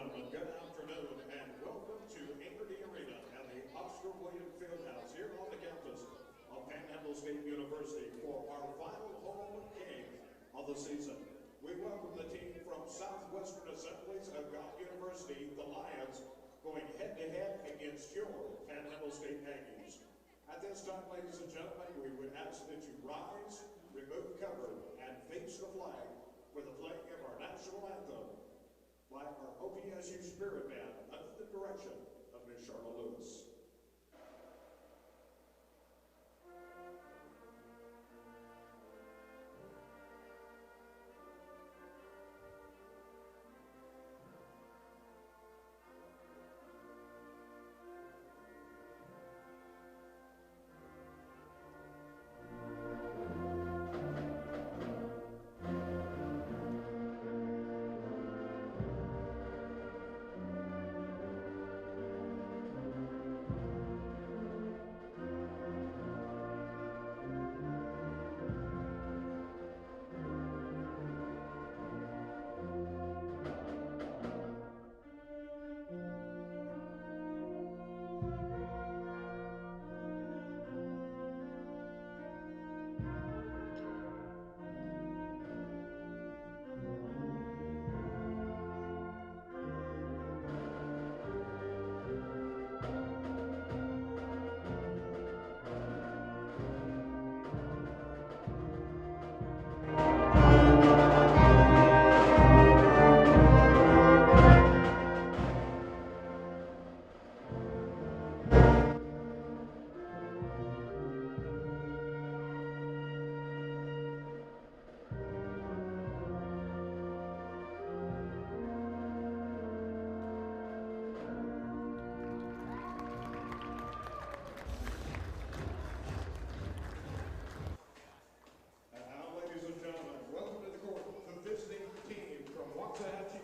gentlemen, good afternoon and welcome to Aggies Arena at the Oscar William Fieldhouse here on the campus of Panhandle State University for our final home game of the season. We welcome the team from Southwestern Assemblies of God University, the Lions, going head-to-head against your Panhandle State Aggies. At this time, ladies and gentlemen, we would ask that you rise, remove cover, and face the flag for the playing of our national anthem by our OPSU Spirit Band under the direction of Ms. Charlotte Lewis.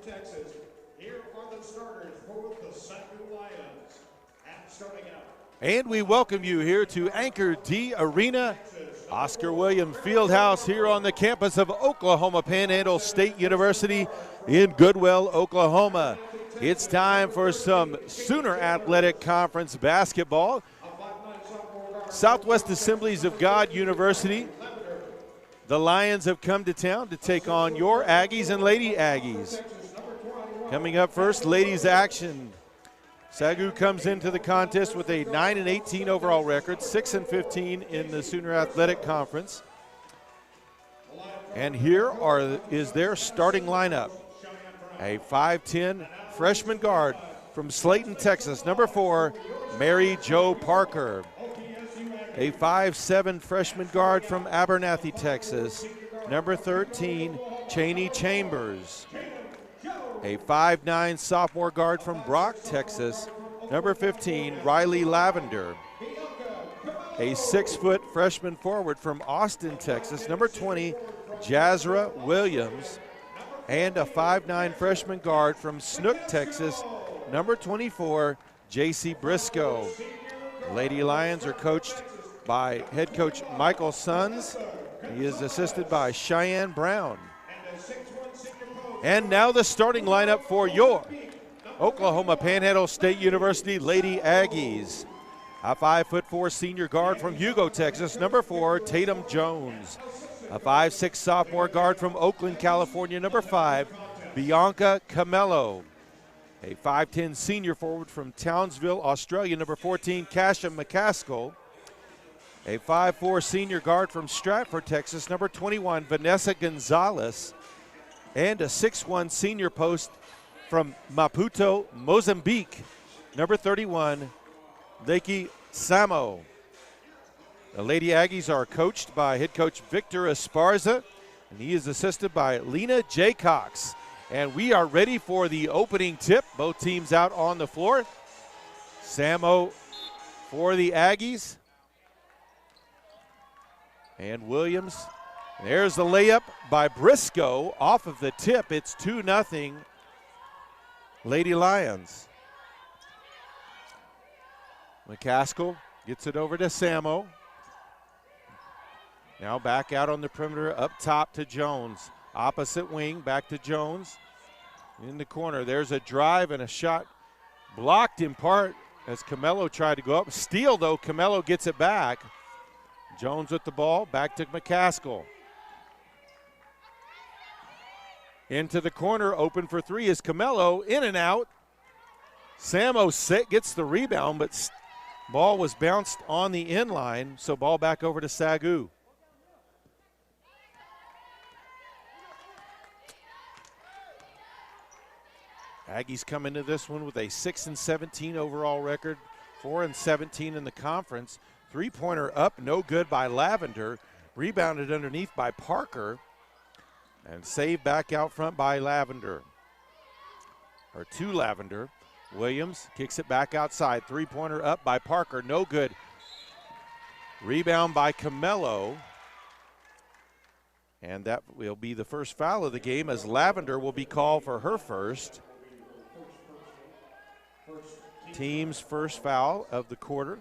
Texas. Here are the starters for the SAGU Lions. And starting out. And we welcome you here to Anchor D Arena, Oscar William Fieldhouse here on the campus of Oklahoma Panhandle State University in Goodwell, Oklahoma. It's time for some Sooner Athletic Conference basketball. Southwest Assemblies of God University. The Lions have come to town to take on your Aggies and Lady Aggies. Coming up first, ladies action. SAGU comes into the contest with a 9-18 overall record, 6-15 in the Sooner Athletic Conference. And here is their starting lineup. A 5'10 freshman guard from Slayton, Texas, number 4, Mary Jo Parker. A 5'7 freshman guard from Abernathy, Texas, number 13, Cheney Chambers. A 5'9 sophomore guard from Brock, Texas, number 15, Riley Lavender. A 6-foot freshman forward from Austin, Texas, number 20, Jazra Williams. And a 5'9 freshman guard from Snook, Texas, number 24, J.C. Briscoe. Lady Lions are coached by head coach Michael Sons. He is assisted by Cheyenne Brown. And now the starting lineup for your Oklahoma Panhandle State University Lady Aggies. A 5'4 senior guard from Hugo, Texas, number 4, Tatum Jones. A 5'6 sophomore guard from Oakland, California, number 5, Bianca Camello. A 5'10 senior forward from Townsville, Australia, number 14, Kasha McCaskill. A 5'4 senior guard from Stratford, Texas, number 21, Vanessa Gonzalez. And a 6'1 senior post from Maputo, Mozambique, number 31, Leki Samo. The Lady Aggies are coached by head coach Victor Esparza, and he is assisted by Lena Jaycox. And we are ready for the opening tip. Both teams out on the floor. Samo for the Aggies. And Williams. There's the layup by Briscoe off of the tip. It's 2-0 Lady Lions. McCaskill gets it over to Samo. Now back out on the perimeter, up top to Jones. Opposite wing, back to Jones. In the corner, there's a drive and a shot blocked in part as Camello tried to go up. Steal, though, Camello gets it back. Jones with the ball, back to McCaskill. Into the corner, open for three is Camello, in and out. Samo gets the rebound, but ball was bounced on the inline, so ball back over to SAGU. Aggies come into this one with a 6-17 overall record, 4-17 in the conference. Three-pointer up, no good by Lavender. Rebounded underneath by Parker. And saved back out front by Lavender. Or to Lavender. Williams kicks it back outside. Three-pointer up by Parker, no good. Rebound by Camello. And that will be the first foul of the game as Lavender will be called for her first. Team's first foul of the quarter.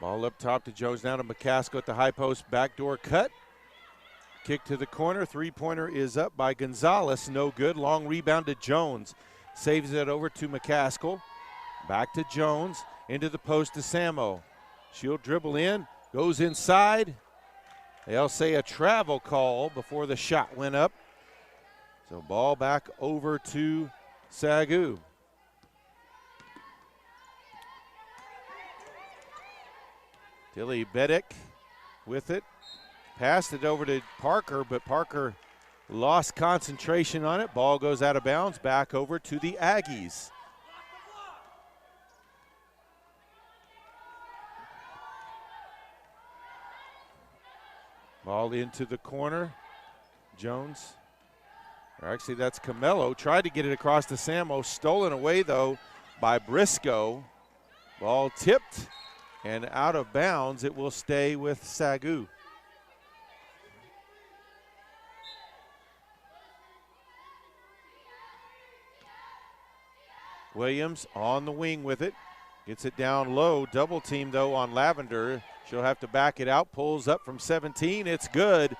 Ball up top to Jones, now to McCaskill at the high post, backdoor cut. Kick to the corner, three-pointer is up by Gonzalez, no good. Long rebound to Jones, saves it over to McCaskill. Back to Jones, into the post to Samo. She'll dribble in, goes inside. They'll say a travel call before the shot went up. So ball back over to SAGU. Tilly Bedek with it. Passed it over to Parker, but Parker lost concentration on it. Ball goes out of bounds, back over to the Aggies. Ball into the corner. Jones, or actually that's Camello, tried to get it across to Samo. Stolen away, though, by Briscoe. Ball tipped and out of bounds. It will stay with SAGU. Williams on the wing with it. Gets it down low. Double team, though, on Lavender. She'll have to back it out. Pulls up from 17. It's good.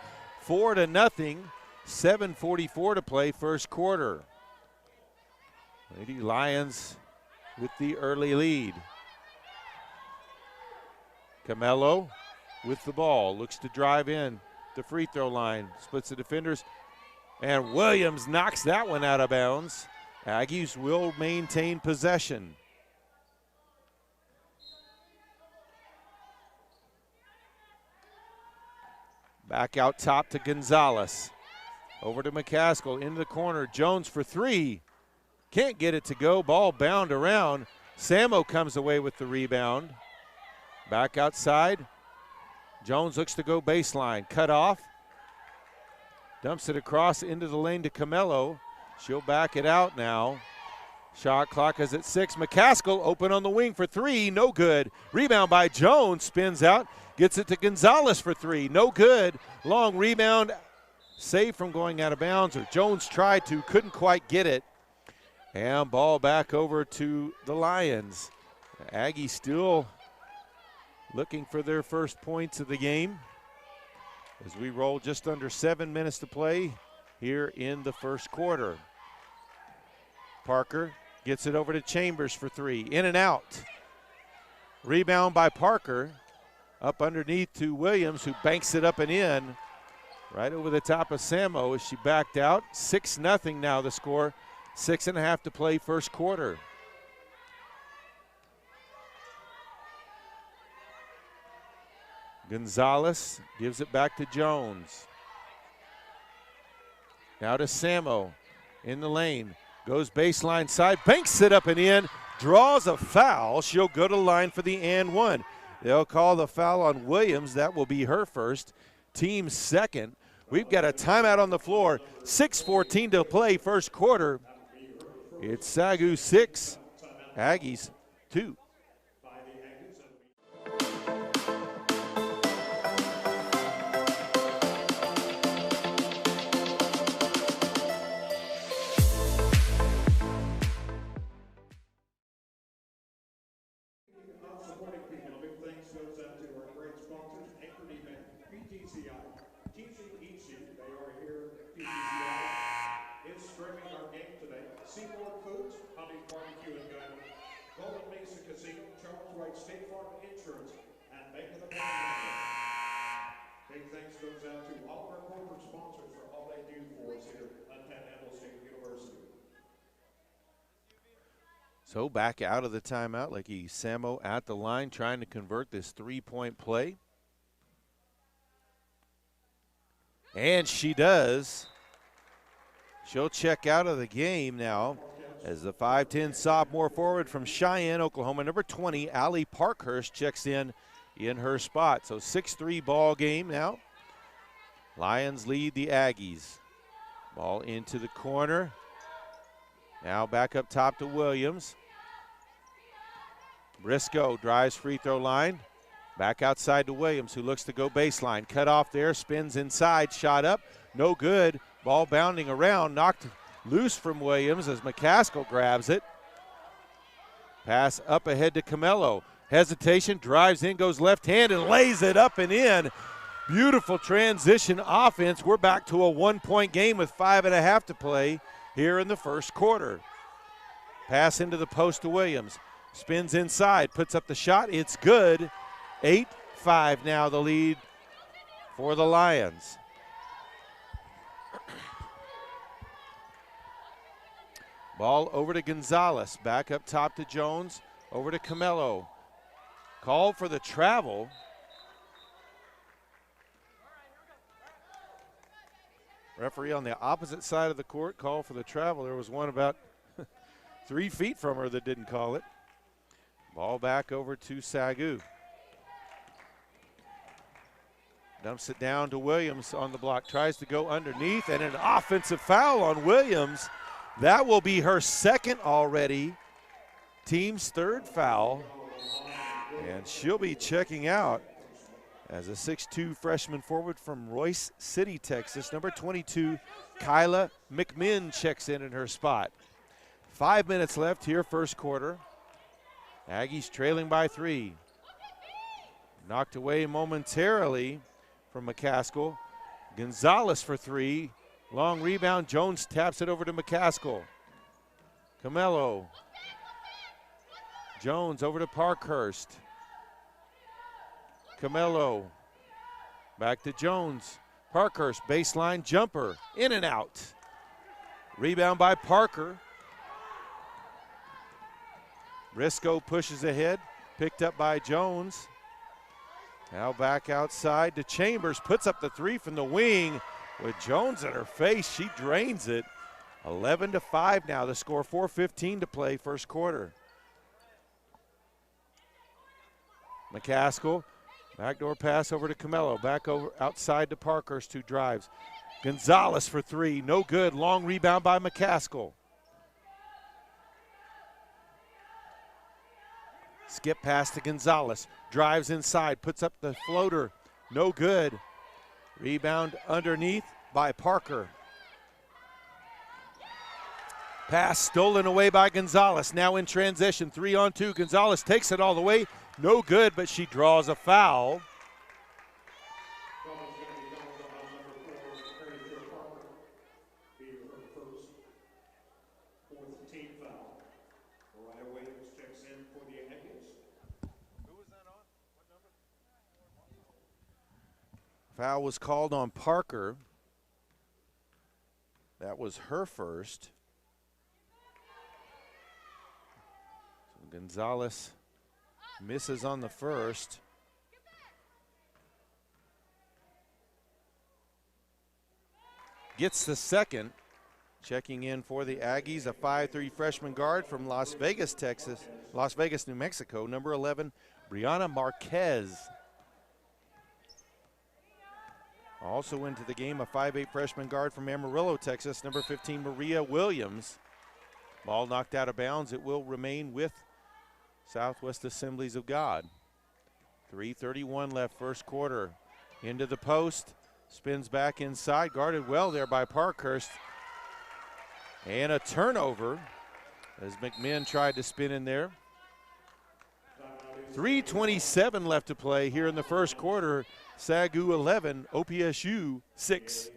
4-0. 7:44 to play first quarter. Lady Lions with the early lead. Camello with the ball. Looks to drive in the free throw line. Splits the defenders. And Williams knocks that one out of bounds. Aggies will maintain possession. Back out top to Gonzalez. Over to McCaskill, into the corner. Jones for three. Can't get it to go. Ball bound around. Samo comes away with the rebound. Back outside. Jones looks to go baseline. Cut off. Dumps it across into the lane to Camello. She'll back it out now. Shot clock is at 6. McCaskill open on the wing for three. No good. Rebound by Jones. Spins out. Gets it to Gonzalez for three. No good. Long rebound. Saved from going out of bounds. Or Jones tried to. Couldn't quite get it. And ball back over to the Lions. Aggies still looking for their first points of the game as we roll just under 7 minutes to play here in the first quarter. Parker gets it over to Chambers for three. In and out. Rebound by Parker. Up underneath to Williams, who banks it up and in. Right over the top of Samo as she backed out. 6-0 now the score. 6.5 to play first quarter. Gonzalez gives it back to Jones. Now to Samo in the lane. Goes baseline side, banks it up and in, draws a foul. She'll go to the line for the and one. They'll call the foul on Williams. That will be her first, team second. We've got a timeout on the floor. 6:14 to play first quarter. It's SAGU 6, Aggies 2. Seaboard Foods, Honey's Barbecue and Dining, Golden Mesa Casino, Charles Wright State Farm Insurance, and Bank of the Panhandle. Big thanks goes out to all our corporate sponsors for all they do for us here at Panhandle State University. So back out of the timeout, Lakey Samo at the line trying to convert this three-point play. And she does. She'll check out of the game now as the 5'10 sophomore forward from Cheyenne, Oklahoma, number 20, Allie Parkhurst, checks in her spot. So 6-3 ball game now. Lions lead the Aggies. Ball into the corner. Now back up top to Williams. Briscoe drives free throw line. Back outside to Williams, who looks to go baseline. Cut off there, spins inside, shot up, no good. Ball bounding around, knocked loose from Williams as McCaskill grabs it. Pass up ahead to Camello. Hesitation, drives in, goes left hand and lays it up and in. Beautiful transition offense. We're back to a one-point game with 5.5 to play here in the first quarter. Pass into the post to Williams. Spins inside, puts up the shot, it's good. 8-5 now the lead for the Lions. Ball over to Gonzalez, back up top to Jones, over to Camello. Called for the travel. Referee on the opposite side of the court called for the travel. There was one about 3 feet from her that didn't call it. Ball back over to SAGU. Dumps it down to Williams on the block. Tries to go underneath, and an offensive foul on Williams. That will be her second already. Team's third foul. And she'll be checking out as a 6'2 freshman forward from Royce City, Texas. Number 22, Kyla McMinn checks in her spot. 5 minutes left here, first quarter. Aggies trailing by 3. Knocked away momentarily from McCaskill. Gonzalez for 3. Long rebound. Jones taps it over to McCaskill. Camello. Jones over to Parkhurst. Camello. Back to Jones. Parkhurst, baseline jumper. In and out. Rebound by Parker. Briscoe pushes ahead. Picked up by Jones. Now back outside to Chambers. Puts up the 3 from the wing. With Jones in her face, she drains it. 11-5 now. The score, 4:15 to play, first quarter. McCaskill, backdoor pass over to Camello. Back over outside to Parkhurst, 2 drives. Gonzalez for 3, no good. Long rebound by McCaskill. Skip pass to Gonzalez. Drives inside, puts up the floater, no good. Rebound underneath by Parker. Pass stolen away by Gonzalez. Now in transition, 3-on-2. Gonzalez takes it all the way. No good, but she draws a foul. Foul was called on Parker. That was her first. So Gonzalez misses on the first. Gets the second. Checking in for the Aggies, a 5'3 freshman guard from Las Vegas, New Mexico, number 11, Brianna Marquez. Also into the game, a 5'8 freshman guard from Amarillo, Texas, number 15, Maria Williams. Ball knocked out of bounds. It will remain with Southwest Assemblies of God. 3:31 left, first quarter. Into the post, spins back inside, guarded well there by Parkhurst. And a turnover as McMinn tried to spin in there. 3:27 left to play here in the first quarter. SAGU 11, OPSU 6.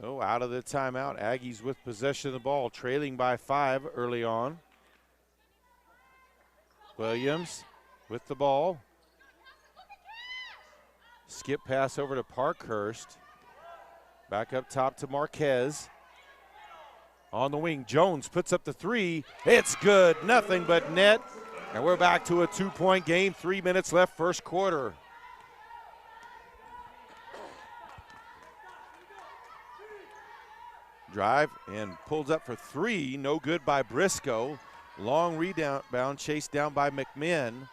So out of the timeout, Aggies with possession of the ball, trailing by 5 early on. Williams with the ball. Skip pass over to Parkhurst. Back up top to Marquez. On the wing, Jones puts up the 3. It's good, nothing but net. And we're back to a 2-point game, 3 minutes left, first quarter. Drive and pulls up for 3, no good by Briscoe. Long rebound chased down by McMinn.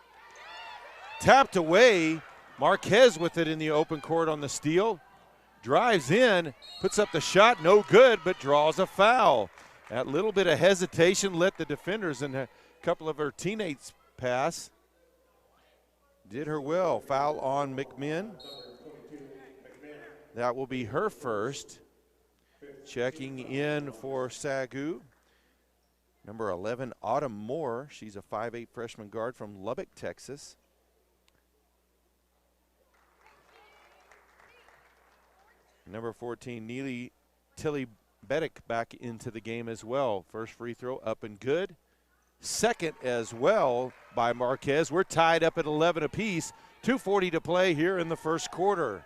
Tapped away, Marquez with it in the open court on the steal. Drives in, puts up the shot, no good, but draws a foul. That little bit of hesitation let the defenders and a couple of her teammates pass. Did her well. Foul on McMinn. That will be her first. Checking in for SAGU, number 11, Autumn Moore. She's a 5'8" freshman guard from Lubbock, Texas. Number 14, Neely Tilly Beddick back into the game as well. First free throw up and good. Second as well by Marquez. We're tied up at 11 apiece. 2:40 to play here in the first quarter.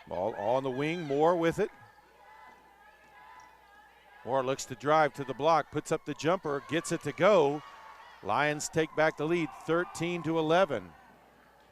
Ball on the wing, Moore with it. Moore looks to drive to the block, puts up the jumper, gets it to go. Lions take back the lead, 13-11.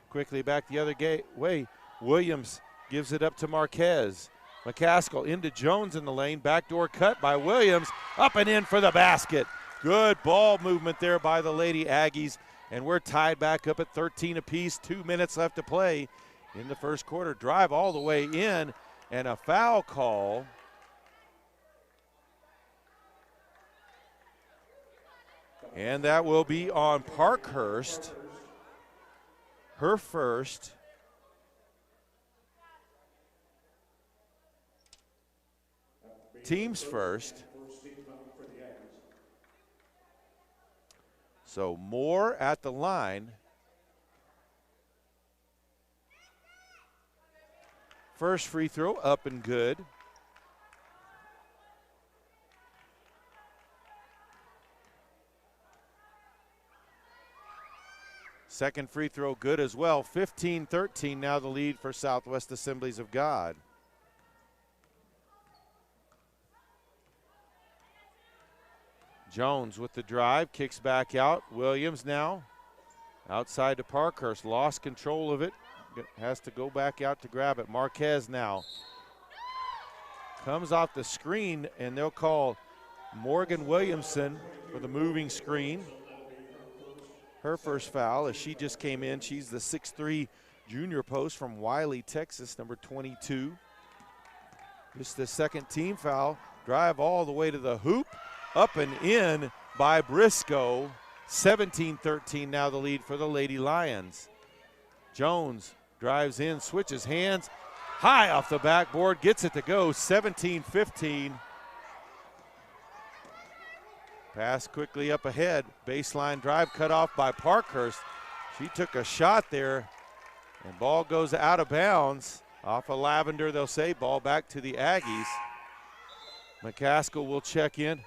Quickly back the other way. Williams gives it up to Marquez. McCaskill into Jones in the lane. Backdoor cut by Williams. Up and in for the basket. Good ball movement there by the Lady Aggies. And we're tied back up at 13 apiece. 2 minutes left to play in the first quarter. Drive all the way in. And a foul call. And that will be on Parkhurst. Her first. Team's first. So Moore at the line. First free throw up and good. Second free throw good as well. 15-13 now the lead for Southwest Assemblies of God. Jones with the drive, kicks back out. Williams now outside to Parkhurst, lost control of it. Has to go back out to grab it. Marquez now comes off the screen, and they'll call Morgan Williamson for the moving screen. Her first foul as she just came in. She's the 6'3" junior post from Wiley, Texas, number 22. Just the second team foul. Drive all the way to the hoop. Up and in by Briscoe. 17-13 now the lead for the Lady Lions. Jones drives in, switches hands. High off the backboard, gets it to go. 17-15. Pass quickly up ahead. Baseline drive cut off by Parkhurst. She took a shot there, and ball goes out of bounds. Off of Lavender, they'll say. Ball back to the Aggies. McCaskill will check in.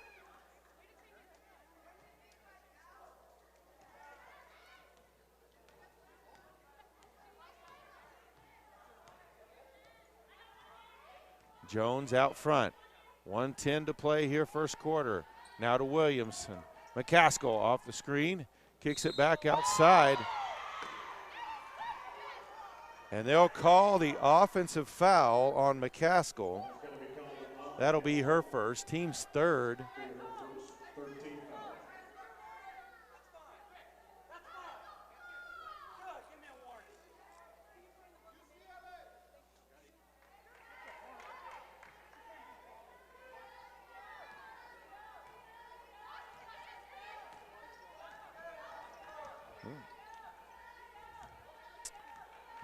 Jones out front. 1:10 to play here first quarter. Now to Williamson. McCaskill off the screen. Kicks it back outside. And they'll call the offensive foul on McCaskill. That'll be her first, team's third.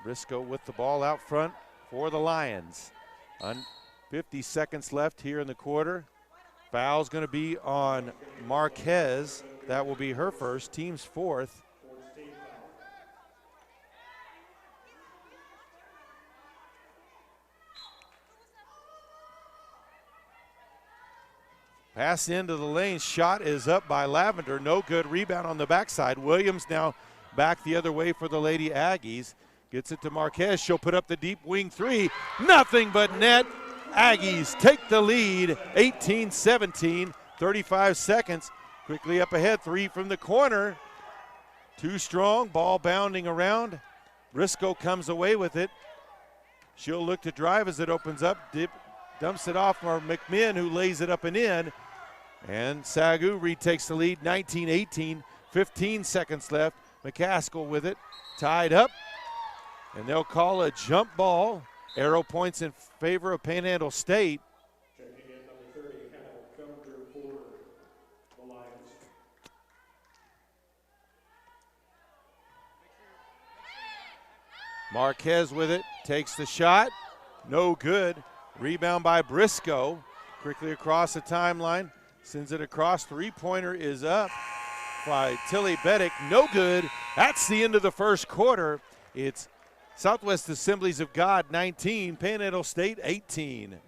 Briscoe with the ball out front for the Lions. 50 seconds left here in the quarter. Foul's going to be on Marquez. That will be her first, team's fourth. Pass into the lane. Shot is up by Lavender. No good. Rebound on the backside. Williams now back the other way for the Lady Aggies. Gets it to Marquez. She'll put up the deep wing three. Nothing but net. Aggies take the lead. 18-17. 35 seconds. Quickly up ahead. Three from the corner. Too strong. Ball bounding around. Briscoe comes away with it. She'll look to drive as it opens up. Dumps it off for McMinn, who lays it up and in. And SAGU retakes the lead, 19-18, 15 seconds left. McCaskill with it, tied up. And they'll call a jump ball. Arrow points in favor of Panhandle State. Checking in number 30, Hannah Cumber for the Lions. Marquez with it, takes the shot, no good. Rebound by Briscoe, quickly across the timeline, sends it across. Three-pointer is up by Tilly Beddick, no good. That's the end of the first quarter. It's Southwest Assemblies of God 19, Panhandle State 18.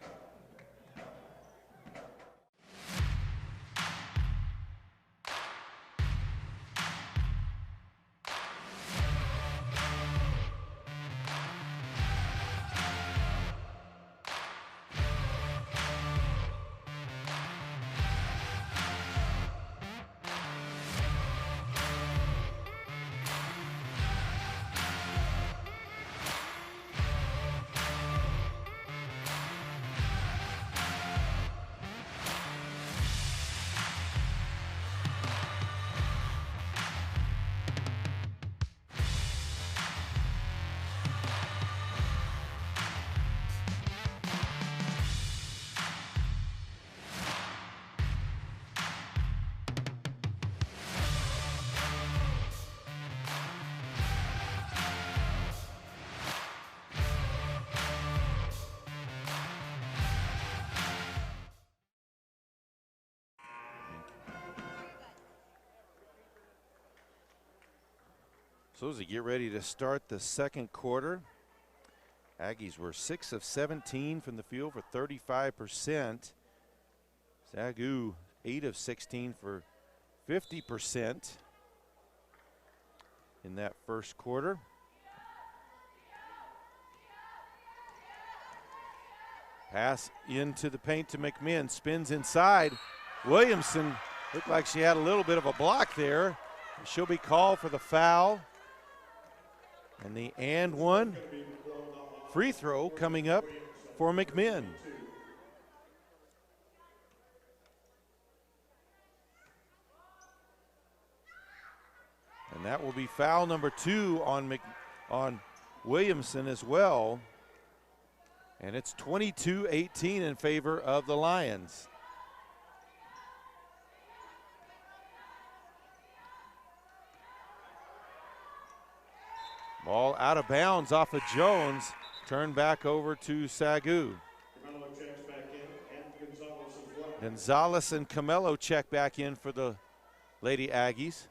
So as we get ready to start the second quarter, Aggies were 6 of 17 from the field for 35%. SAGU 8 of 16 for 50% in that first quarter. Pass into the paint to McMinn, spins inside. Williamson looked like she had a little bit of a block there. She'll be called for the foul. And the and one free throw coming up for McMinn. And that will be foul number 2 on Williamson as well. And it's 22-18 in favor of the Lions. Ball out of bounds off of Jones, turned back over to SAGU. Gonzalez and Camello check back in for the Lady Aggies.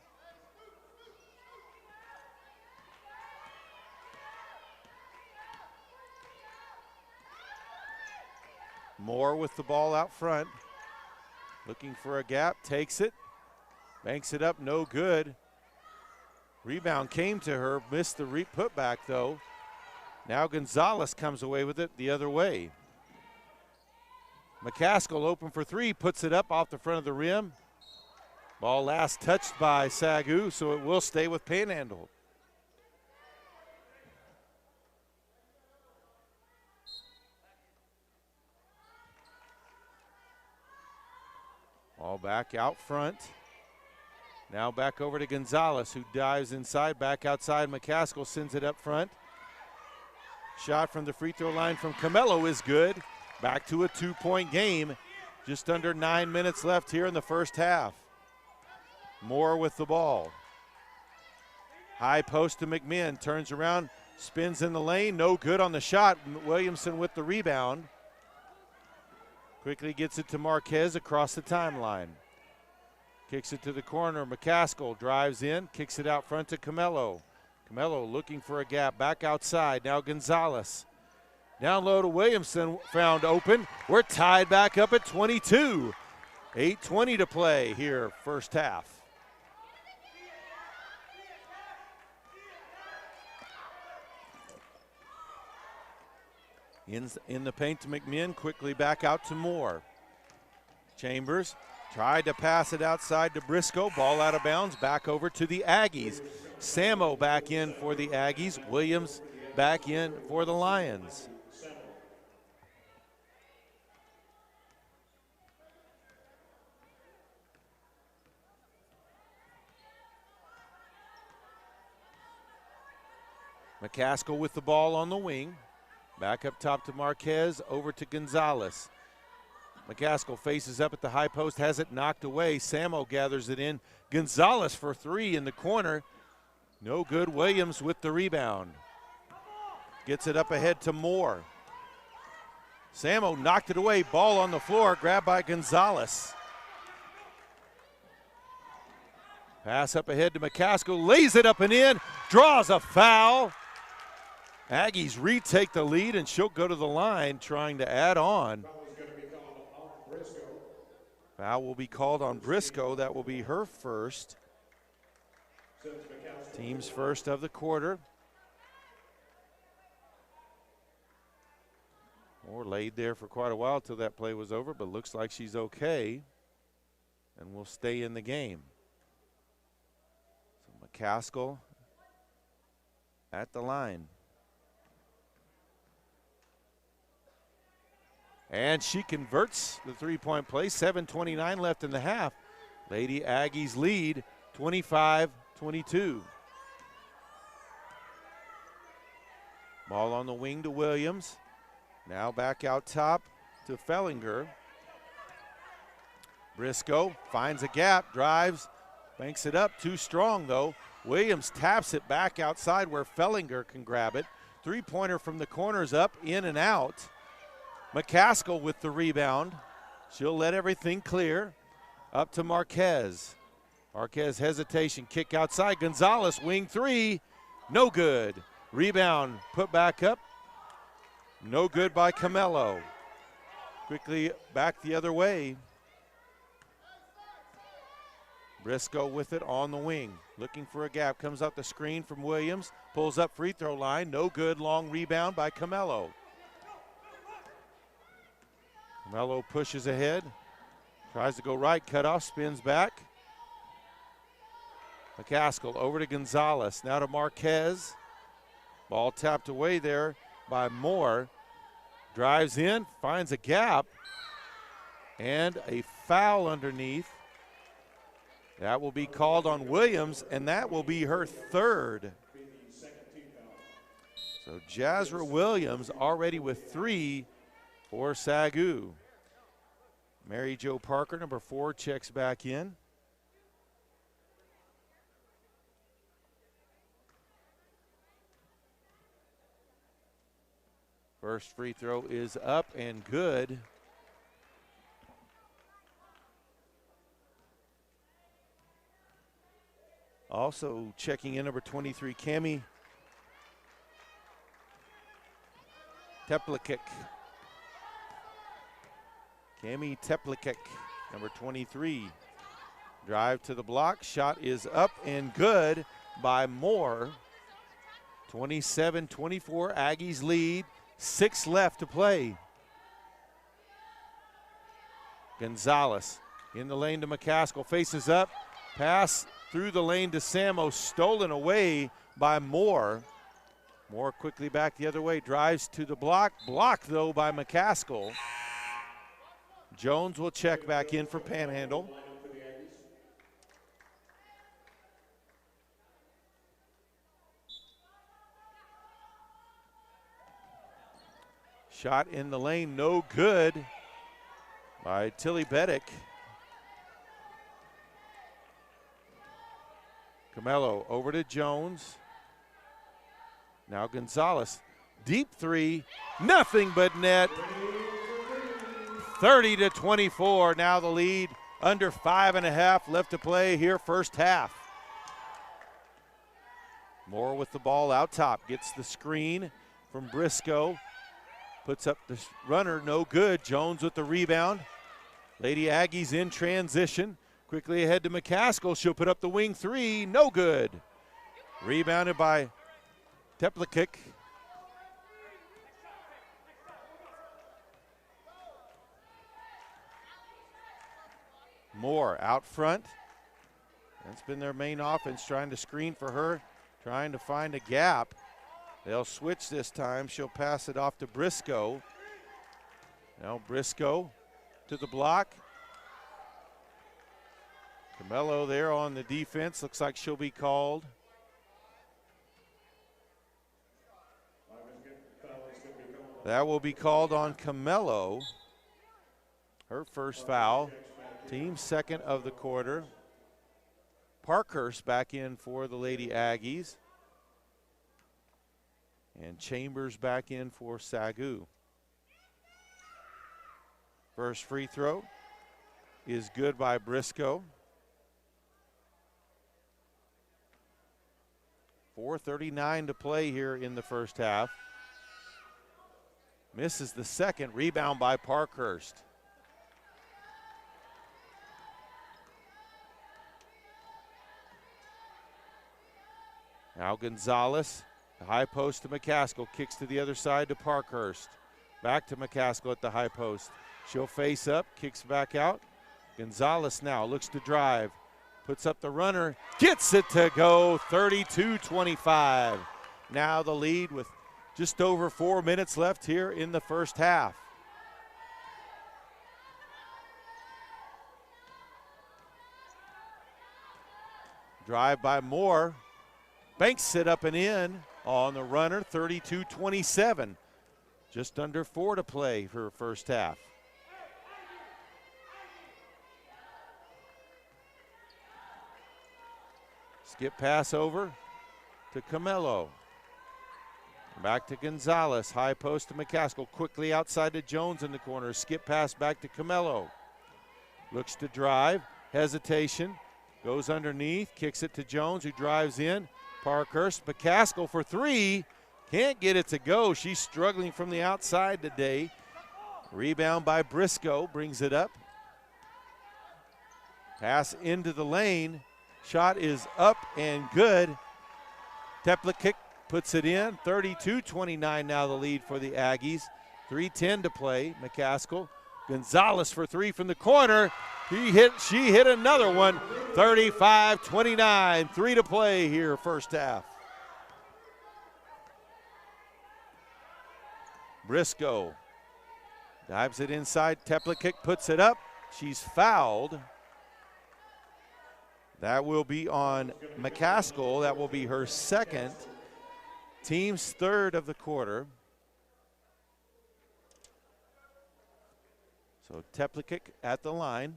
Moore with the ball out front, looking for a gap, takes it, banks it up, no good. Rebound came to her, missed the putback though. Now Gonzalez comes away with it the other way. McCaskill open for three, puts it up off the front of the rim. Ball last touched by SAGU, so it will stay with Panhandle. Ball back out front. Now back over to Gonzalez, who dives inside, back outside. McCaskill sends it up front. Shot from the free throw line from Camello is good. Back to a 2-point game. Just under 9 minutes left here in the first half. Moore with the ball. High post to McMinn, turns around, spins in the lane, no good on the shot. Williamson with the rebound. Quickly gets it to Marquez across the timeline. Kicks it to the corner. McCaskill drives in, kicks it out front to Camello. Camello looking for a gap, back outside. Now Gonzalez. Down low to Williamson, found open. We're tied back up at 22. 8:20 to play here, first half. In the paint to McMinn, quickly back out to Moore. Chambers tried to pass it outside to Briscoe, ball out of bounds, back over to the Aggies. Samo back in for the Aggies, Williams back in for the Lions. McCaskill with the ball on the wing. Back up top to Marquez, over to Gonzalez. McCaskill faces up at the high post, has it knocked away. Samo gathers it in. Gonzalez for three in the corner. No good. Williams with the rebound. Gets it up ahead to Moore. Samo knocked it away. Ball on the floor, grabbed by Gonzalez. Pass up ahead to McCaskill, lays it up and in, draws a foul. Aggies retake the lead, and she'll go to the line trying to add on. Foul will be called on Briscoe. That will be her first. Team's first of the quarter. Moore laid there for quite a while till that play was over, but looks like she's okay and will stay in the game. So McCaskill at the line. And she converts the three-point play. 7:29 left in the half. Lady Aggies lead 25-22. Ball on the wing to Williams. Now back out top to Fellinger. Briscoe finds a gap, drives, banks it up. Too strong though. Williams taps it back outside where Fellinger can grab it. Three-pointer from the corners up, in and out. McCaskill with the rebound. She'll let everything clear. Up to Marquez. Marquez hesitation, kick outside. Gonzalez, wing three, no good. Rebound put back up, no good by Camello. Quickly back the other way. Briscoe with it on the wing. Looking for a gap, comes out the screen from Williams. Pulls up free throw line, no good. Long rebound by Camello. Camello pushes ahead, tries to go right, cut off, spins back. McCaskill over to Gonzalez, now to Marquez. Ball tapped away there by Moore. Drives in, finds a gap, and a foul underneath. That will be called on Williams, and that will be her third. So Jazra Williams already with three for SAGU. Mary Jo Parker, number 4, checks back in. First free throw is up and good. Also checking in, number 23, Cami Teplikic. Cami Teplikic, number 23. Drive to the block, shot is up and good by Moore. 27-24, Aggies lead, 6 left to play. Gonzalez in the lane to McCaskill, faces up, pass through the lane to Samo, stolen away by Moore. Moore quickly back the other way, drives to the block, blocked though by McCaskill. Jones will check back in for Panhandle. Shot in the lane, no good by Tilly Beddick. Camello over to Jones. Now Gonzalez, deep three, nothing but net. 30-24, now the lead, under 5.5 left to play here, first half. Moore with the ball out top, gets the screen from Briscoe, puts up the runner, no good. Jones with the rebound, Lady Aggies in transition. Quickly ahead to McCaskill. She'll put up the wing three. No good. Rebounded by Teplikic. Moore out front. That's been their main offense, trying to screen for her, trying to find a gap. They'll switch this time. She'll pass it off to Briscoe. Now Briscoe to the block. Camello there on the defense. Looks like she'll be called. That will be called on Camello. Her first foul. Team second of the quarter. Parkhurst back in for the Lady Aggies. And Chambers back in for SAGU. First free throw is good by Briscoe. 4:39 to play here in the first half. Misses the second. Rebound by Parkhurst. Now Gonzalez, the high post to McCaskill, kicks to the other side to Parkhurst. Back to McCaskill at the high post. She'll face up, kicks back out. Gonzalez now looks to drive, puts up the runner, gets it to go, 32-25. Now the lead with just over 4 minutes left here in the first half. Drive by Moore. Banks it up and in on the runner, 32-27. Just under 4 to play for first half. Skip pass over to Camello. Back to Gonzalez, high post to McCaskill, quickly outside to Jones in the corner. Skip pass back to Camello. Looks to drive, hesitation, goes underneath, kicks it to Jones who drives in. Parkhurst, McCaskill for three, can't get it to go. She's struggling from the outside today. Rebound by Briscoe, brings it up. Pass into the lane, shot is up and good. Teplikic puts it in, 32-29 now the lead for the Aggies. 3:10 to play, McCaskill. Gonzalez for three from the corner. She hit another one, 35-29, 3 to play here first half. Briscoe dives it inside, Teplikic puts it up. She's fouled. That will be on McCaskill. That will be her second. Team's third of the quarter. So Teplikic at the line.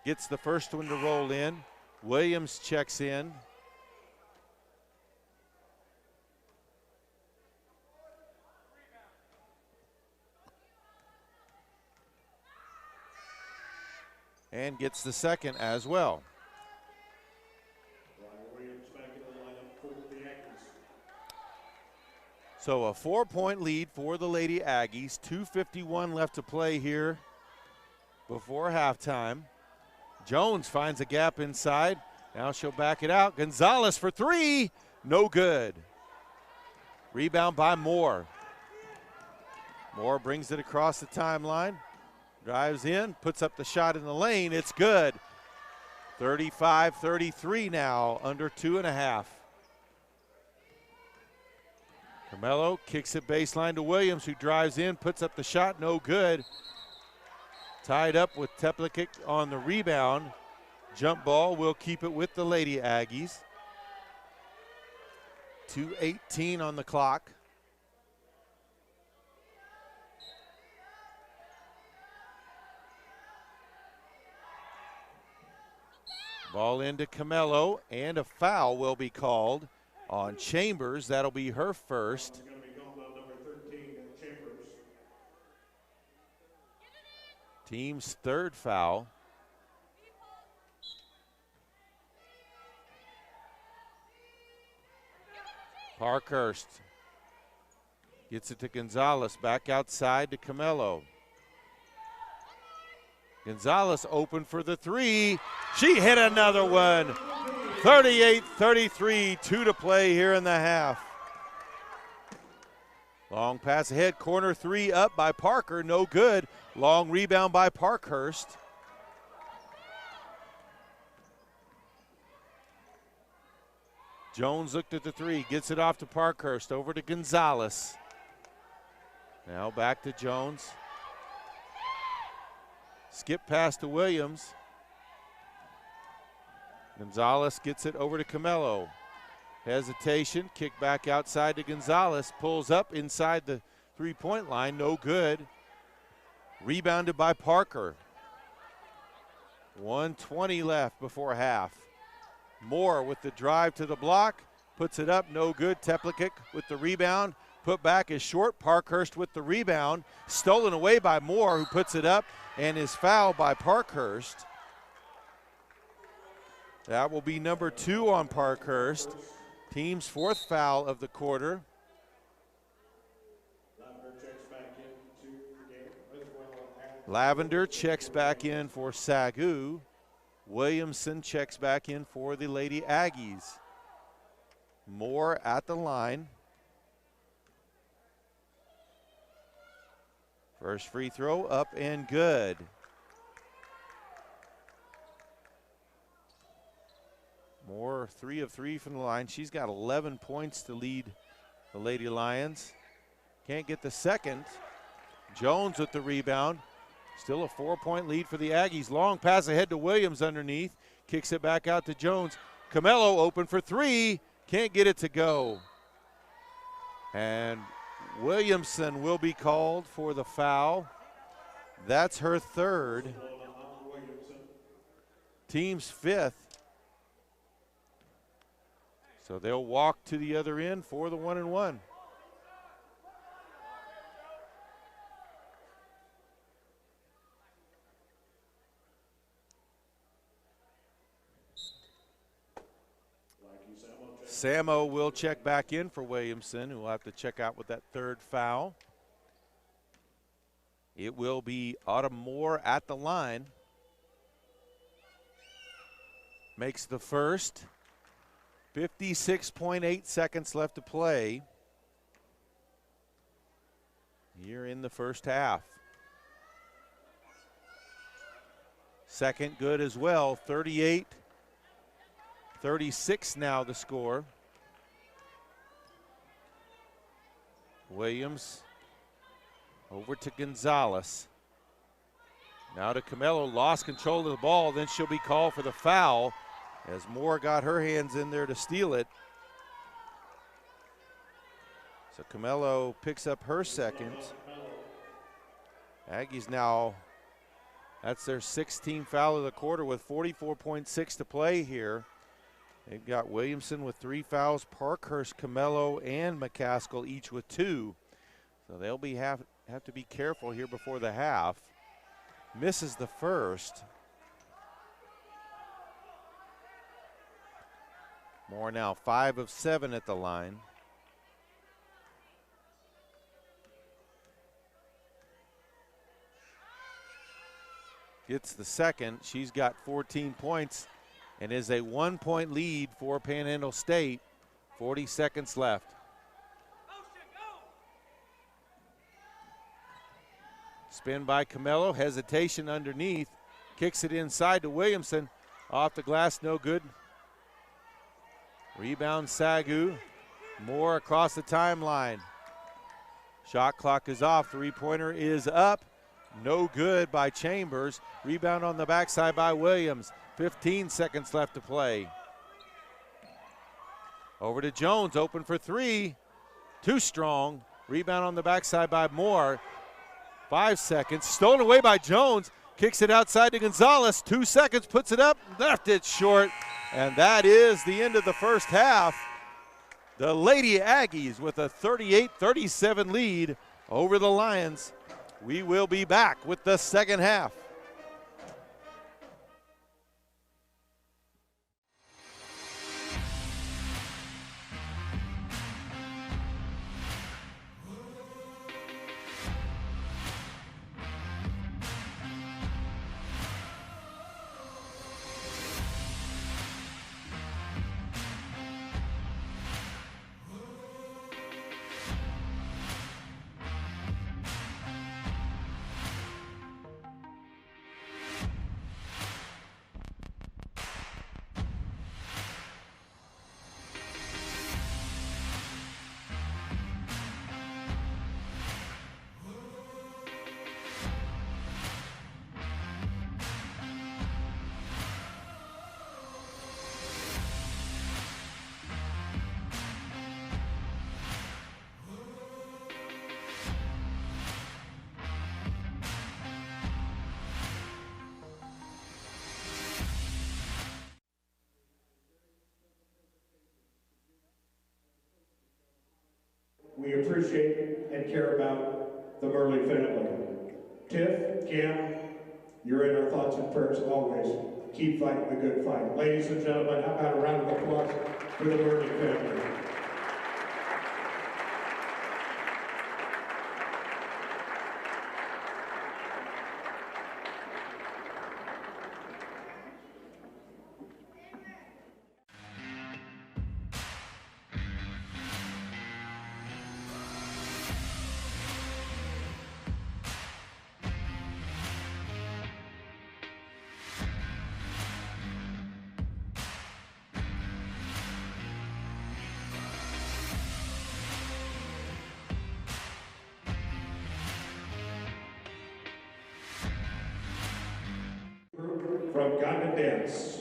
Gets the first one to roll in. Williams checks in. And gets the second as well. So a 4-point lead for the Lady Aggies. 2:51 left to play here before halftime. Jones finds a gap inside. Now she'll back it out. Gonzalez for three. No good. Rebound by Moore. Moore brings it across the timeline. Drives in, puts up the shot in the lane. It's good. 35-33 now, under 2.5. Camello kicks it baseline to Williams, who drives in, puts up the shot, no good. Tied up with Teplikic on the rebound. Jump ball will keep it with the Lady Aggies. 2:18 on the clock. Ball into Camello, and a foul will be called on Chambers. That'll be her first. Team's third foul. Parkhurst Gets it to Gonzalez, back outside to Camelo. Gonzalez open for the three. She hit another one. 38-33, 2 to play here in the half. Long pass ahead, corner three up by Parker, no good. Long rebound by Parkhurst. Jones looked at the three, gets it off to Parkhurst, over to Gonzalez. Now back to Jones. Skip pass to Williams. Gonzalez gets it over to Camelo. Hesitation, kick back outside to Gonzalez, pulls up inside the three-point line, no good. Rebounded by Parker. 1:20 left before half. Moore with the drive to the block, puts it up, no good. Teplikic with the rebound, put back is short. Parkhurst with the rebound, stolen away by Moore, who puts it up and is fouled by Parkhurst. That will be number 2 on Parkhurst. Team's 4th foul of the quarter. Lavender checks back in for SAGU. Williamson checks back in for the Lady Aggies. Moore at the line. First free throw up and good. Moore 3 of 3 from the line. She's got 11 points to lead the Lady Lions. Can't get the second. Jones with the rebound. Still a 4-point lead for the Aggies. Long pass ahead to Williams underneath. Kicks it back out to Jones. Camelo open for 3. Can't get it to go. And Williamson will be called for the foul. That's her 3rd. Team's 5th. So they'll walk to the other end for the 1-and-1. Samo will check back in for Williamson, who will have to check out with that 3rd foul. It will be Autumn Moore at the line. Makes the first. 56.8 seconds left to play here in the first half. Second good as well, 38-36 now the score. Williams over to Gonzalez. Now to Camelo, lost control of the ball, then she'll be called for the foul as Moore got her hands in there to steal it. So Camelo picks up her second. Aggies now, that's their 16th foul of the quarter with 44.6 to play here. They've got Williamson with 3 fouls, Parkhurst, Camelo, and McCaskill each with 2. So they'll have to be careful here before the half. Misses the first. Moore now 5 of 7 at the line. Gets the second. She's got 14 points and is a 1-point lead for Panhandle State. 40 seconds left. Spin by Camelo, hesitation underneath. Kicks it inside to Williamson. Off the glass, no good. Rebound SAGU. Moore across the timeline. Shot clock is off. 3-pointer is up. No good by Chambers. Rebound on the backside by Williams. 15 seconds left to play. Over to Jones, open for 3. Too strong. Rebound on the backside by Moore. 5 seconds. Stolen away by Jones. Kicks it outside to Gonzalez. 2 seconds, puts it up, left it short. And that is the end of the first half. The Lady Aggies with a 38-37 lead over the Lions. We will be back with the second half. We appreciate and care about the Murley family. Tiff, Cam, you're in our thoughts and prayers always. Keep fighting the good fight. Ladies and gentlemen, how about a round of applause for the Murley family? From Ghana Dance.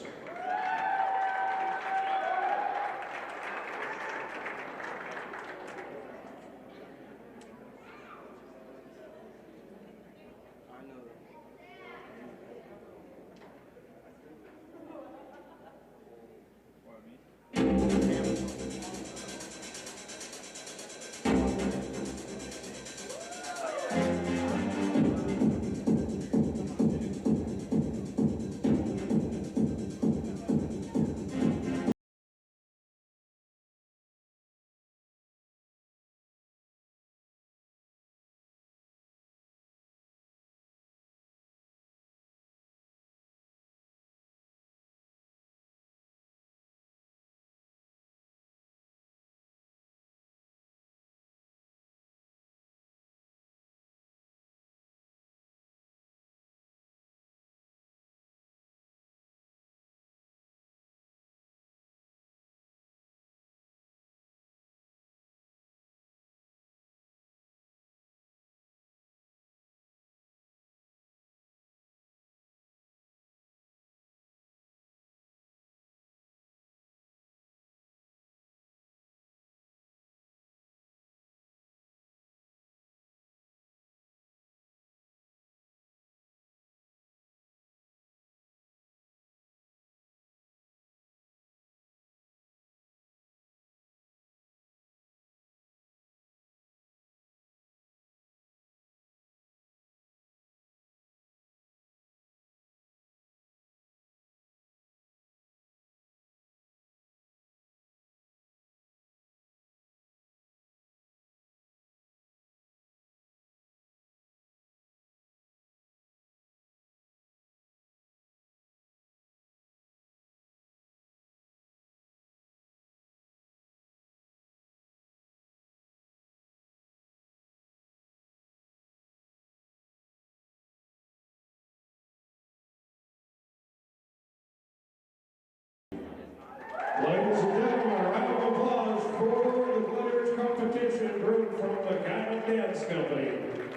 Ladies and gentlemen, a round of applause for the Glitters competition group from the Ghana Dance Company.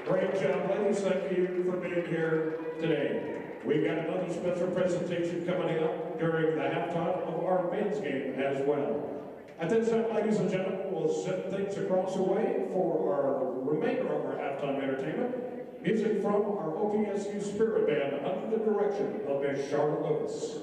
Great job, ladies. Thank you for being here today. We've got another special presentation coming up during the halftime of our men's game as well. At this time, ladies and gentlemen, we'll set things across the way for our remainder of our halftime entertainment. Music from our OPSU Spirit Band under the direction of Miss Charlotte Lewis.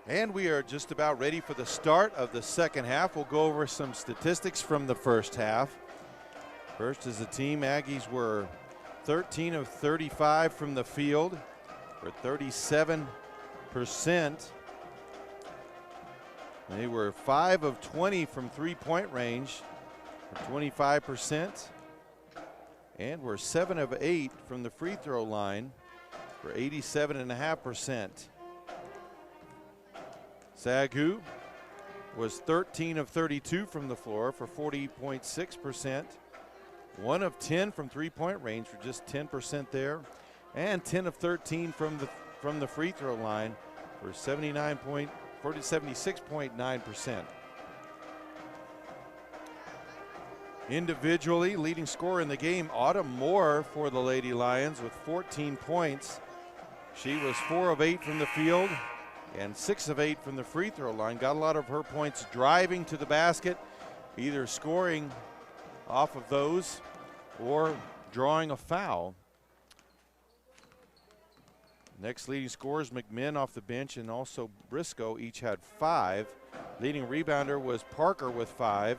And we are just about ready for the start of the second half. We'll go over some statistics from the first half. First, as a team, Aggies were 13 of 35 from the field for 37%. They were 5 of 20 from three-point range for 25%. And were 7 of 8 from the free throw line for 87.5%. SAGU was 13 of 32 from the floor for 40.6%. 1 of 10 from three-point range for just 10% there. And 10 of 13 from the free throw line for 76.9%. Individually, leading scorer in the game, Autumn Moore for the Lady Lions with 14 points. She was 4 of 8 from the field and 6 of 8 from the free throw line. Got a lot of her points driving to the basket, either scoring off of those or drawing a foul. Next leading scorers, McMinn off the bench and also Briscoe, each had 5. Leading rebounder was Parker with 5.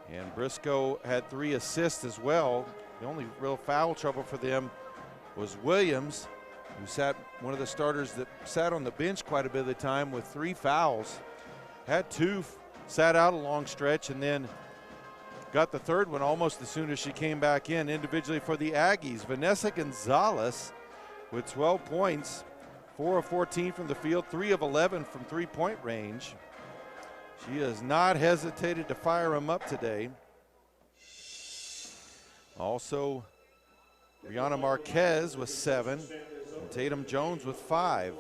And Briscoe had 3 assists as well. The only real foul trouble for them was Williams, who one of the starters that sat on the bench quite a bit of the time with 3 fouls. Had 2, sat out a long stretch, and then got the third one almost as soon as she came back in. Individually for the Aggies, Vanessa Gonzalez with 12 points, 4 of 14 from the field, 3 of 11 from three-point range. She has not hesitated to fire him up today. Also, Brianna Marquez with 7, and Tatum Jones with 5.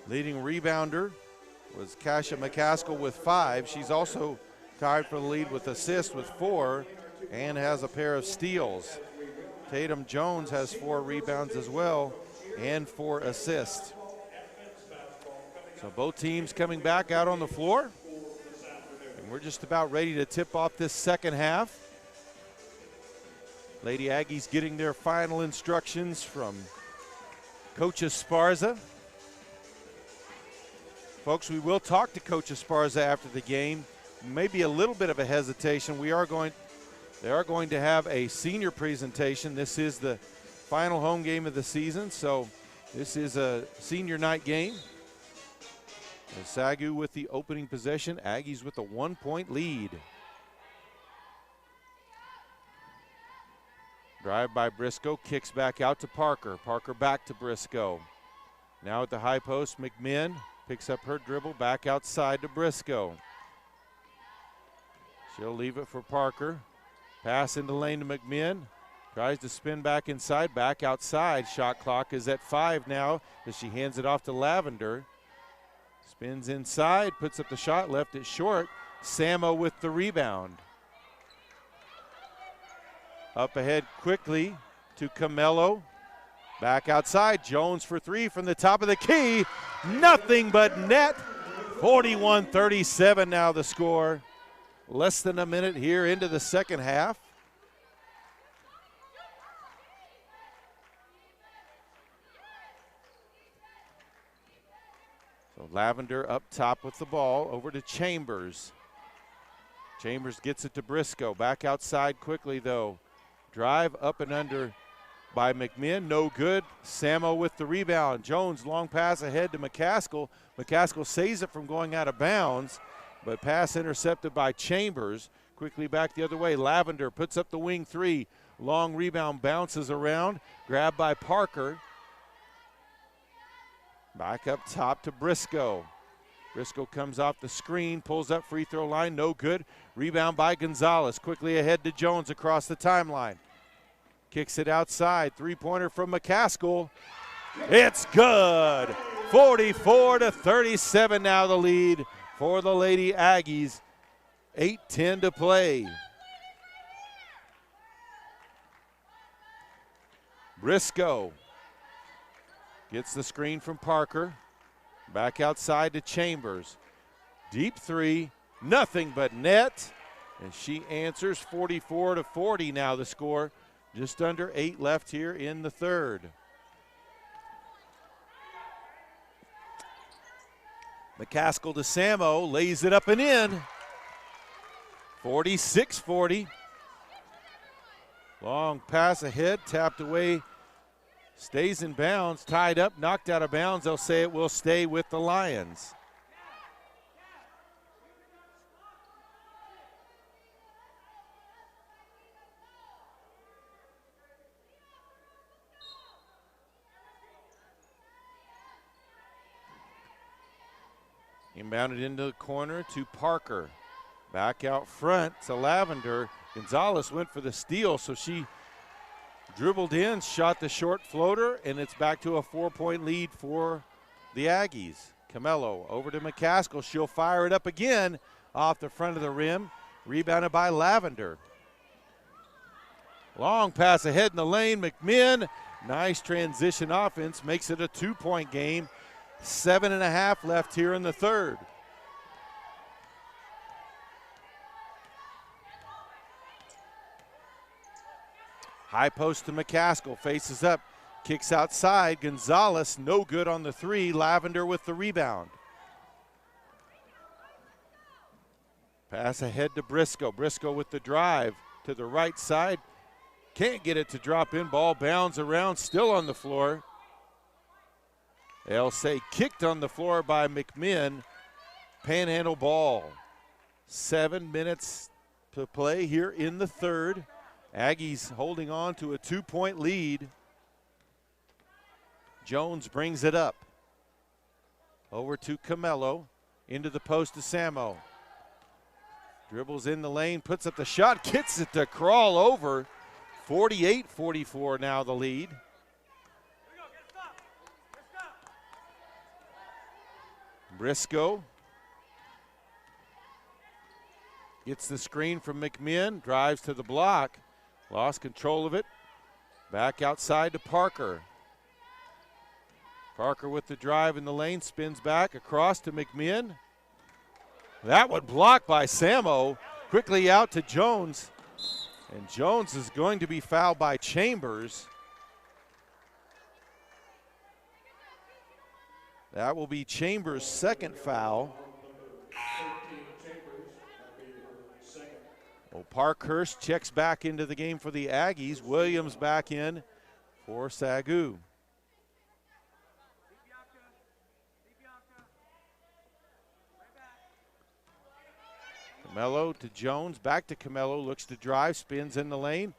Leading rebounder was Kasha McCaskill with 5. She's also tied for the lead with assists with 4 and has a pair of steals. Tatum Jones has 4 rebounds as well and 4 assists. So both teams coming back out on the floor. And we're just about ready to tip off this second half. Lady Aggies getting their final instructions from Coach Esparza. Folks, we will talk to Coach Esparza after the game. Maybe a little bit of a hesitation. They are going to have a senior presentation. This is the final home game of the season, so this is a senior night game. And SAGU with the opening possession, Aggies with a 1-point lead. Drive by Briscoe, kicks back out to Parker. Parker back to Briscoe. Now at the high post, McMinn picks up her dribble, back outside to Briscoe. She'll leave it for Parker. Pass in the lane to McMinn. Tries to spin back inside, back outside. Shot clock is at 5 now as she hands it off to Lavender. Spins inside, puts up the shot, left it short. Samo with the rebound. Up ahead quickly to Camello. Back outside, Jones for 3 from the top of the key. Nothing but net. 41-37 now the score. Less than a minute here into the second half. So Lavender up top with the ball, over to Chambers. Chambers gets it to Briscoe, back outside quickly though. Drive up and under by McMinn, no good. Samo with the rebound. Jones, long pass ahead to McCaskill. McCaskill saves it from going out of bounds, but pass intercepted by Chambers. Quickly back the other way. Lavender puts up the wing 3. Long rebound, bounces around. Grabbed by Parker. Back up top to Briscoe. Briscoe comes off the screen, pulls up free throw line, no good. Rebound by Gonzalez. Quickly ahead to Jones across the timeline. Kicks it outside. Three-pointer from McCaskill. It's good. 44-37 now the lead for the Lady Aggies. 8:10 to play. Briscoe gets the screen from Parker. Back outside to Chambers. Deep 3, nothing but net. And she answers. 44-40 now the score. Just under 8 left here in the third. McCaskill to Samo, lays it up and in. 46-40. Long pass ahead, tapped away, stays in bounds, tied up, knocked out of bounds. They'll say it will stay with the Lions. Inbounded into the corner to Parker. Back out front to Lavender. Gonzalez went for the steal, so she dribbled in, shot the short floater, and it's back to a 4-point lead for the Aggies. Camello over to McCaskill. She'll fire it up again off the front of the rim. Rebounded by Lavender. Long pass ahead in the lane. McMinn, nice transition offense, makes it a 2-point game. 7.5 left here in the third. High post to McCaskill, faces up, kicks outside. Gonzalez, no good on the three. Lavender with the rebound. Pass ahead to Briscoe. Briscoe with the drive to the right side. Can't get it to drop in. Ball bounds around, still on the floor. They'll say kicked on the floor by McMinn. Panhandle ball. 7 minutes to play here in the third. Aggies holding on to a 2-point lead. Jones brings it up. Over to Camello. Into the post to Samo. Dribbles in the lane, puts up the shot, gets it to crawl over. 48-44 now the lead. Briscoe gets the screen from McMinn, drives to the block, lost control of it. Back outside to Parker. Parker with the drive in the lane, spins back across to McMinn. That one blocked by Samo. Quickly out to Jones. And Jones is going to be fouled by Chambers. That will be Chambers' second foul. Well, Parkhurst checks back into the game for the Aggies. Williams back in for SAGU. Camello to Jones, back to Camello, looks to drive, spins in the lane,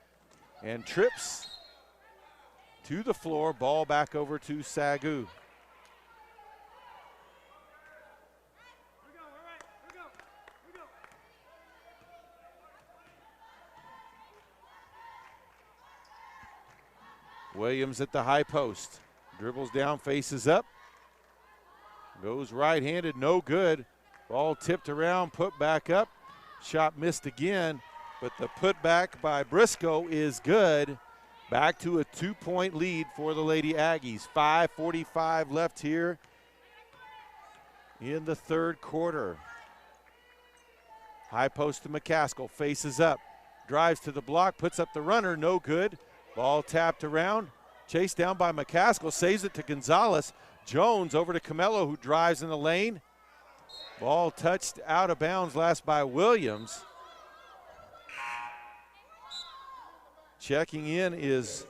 and trips to the floor. Ball back over to SAGU. Williams at the high post. Dribbles down, faces up. Goes right-handed, no good. Ball tipped around, put back up. Shot missed again, but the putback by Briscoe is good. Back to a 2-point lead for the Lady Aggies. 5:45 left here in the third quarter. High post to McCaskill, faces up. Drives to the block, puts up the runner, no good. Ball tapped around, chased down by McCaskill, saves it to Gonzalez. Jones over to Camello, who drives in the lane. Ball touched out of bounds last by Williams. Checking in is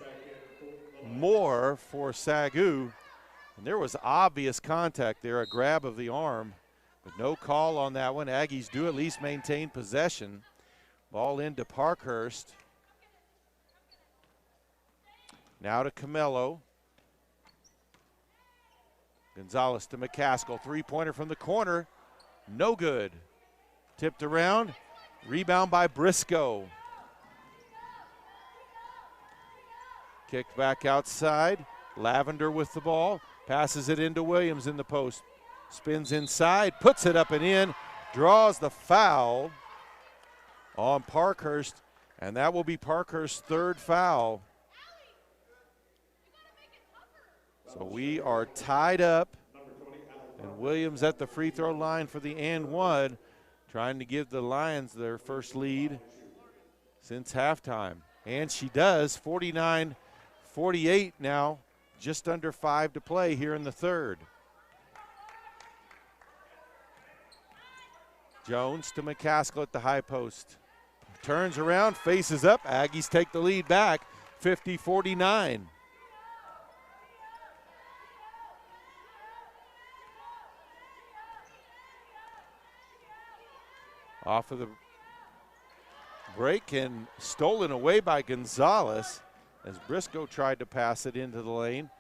Moore for SAGU. And there was obvious contact there, a grab of the arm, but no call on that one. Aggies do at least maintain possession. Ball into Parkhurst. Now to Camello. Gonzalez to McCaskill. Three-pointer from the corner. No good. Tipped around. Rebound by Briscoe. Kicked back outside. Lavender with the ball. Passes it into Williams in the post. Spins inside. Puts it up and in. Draws the foul on Parkhurst. And that will be Parkhurst's third foul. So we are tied up. And Williams at the free throw line for the and one, trying to give the Lions their first lead since halftime. And she does, 49-48 now, just under 5 to play here in the third. Jones to McCaskill at the high post. Turns around, faces up. Aggies take the lead back, 50-49. Off of the break and stolen away by Gonzalez as Briscoe tried to pass it into the lane.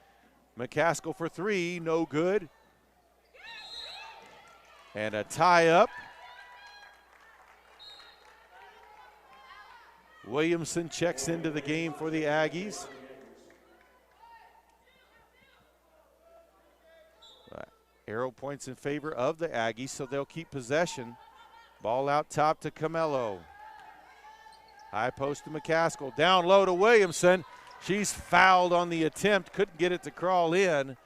McCaskill for three, no good. And a tie up. Williamson checks into the game for the Aggies. Arrow points in favor of the Aggies, so they'll keep possession. Ball out top to Camello. High post to McCaskill. Down low to Williamson. She's fouled on the attempt. Couldn't get it to crawl in.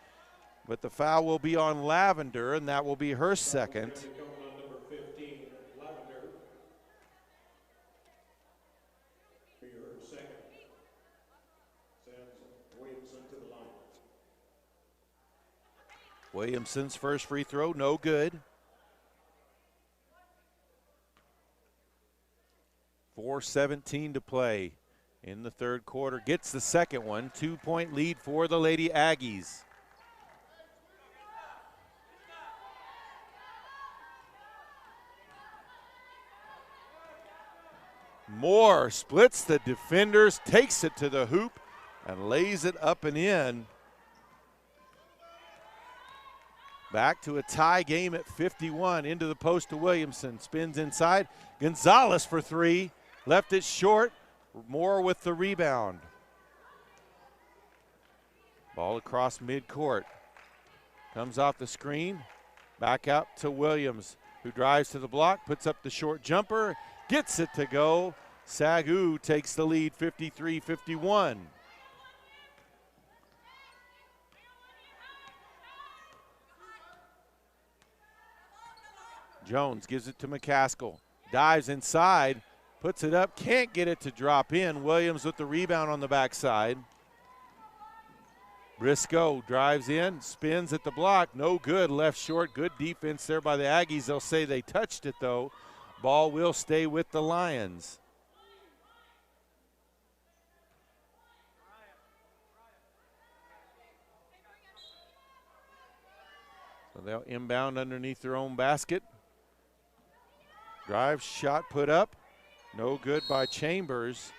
But the foul will be on Lavender, and that will be her second. Williamson's first free throw, no good. 4:17 to play in the third quarter. Gets the second one. 2-point lead for the Lady Aggies. Moore splits the defenders, takes it to the hoop, and lays it up and in. Back to a tie game at 51. Into the post to Williamson. Spins inside. Gonzalez for three. Left it short. Moore with the rebound. Ball across midcourt. Comes off the screen. Back out to Williams, who drives to the block, puts up the short jumper, gets it to go. SAGU takes the lead 53-51. Jones gives it to McCaskill. Dives inside, puts it up, can't get it to drop in. Williams with the rebound on the backside. Briscoe drives in, spins at the block, no good, left short. Good defense there by the Aggies. They'll say they touched it though. Ball will stay with the Lions. So they'll inbound underneath their own basket. Drive, shot put up, no good by Chambers.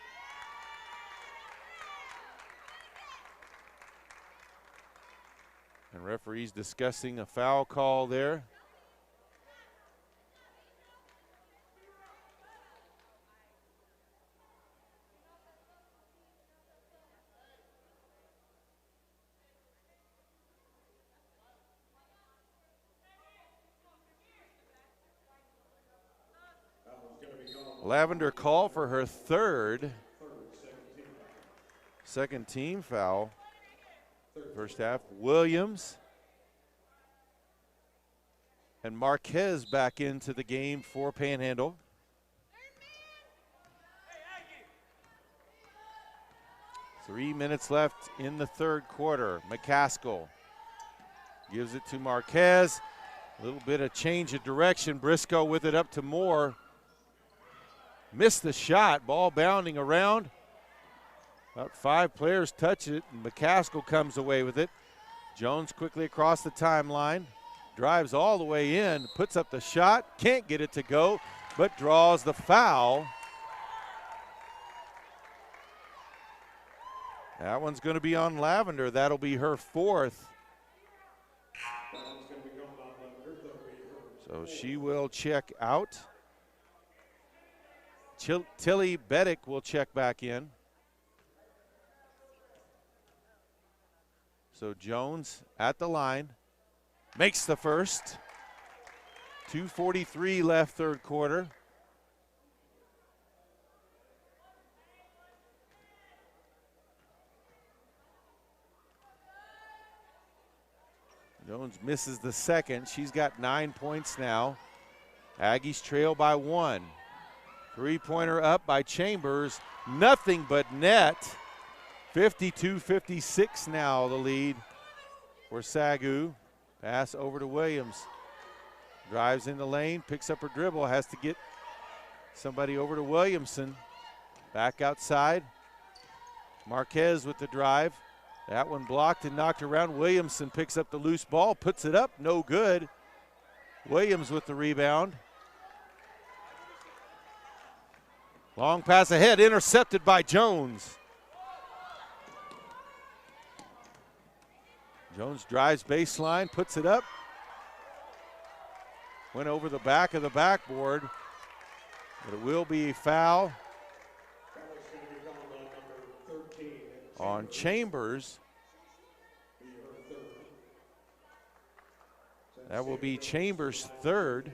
And referees discussing a foul call there. Lavender call for her second team foul. First half. Williams and Marquez back into the game for Panhandle. Three minutes left in the third quarter. McCaskill gives it to Marquez. A little bit of change of direction. Briscoe with it up to Moore. Missed the shot, ball bounding around. About 5 players touch it, and McCaskill comes away with it. Jones quickly across the timeline, drives all the way in, puts up the shot, can't get it to go, but draws the foul. That one's going to be on Lavender. That'll be her fourth. So she will check out. Tilly Beddick will check back in. So Jones at the line, makes the first. 2:43 left third quarter. Jones misses the second. She's got 9 points now. Aggies trail by 1. Three-pointer up by Chambers. Nothing but net. 52-56 now the lead for SAGU. Pass over to Williams. Drives in the lane, picks up her dribble, has to get somebody over to Williamson. Back outside. Marquez with the drive. That one blocked and knocked around. Williamson picks up the loose ball, puts it up, no good. Williams with the rebound. Long pass ahead, intercepted by Jones. Jones drives baseline, puts it up. Went over the back of the backboard, but it will be a foul on Chambers. That will be Chambers' third.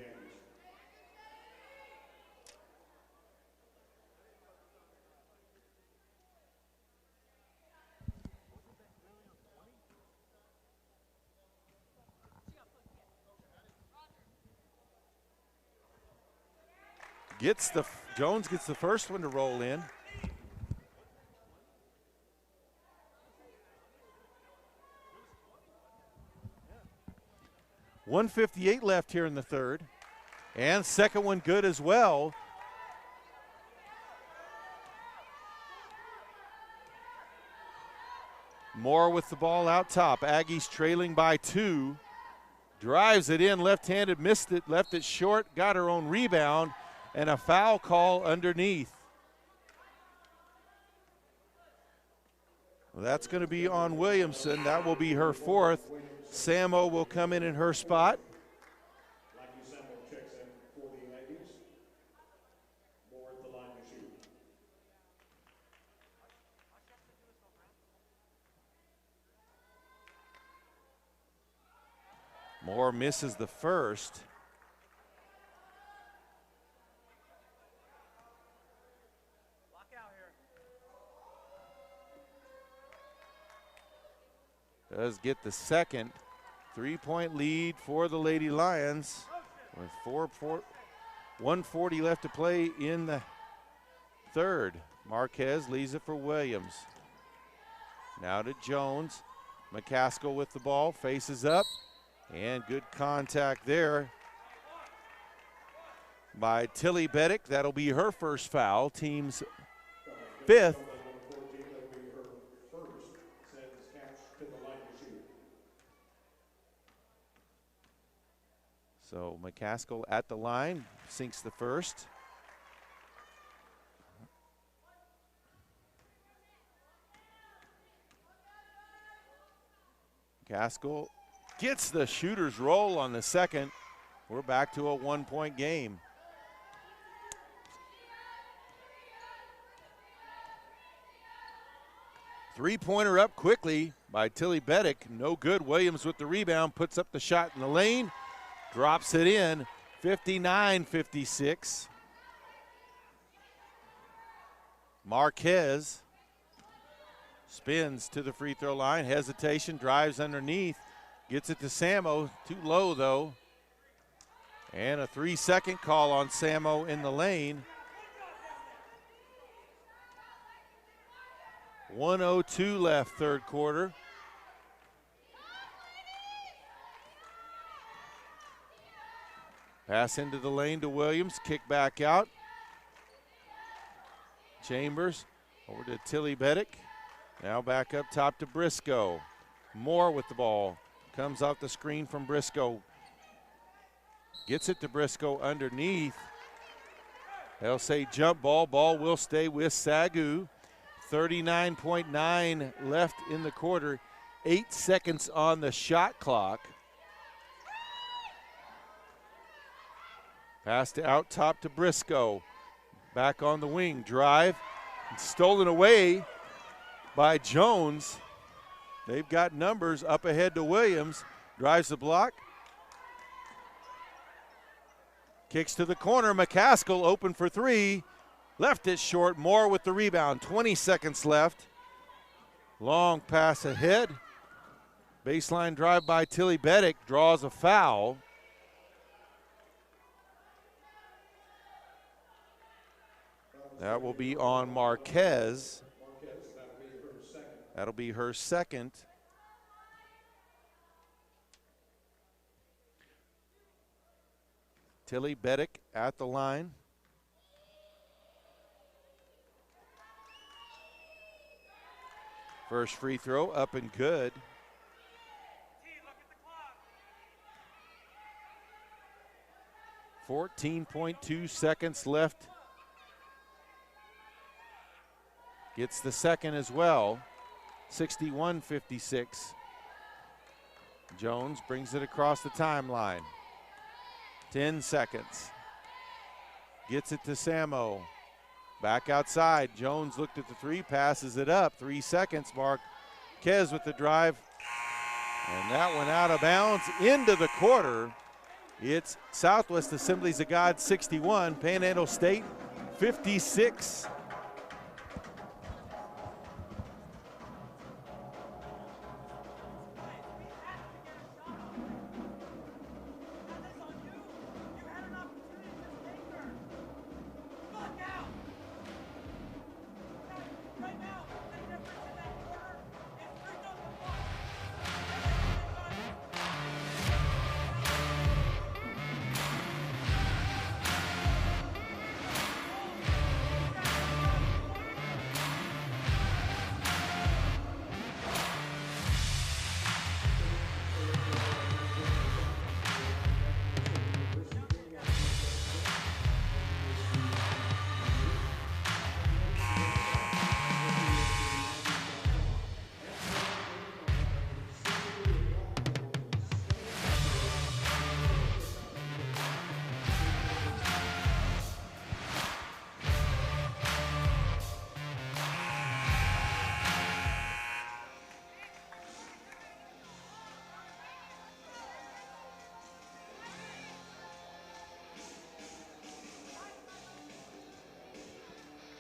Jones gets the first one to roll in. .158 left here in the third. And second one good as well. Moore with the ball out top. Aggies trailing by 2. Drives it in, left-handed, missed it, left it short, got her own rebound, and a foul call underneath. Well, that's going to be on Williamson. That will be her fourth. Samo will come in her spot. Checks in for the Aggies. Moore at the line to shoot. Moore misses the first. Does get the second. 3-point lead for the Lady Lions with 1:40 left to play in the third. Marquez leaves it for Williams. Now to Jones. McCaskill with the ball, faces up, and good contact there by Tilly Beddick. That'll be her first foul, team's fifth. So McCaskill at the line, sinks the first. McCaskill gets the shooter's roll on the second. We're back to a 1-point game. Three-pointer up quickly by Tilly Beddick. No good. Williams with the rebound, puts up the shot in the lane. Drops it in, 59-56. Marquez spins to the free throw line, hesitation, drives underneath, gets it to Samo, too low though. And a 3-second call on Samo in the lane. 1:02 left, third quarter. Pass into the lane to Williams, kick back out. Chambers over to Tilly Beddick. Now back up top to Briscoe. Moore with the ball. Comes off the screen from Briscoe. Gets it to Briscoe underneath. They'll say jump ball. Ball will stay with SAGU. 39.9 left in the quarter. 8 seconds on the shot clock. Pass to out top to Briscoe. Back on the wing, drive. Stolen away by Jones. They've got numbers up ahead to Williams. Drives the block. Kicks to the corner. McCaskill open for three. Left it short. Moore with the rebound. 20 seconds left. Long pass ahead. Baseline drive by Tilly Beddick. Draws a foul. That will be on Marquez. That'll be her second. Tilly Beddick at the line. First free throw up and good. 14.2 seconds left. Gets the second as well. 61-56. Jones brings it across the timeline. 10 seconds. Gets it to Samo. Back outside. Jones looked at the three, passes it up. 3 seconds. Marquez with the drive. And that went out of bounds into the quarter. It's Southwest Assemblies of God 61, Panhandle State 56.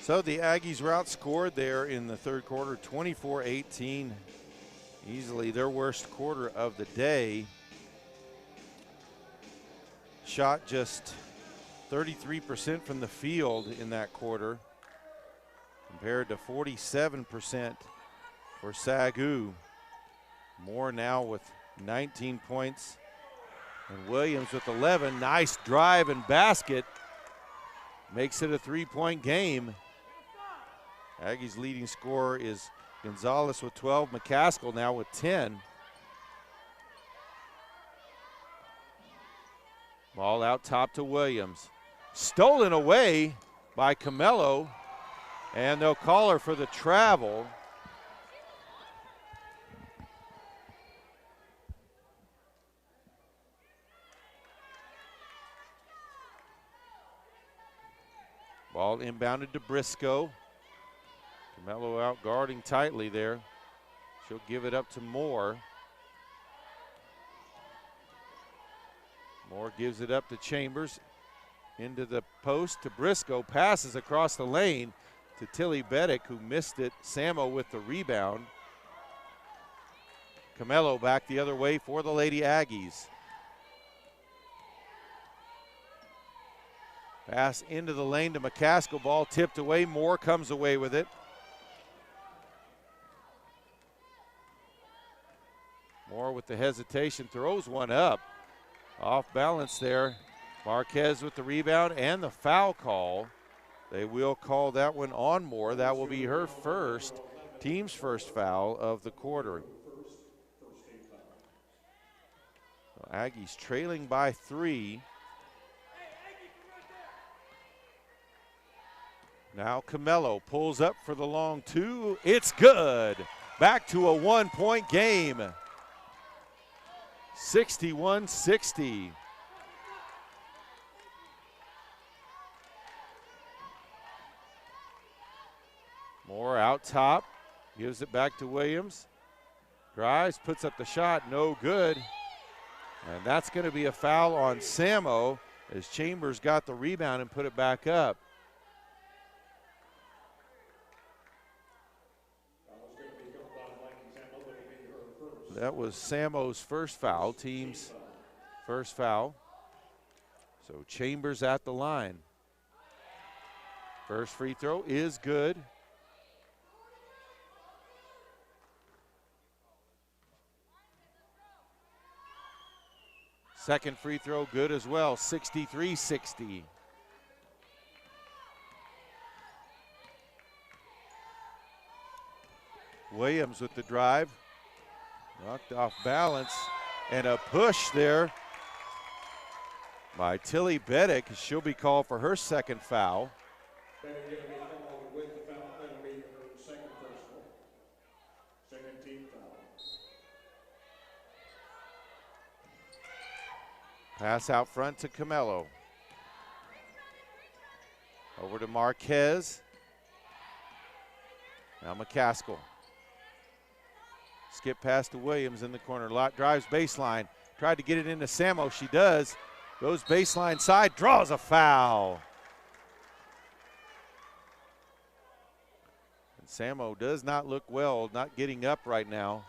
So the Aggies were outscored there in the third quarter, 24-18. Easily their worst quarter of the day. Shot just 33% from the field in that quarter, compared to 47% for SAGU. Moore now with 19 points, and Williams with 11. Nice drive and basket. Makes it a three-point game. Aggies' leading scorer is Gonzalez with 12, McCaskill now with 10. Ball out top to Williams. Stolen away by Camello, and they'll call her for the travel. Ball inbounded to Briscoe. Camello out guarding tightly there. She'll give it up to Moore. Moore gives it up to Chambers. Into the post to Briscoe. Passes across the lane to Tilly Beddick, who missed it. Samo with the rebound. Camello back the other way for the Lady Aggies. Pass into the lane to McCaskill. Ball tipped away. Moore comes away with it. Moore with the hesitation, throws one up. Off balance there. Marquez with the rebound and the foul call. They will call that one on Moore. That will be her first, team's first foul of the quarter. Aggies trailing by 3. Now Camello pulls up for the long two. It's good. Back to a 1-point game. 61-60. Moore out top. Gives it back to Williams. Drives, puts up the shot, no good. And that's going to be a foul on Samo as Chambers got the rebound and put it back up. That was Samo's first foul, team's first foul. So Chambers at the line. First free throw is good. Second free throw good as well, 63-60. Williams with the drive. Knocked off balance. And a push there by Tilly Beddick. She'll be called for her second foul. Pass out front to Camello. Over to Marquez. Now McCaskill. Skip pass to Williams in the corner. Lot drives baseline. Tried to get it into Samo. She does. Goes baseline side. Draws a foul. And Samo does not look well. Not getting up right now.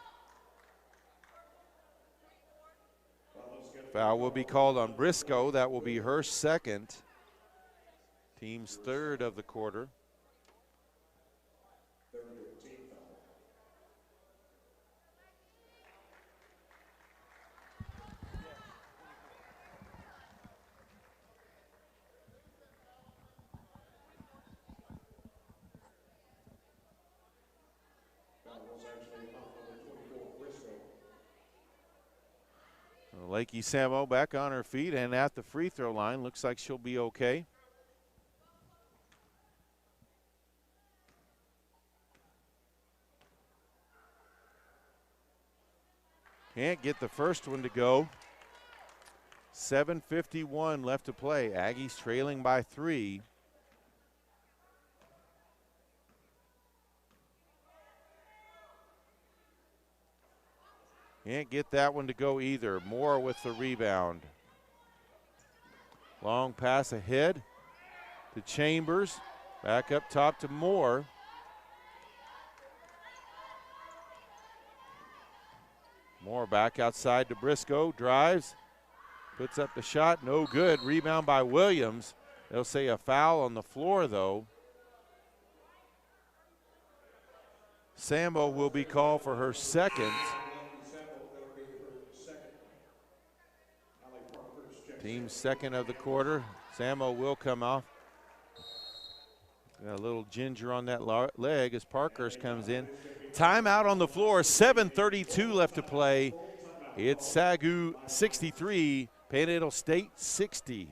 Foul will be called on Briscoe. That will be her second. Team's third of the quarter. Lakey Samo back on her feet and at the free throw line. Looks like she'll be okay. Can't get the first one to go. 7:51 left to play. Aggies trailing by 3. Can't get that one to go either. Moore with the rebound. Long pass ahead to Chambers. Back up top to Moore. Moore back outside to Briscoe. Drives. Puts up the shot. No good. Rebound by Williams. They'll say a foul on the floor, though. Samo will be called for her second. Team's second of the quarter. Samo will come off. Got a little ginger on that leg as Parkhurst comes in. Timeout on the floor, 7:32 left to play. It's SAGU 63, Panhandle State 60.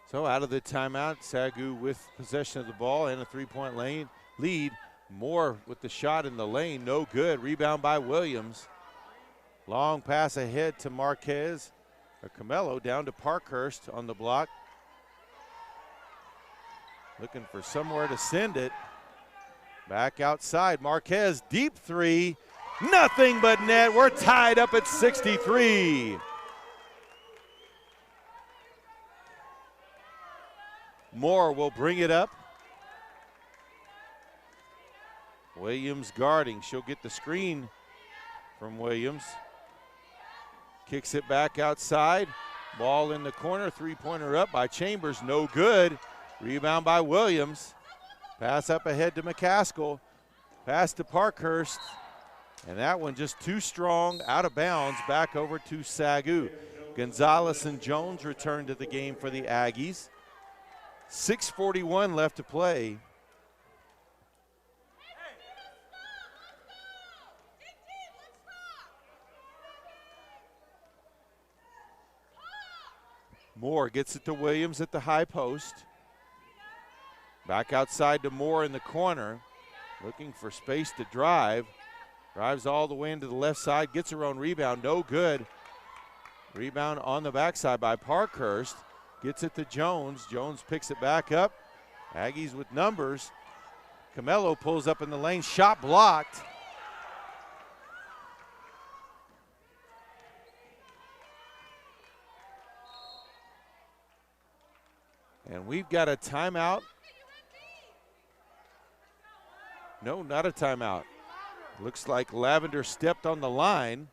So out of the timeout, SAGU with possession of the ball and a three-point lead. Moore with the shot in the lane, no good. Rebound by Williams. Long pass ahead to Marquez. Or Camello down to Parkhurst on the block. Looking for somewhere to send it. Back outside, Marquez, deep three. Nothing but net. We're tied up at 63. Moore will bring it up. Williams guarding. She'll get the screen from Williams. Kicks it back outside. Ball in the corner. Three-pointer up by Chambers. No good. Rebound by Williams. Pass up ahead to McCaskill. Pass to Parkhurst. And that one just too strong. Out of bounds. Back over to SAGU. Gonzalez and Jones return to the game for the Aggies. 6:41 left to play. Moore gets it to Williams at the high post. Back outside to Moore in the corner. Looking for space to drive. Drives all the way into the left side. Gets her own rebound. No good. Rebound on the backside by Parkhurst. Gets it to Jones. Jones picks it back up. Aggies with numbers. Camello pulls up in the lane. Shot blocked. And we've got a timeout. No, not a timeout. Looks like Lavender stepped on the line.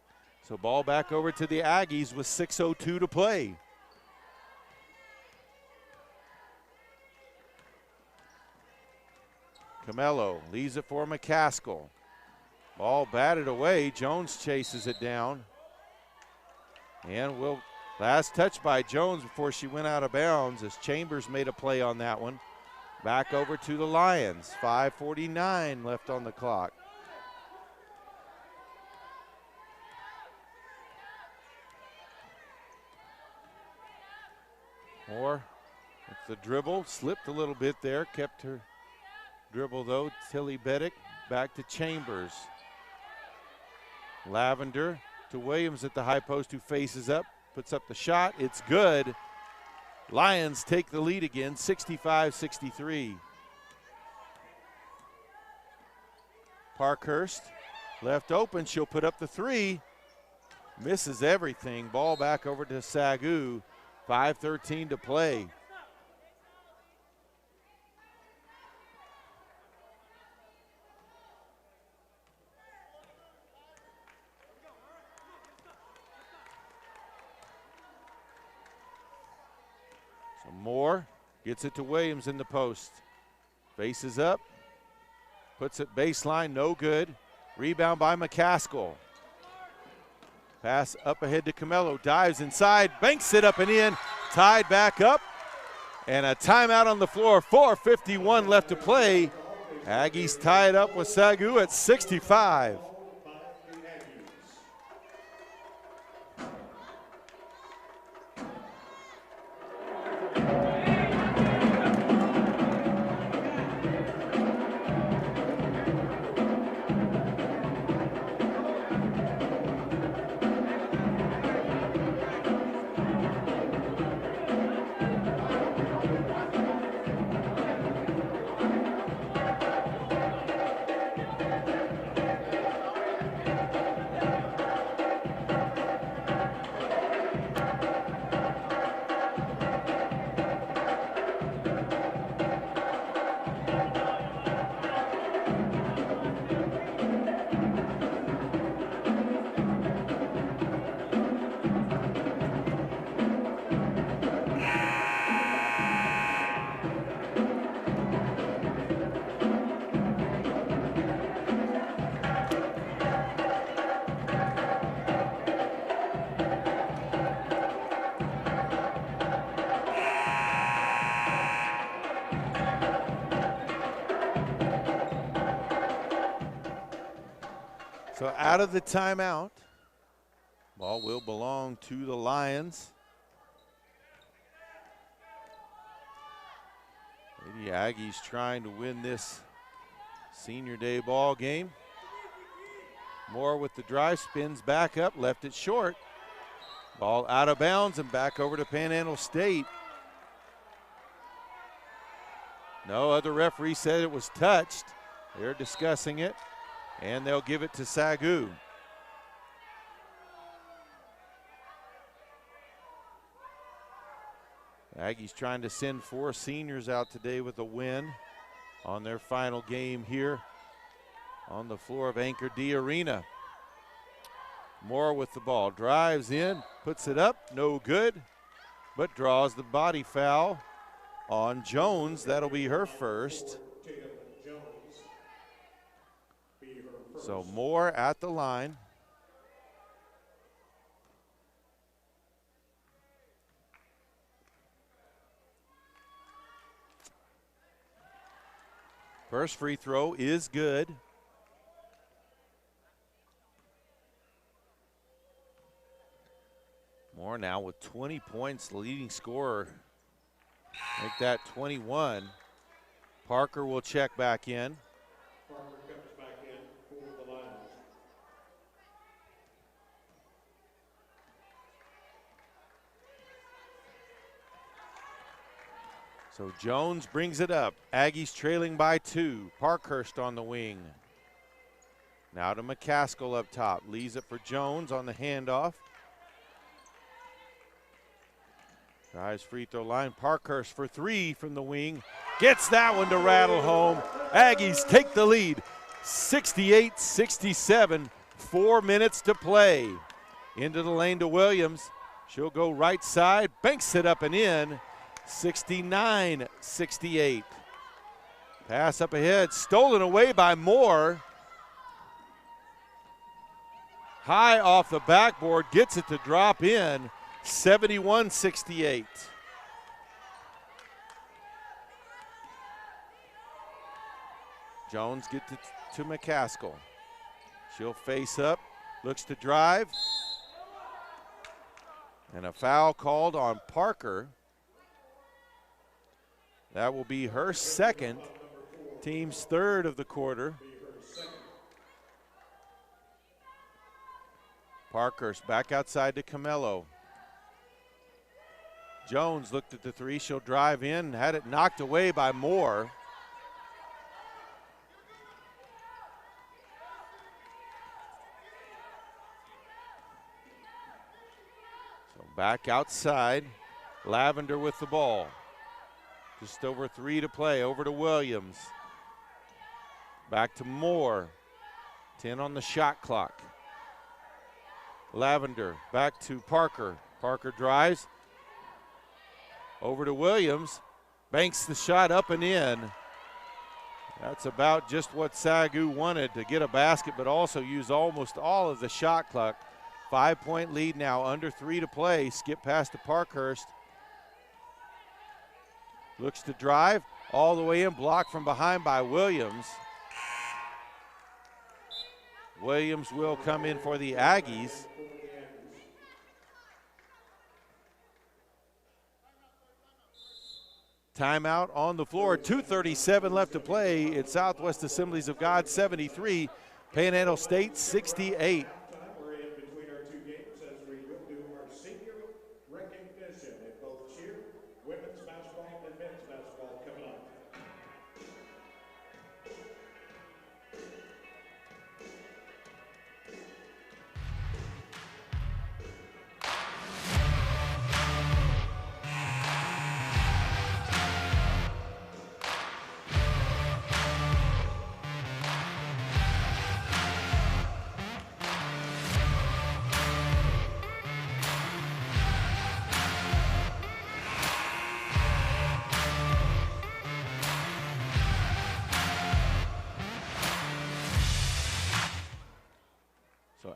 So ball back over to the Aggies with 6:02 to play. Camello leaves it for McCaskill. Ball batted away. Jones chases it down. And last touch by Jones before she went out of bounds as Chambers made a play on that one. Back over to the Lions. 5:49 left on the clock. Moore with the dribble. Slipped a little bit there. Kept her dribble though. Tilly Beddick back to Chambers. Lavender to Williams at the high post who faces up. Puts up the shot. It's good. Lions take the lead again, 65-63. Parkhurst left open. She'll put up the three. Misses everything. Ball back over to SAGU. 5:13 to play. Moore gets it to Williams in the post. Faces up. Puts it baseline, no good. Rebound by McCaskill. Pass up ahead to Camello. Dives inside, banks it up and in. Tied back up. And a timeout on the floor. 4:51 left to play. Aggies tie it up with SAGU at 65. So out of the timeout, ball will belong to the Lions. Lady Aggies trying to win this senior day ball game. Moore with the drive, spins back up, left it short. Ball out of bounds and back over to Panhandle State. No other referee said it was touched. They're discussing it. And they'll give it to SAGU. Aggies trying to send 4 seniors out today with a win on their final game here on the floor of Anchor D Arena. Moore with the ball, drives in, puts it up, no good, but draws the body foul on Jones. That'll be her first. So Moore at the line. First free throw is good. Moore now with 20 points, the leading scorer. Make that 21. Parker will check back in. Parker comes back in for the Lions. So Jones brings it up. Aggies trailing by 2. Parkhurst on the wing. Now to McCaskill up top. Leaves it for Jones on the handoff. Drives free throw line. Parkhurst for 3 from the wing. Gets that one to rattle home. Aggies take the lead. 68-67. 4 minutes to play. Into the lane to Williams. She'll go right side. Banks it up and in. 69-68. Pass up ahead. Stolen away by Moore. High off the backboard. Gets it to drop in. 71-68. Jones gets it to McCaskill. She'll face up, looks to drive. And a foul called on Parker. That will be her second, team's third of the quarter. Parkhurst back outside to Camello. Jones looked at the 3, she'll drive in, had it knocked away by Moore. So back outside, Lavender with the ball. Just over 3 to play, over to Williams. Back to Moore, 10 on the shot clock. Lavender back to Parker. Parker drives. Over to Williams, banks the shot up and in. That's about just what SAGU wanted, to get a basket but also use almost all of the shot clock. 5-point lead now, under 3 to play. Skip pass to Parkhurst. Looks to drive, all the way in, blocked from behind by Williams. Williams will come in for the Aggies. Timeout on the floor, 2:37 left to play. It's Southwest Assemblies of God 73, Panhandle State 68. We're in between our 2 games as we go to our senior recognition in both cheer, women's basketball, and men's basketball coming up.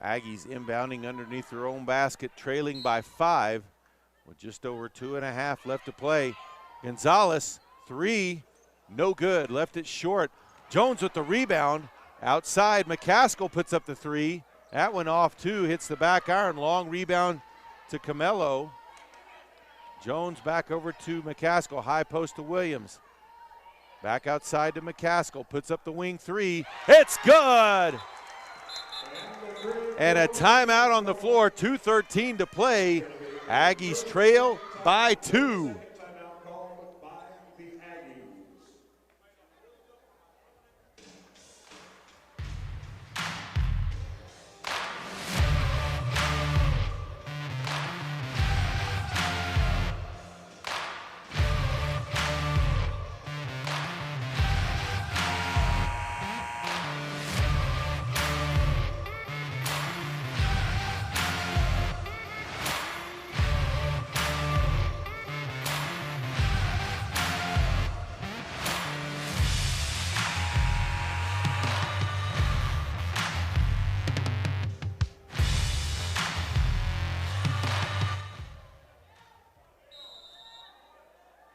Aggies inbounding underneath their own basket, trailing by 5 with just over 2.5 left to play. Gonzalez, 3, no good, left it short. Jones with the rebound, outside. McCaskill puts up the 3. That one off too, hits the back iron, long rebound to Camello. Jones back over to McCaskill, high post to Williams. Back outside to McCaskill, puts up the wing 3. It's good! And a timeout on the floor, 2:13 to play. Aggies trail by 2. Timeout called by the Aggies.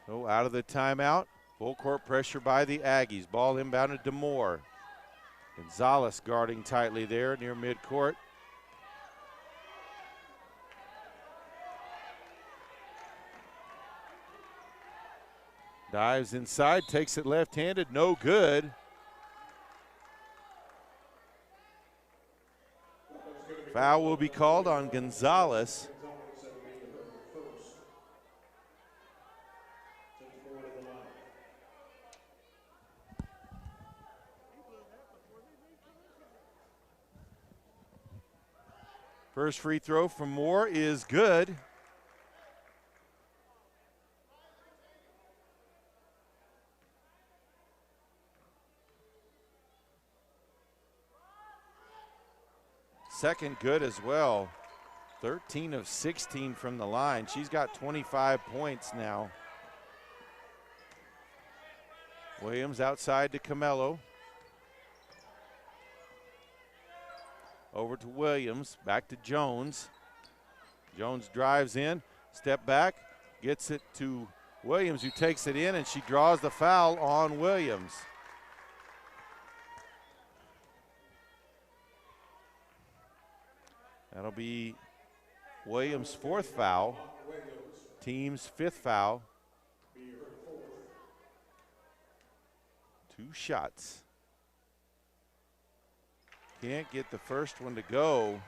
So out of the timeout, Full court pressure by the Aggies. Ball inbounded to Moore. Gonzalez guarding tightly there near midcourt. Dives inside, takes it left-handed, no good. Foul will be called on Gonzalez. First free throw from Moore is good. Second good as well. 13 of 16 from the line. She's got 25 points now. Williams outside to Camelo. Over to Williams, back to Jones. Jones drives in, step back, gets it to Williams, who takes it in, and she draws the foul on Williams. That'll be Williams' fourth foul, team's fifth foul. 2 shots. Can't get the first one to go.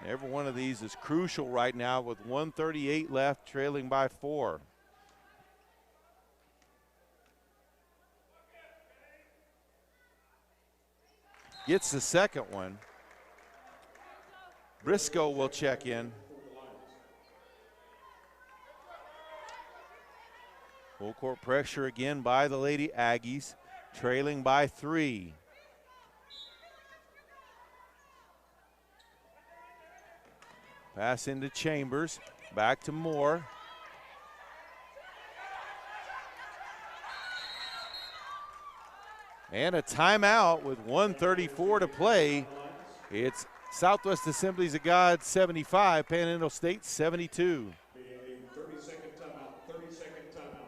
And every one of these is crucial right now with 1:38 left, trailing by 4. Gets the second one. Briscoe will check in. Full court pressure again by the Lady Aggies, trailing by 3. Pass into Chambers, back to Moore. And a timeout with 1:34 to play. It's Southwest Assemblies of God 75, Panhandle State 72. A 30-second timeout, 30-second timeout.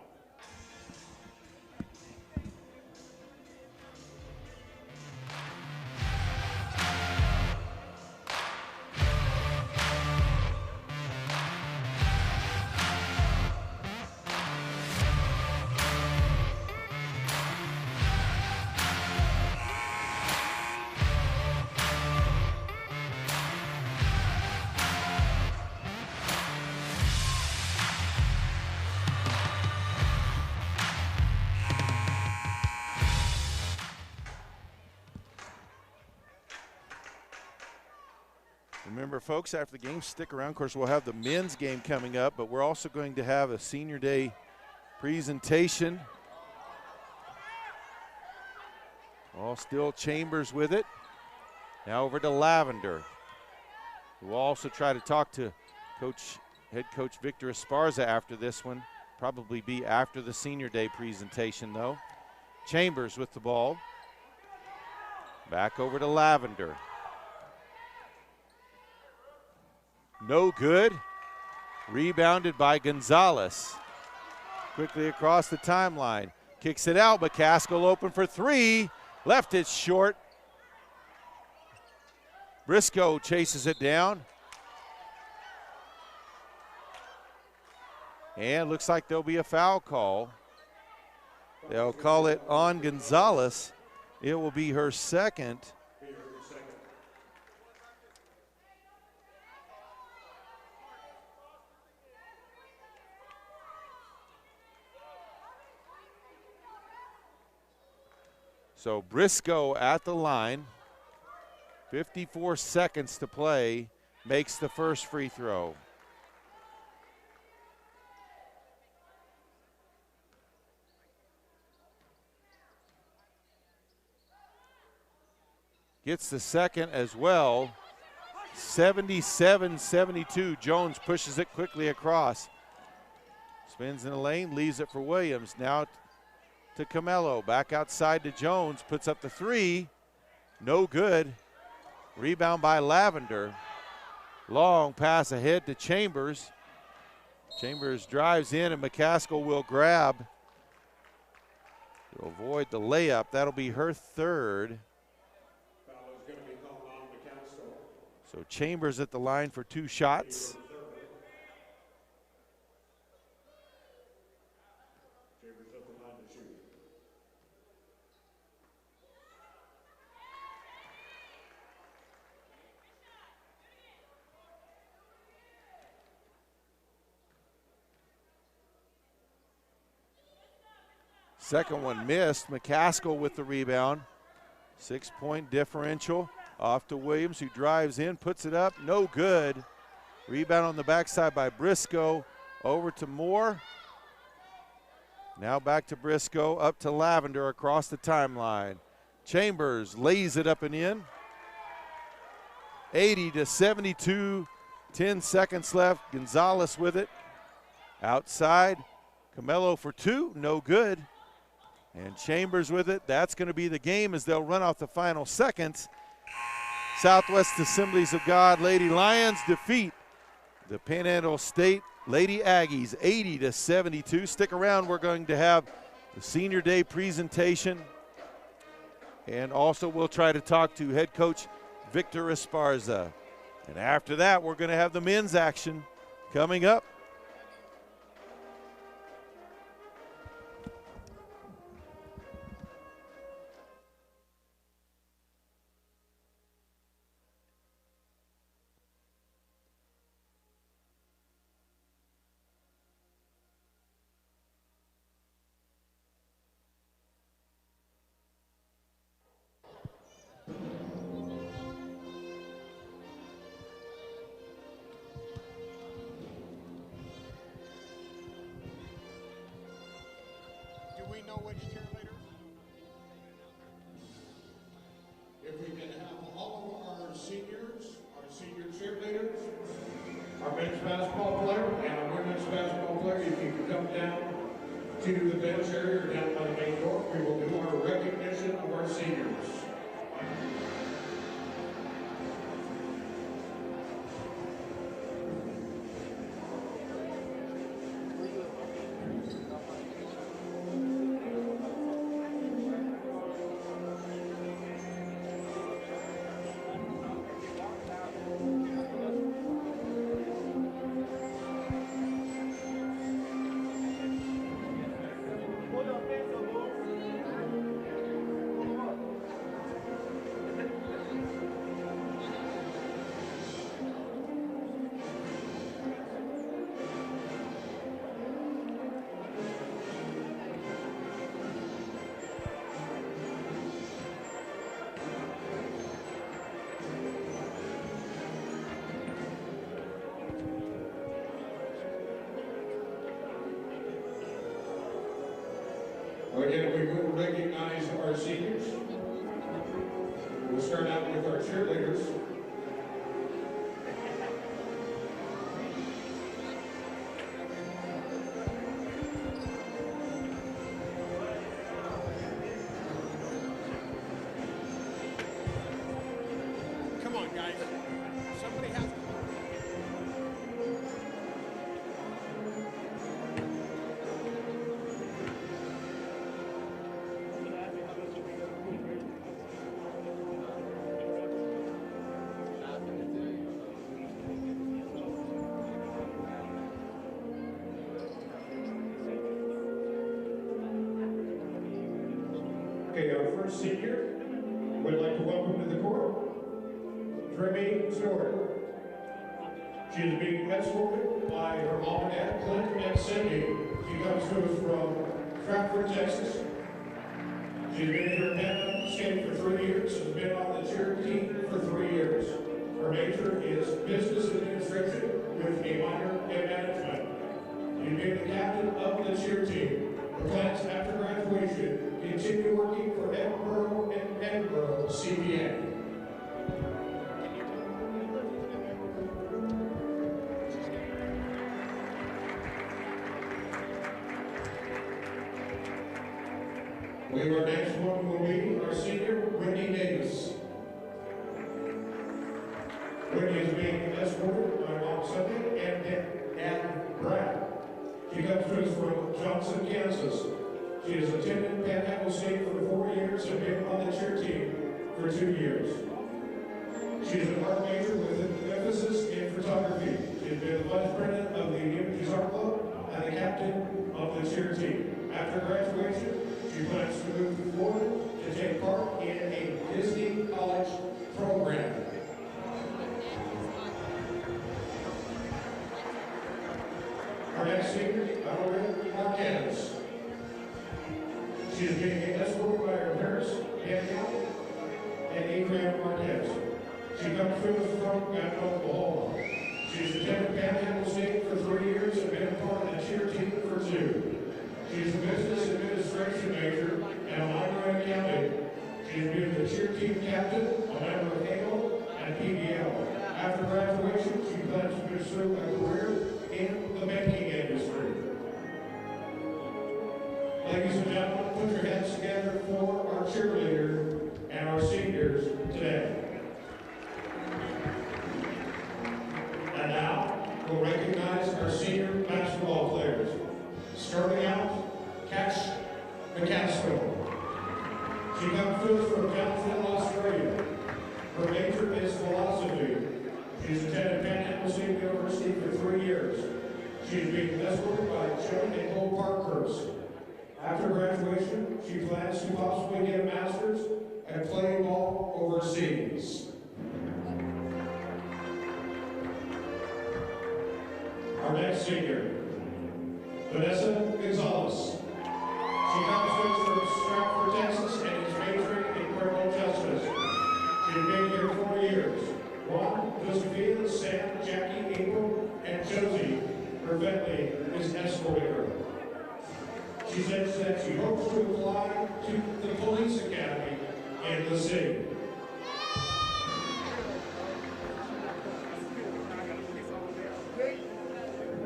Remember, folks, after the game, stick around. Of course, we'll have the men's game coming up, but we're also going to have a Senior Day presentation. All still Chambers with it. Now over to Lavender, who will also try to talk to head coach Victor Esparza after this one. Probably be after the Senior Day presentation, though. Chambers with the ball. Back over to Lavender. No good. Rebounded by Gonzalez. Quickly across the timeline. Kicks it out, but McCaskill open for 3. Left it short. Briscoe chases it down. And looks like there'll be a foul call. They'll call it on Gonzalez. It will be her second. So Briscoe at the line, 54 seconds to play, makes the first free throw. Gets the second as well. 77-72. Jones pushes it quickly across. Spins in the lane, leaves it for Williams. Now to Camelo, back outside to Jones, puts up the 3, no good. Rebound by Lavender. Long pass ahead to Chambers. Chambers drives in and McCaskill will grab. to avoid the layup. That'll be her third. Foul is going to be called on McCaskill. So Chambers at the line for 2 shots. Chambers at the line to shoot. Second one missed. McCaskill with the rebound. 6-point differential. Off to Williams, who drives in, puts it up. No good. Rebound on the backside by Briscoe. Over to Moore. Now back to Briscoe. Up to Lavender across the timeline. Chambers lays it up and in. 80-72. 10 seconds left. Gonzalez with it. Outside. Camelo for 2. No good. And Chambers with it. That's going to be the game as they'll run out the final seconds. Southwest Assemblies of God Lady Lions defeat the Panhandle State Lady Aggies 80-72. Stick around. We're going to have the Senior Day presentation. And also we'll try to talk to head coach Victor Esparza. And after that, we're going to have the men's action coming up. If we can have all of our senior cheerleaders, our men's basketball player and our women's basketball player, if you can come down to the bench area or down by the main door, we will do our recognition of our seniors. Again, we will recognize our seniors. We'll start out with our cheerleaders. Come on, guys. Somebody has to. Okay, our first senior, we'd like to welcome to the court, Tremy Stewart. She is being escorted by her mom and dad, Clint and Cindy. She comes to us from Stratford, Texas. She's been here in skating for 3 years, has been on the cheer team for 3 years. Her major is business administration with a minor in management. She's been the captain of the cheer team. Her plans after graduation continue working for Edinburgh and Edinburgh CPA. Our next one will be our senior, Whitney Davis. Whitney is being escorted by Mom Sunday and Brad. She comes to us from Johnson, Kansas. She has attended Panhandle State for 4 years and been on the cheer team for 2 years. She is an art major with an emphasis in photography. She has been the vice president of the Aggies Art Club and the captain of the cheer team. After graduation, she plans to move to Florida to take part in a Disney College program. Our next senior, Aurora Marquez. She is being escorted by her parents, Daniel and Adrian Marquez. She comes to us from Oklahoma. She's attended Panhandle State for 3 years and been a part of the cheer team for 2. She's a business administration major and a minor in accounting. She has been the cheer team captain, a member of HALO and PBL. After graduation, she plans to pursue a career in the banking industry. Ladies and gentlemen, put your hands together for our cheerleader and our seniors today. And now, we'll recognize our senior basketball players. Starting out, Cash McCaskill. She comes to us from Townsville, Australia. Her major is philosophy. She's attended Panhandle State University for 3 years. She is being escorted by Joan and Cole Parkhurst. After graduation, she plans to possibly get a master's and play ball overseas. Our next senior, Vanessa Gonzalez. She comes to us from Stratford, Texas, and is majoring in criminal justice. She has been here 4 years. Ron, Josephine, Sam, Jackie, April, and Josie, her family, is escorting her. She says that she hopes to apply to the police academy in the city.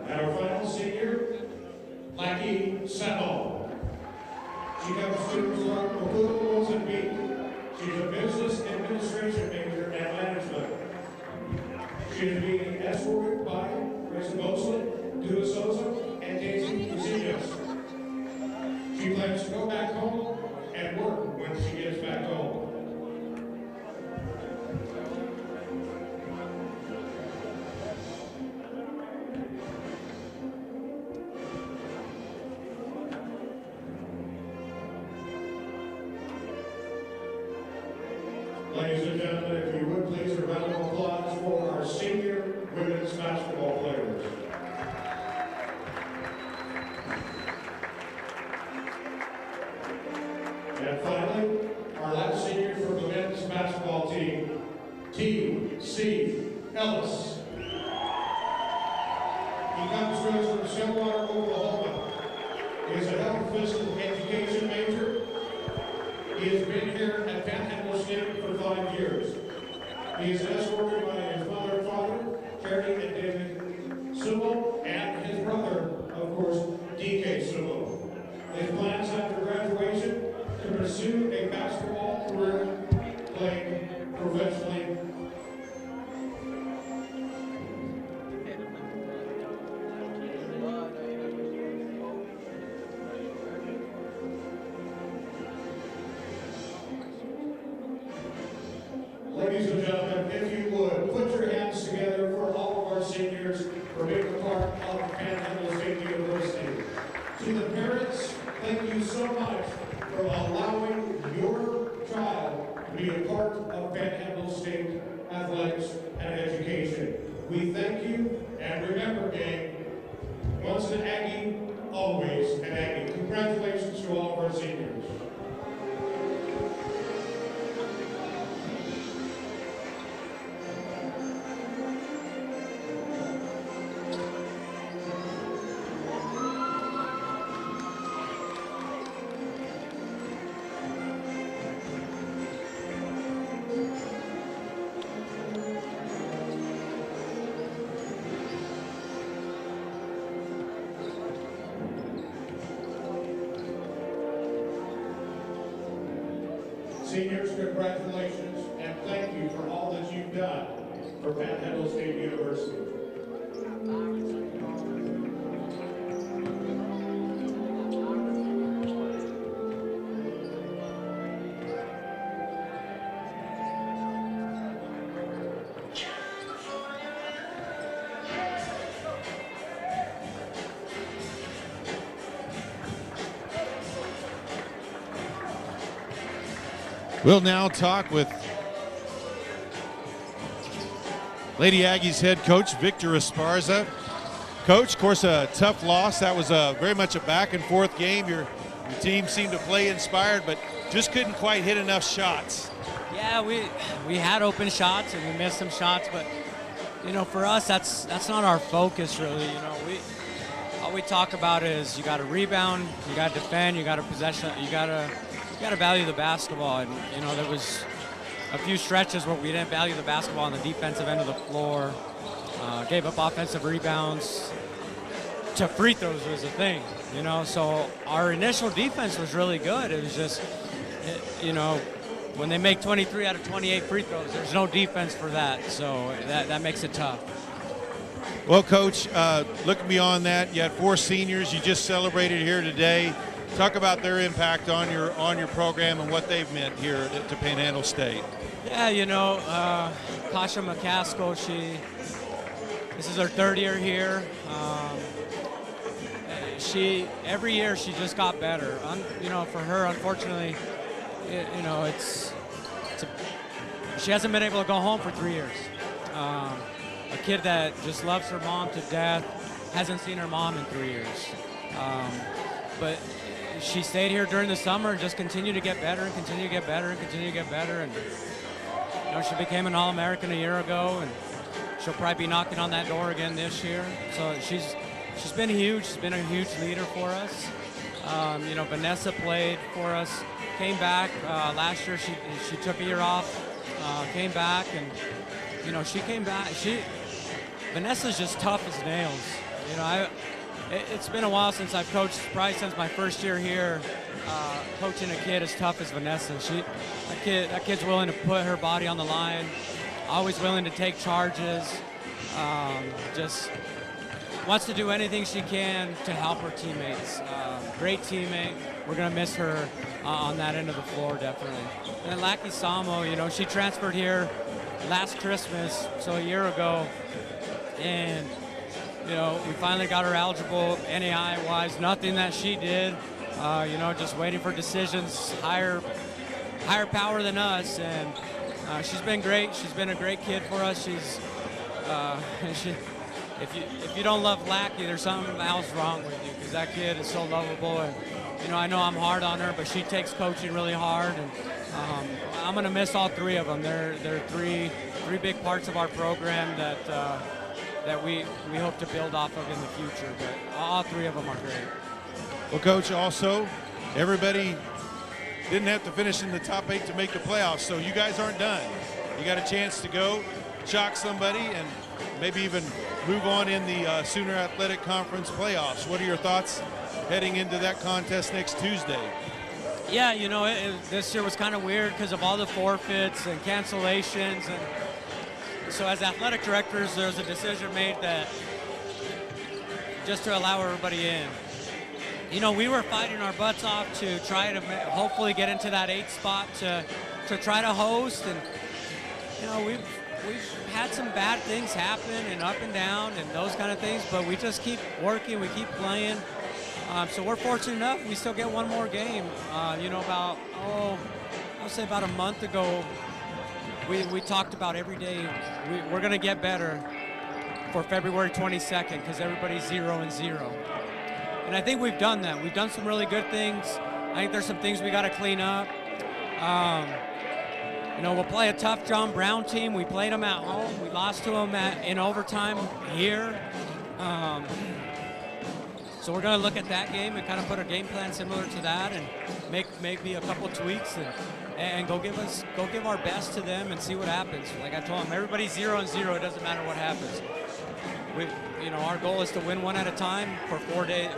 And our final senior, Lucky Semmel. She comes to from Goodwell, Mozambique. She's a business administration major and management. She is being escorted by Grace Mosley, Dua Sosa, and Daisy Casillas. She plans to go back home and work when she gets back home. Ladies and gentlemen, if you would please, a round of applause for our senior women's basketball players. And finally, our last senior for the men's basketball team, T.C. Ellis. He comes to us from Stillwater, Oklahoma. He is a health physical education major. He has been here at Panhandle State for 5 years. He is escorted by his mother and father, Terry and David Sumo, and his brother, of course, D.K. Sumo. His plans after graduation to pursue a basketball career playing professionally. Ladies and gentlemen, if you would, put your hands together for all of our seniors for being a part of Panhandle State University. To the parents, thank you so much for allowing your child to be a part of Panhandle State athletics and education. We thank you, and remember, gang, once an Aggie, always an Aggie. Congratulations to all of our seniors. Seniors, congratulations, and thank you for all that you've done for Panhandle State University. We'll now talk with Lady Aggies head coach Victor Esparza. Coach, of course, a tough loss. That was very much a back-and-forth game. Your team seemed to play inspired, but just couldn't quite hit enough shots. Yeah, we had open shots and we missed some shots, but you know, for us, that's not our focus really. You know, all we talk about is you got to rebound, you got to defend, you got to possession, you got to value the basketball. And you know, there was a few stretches where we didn't value the basketball on the defensive end of the floor. Gave up offensive rebounds to free throws was a thing, you know. So our initial defense was really good. It was just, you know, when they make 23 out of 28 free throws, there's no defense for that. So that makes it tough. Well, Coach, looking beyond that, you had 4 seniors you just celebrated here today. Talk about their impact on your program and what they've meant here to Panhandle State. Yeah, you know, Kasha McCaskill, this is her 3rd year here. Every year she just got better. You know, for her, unfortunately, you know, she hasn't been able to go home for 3 years. A kid that just loves her mom to death, hasn't seen her mom in 3 years. But she stayed here during the summer and just continued to get better and continue to get better and continue to get better. And you know, she became an All-American a year ago, and she'll probably be knocking on that door again this year. So she's been huge. She's been a huge leader for us. You know, Vanessa played for us, came back last year. She took a year off, came back, and you know, she came back. Vanessa's just tough as nails. You know, it's been a while since I've coached, probably since my 1st year here, coaching a kid as tough as Vanessa. That kid's willing to put her body on the line, always willing to take charges, just wants to do anything she can to help her teammates. Great teammate. We're going to miss her on that end of the floor, definitely. And then Laki Samo, you know, she transferred here last Christmas, so a year ago, and you know, we finally got her eligible NAI-wise. Nothing that she did, you know, just waiting for decisions, higher power than us, and she's been great. She's been a great kid for us. If you don't love Lackey, there's something else wrong with you, because that kid is so lovable. And you know, I know I'm hard on her, but she takes coaching really hard, and I'm gonna miss all 3 of them. They're three big parts of our program that we hope to build off of in the future. But all 3 of them are great. Well, Coach, also, everybody didn't have to finish in the top 8 to make the playoffs, so you guys aren't done. You got a chance to go shock somebody and maybe even move on in the Sooner Athletic Conference playoffs. What are your thoughts heading into that contest next Tuesday? Yeah, you know, this year was kind of weird because of all the forfeits and cancellations, and so as athletic directors, there was a decision made that just to allow everybody in. You know, we were fighting our butts off to try to hopefully get into that 8th spot to try to host, and you know, we've had some bad things happen and up and down and those kind of things, but we just keep working, we keep playing. So we're fortunate enough, we still get one more game. You know, I'll say about a month ago, we talked about every day, we're gonna get better for February 22nd, because everybody's 0-0. And I think we've done that. We've done some really good things. I think there's some things we gotta clean up. You know, we'll play a tough John Brown team. We played them at home. We lost to them in overtime here. So we're going to look at that game and kind of put a game plan similar to that, and make maybe a couple tweaks and go give our best to them and see what happens. Like I told them, everybody's 0-0. It doesn't matter what happens. You know, our goal is to win one at a time for 4 days.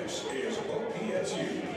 This is OPSU.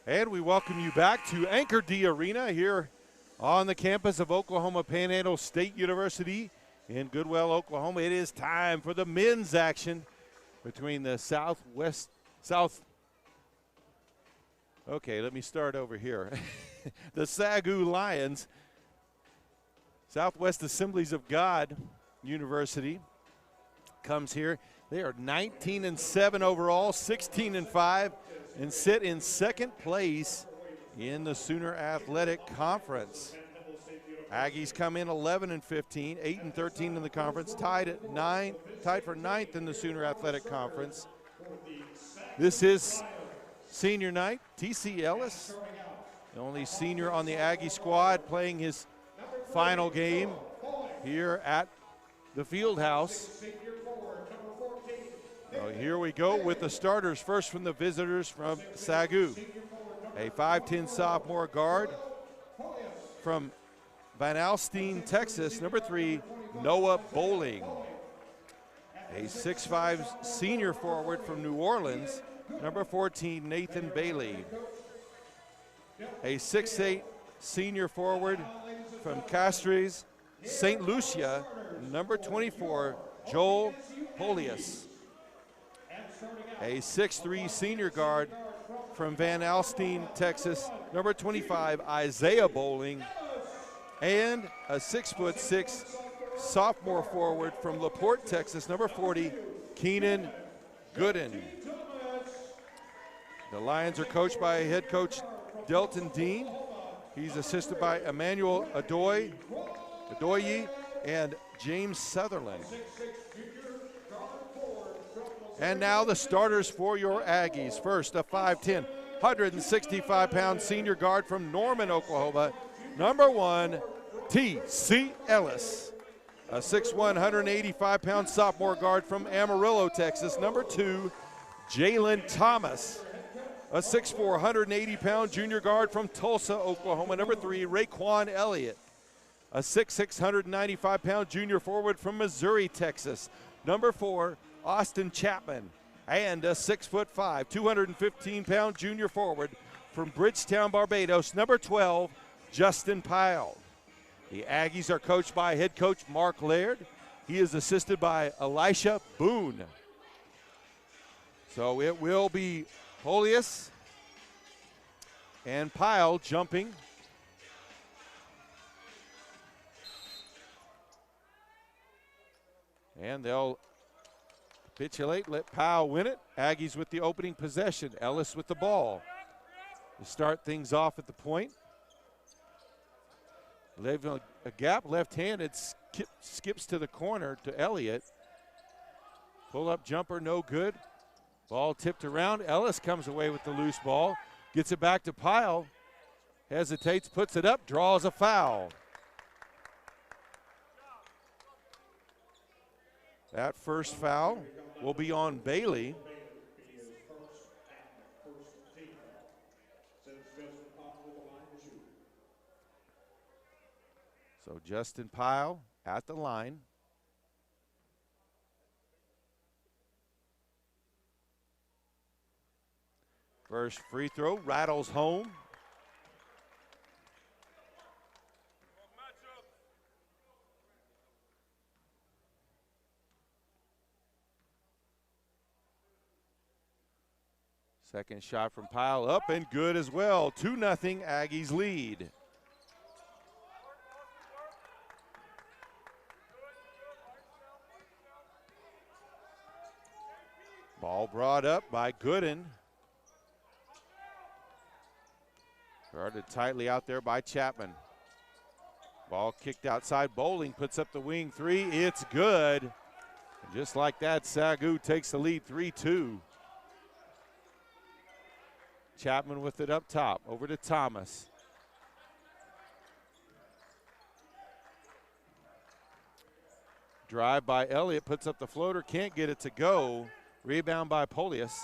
And we welcome you back to Anchor D Arena here on the campus of Oklahoma Panhandle State University in Goodwell, Oklahoma. It is time for the men's action between the Okay, let me start over here. The SAGU Lions, Southwest Assemblies of God University, comes here. They are 19-7 overall, 16-5, and sit in second place in the Sooner Athletic Conference. Aggies come in 11-15, 8-13 in the conference, tied for ninth in the Sooner Athletic Conference. This is senior night. TC Ellis, the only senior on the Aggie squad, playing his final game here at the field house. So here we go with the starters. First from the visitors from SAGU. A 5'10 sophomore guard from Van Alstyne, Texas, number 3, Noah Bowling. A 6'5 senior forward from New Orleans, number 14, Nathan Bailey. A 6'8 senior forward from Castres, St. Lucia, number 24, Joel Polius. A 6'3 senior guard from Van Alstyne, Texas, number 25, Isaiah Bowling. And a 6'6" sophomore forward from LaPorte, Texas, number 40, Keenan Gooden. The Lions are coached by head coach Delton Dean. He's assisted by Emmanuel Adoye and James Sutherland. And now the starters for your Aggies. First, a 5'10", 165-pound senior guard from Norman, Oklahoma, number 1, T.C. Ellis. A 6'1", 185-pound sophomore guard from Amarillo, Texas, number 2, Jalen Thomas. A 6'4", 180-pound junior guard from Tulsa, Oklahoma, number 3, Raekwon Elliott. A 6'6", 195-pound junior forward from Missouri, Texas, number 4, Austin Chapman. And a 6'5", 215-pound junior forward from Bridgetown, Barbados, number 12, Justin Pyle. The Aggies are coached by head coach Mark Laird. He is assisted by Elisha Boone. So it will be Polius and Pyle jumping. And they'll capitulate, let Pyle win it. Aggies with the opening possession. Ellis with the ball. To start things off at the point. Leaving a gap, left-handed, skips to the corner to Elliott. Pull-up jumper, no good. Ball tipped around. Ellis comes away with the loose ball. Gets it back to Pyle. Hesitates, puts it up, draws a foul. That first foul will be on Bailey. So Justin Pyle at the line. First free throw rattles home. Second shot from Pyle up and good as well. 2-0 Aggies lead. Ball brought up by Gooden. Guarded tightly out there by Chapman. Ball kicked outside. Bowling puts up the wing three. It's good. And just like that, SAGU takes the lead 3-2. Chapman with it up top. Over to Thomas. Drive by Elliott. Puts up the floater. Can't get it to go. Rebound by Polius.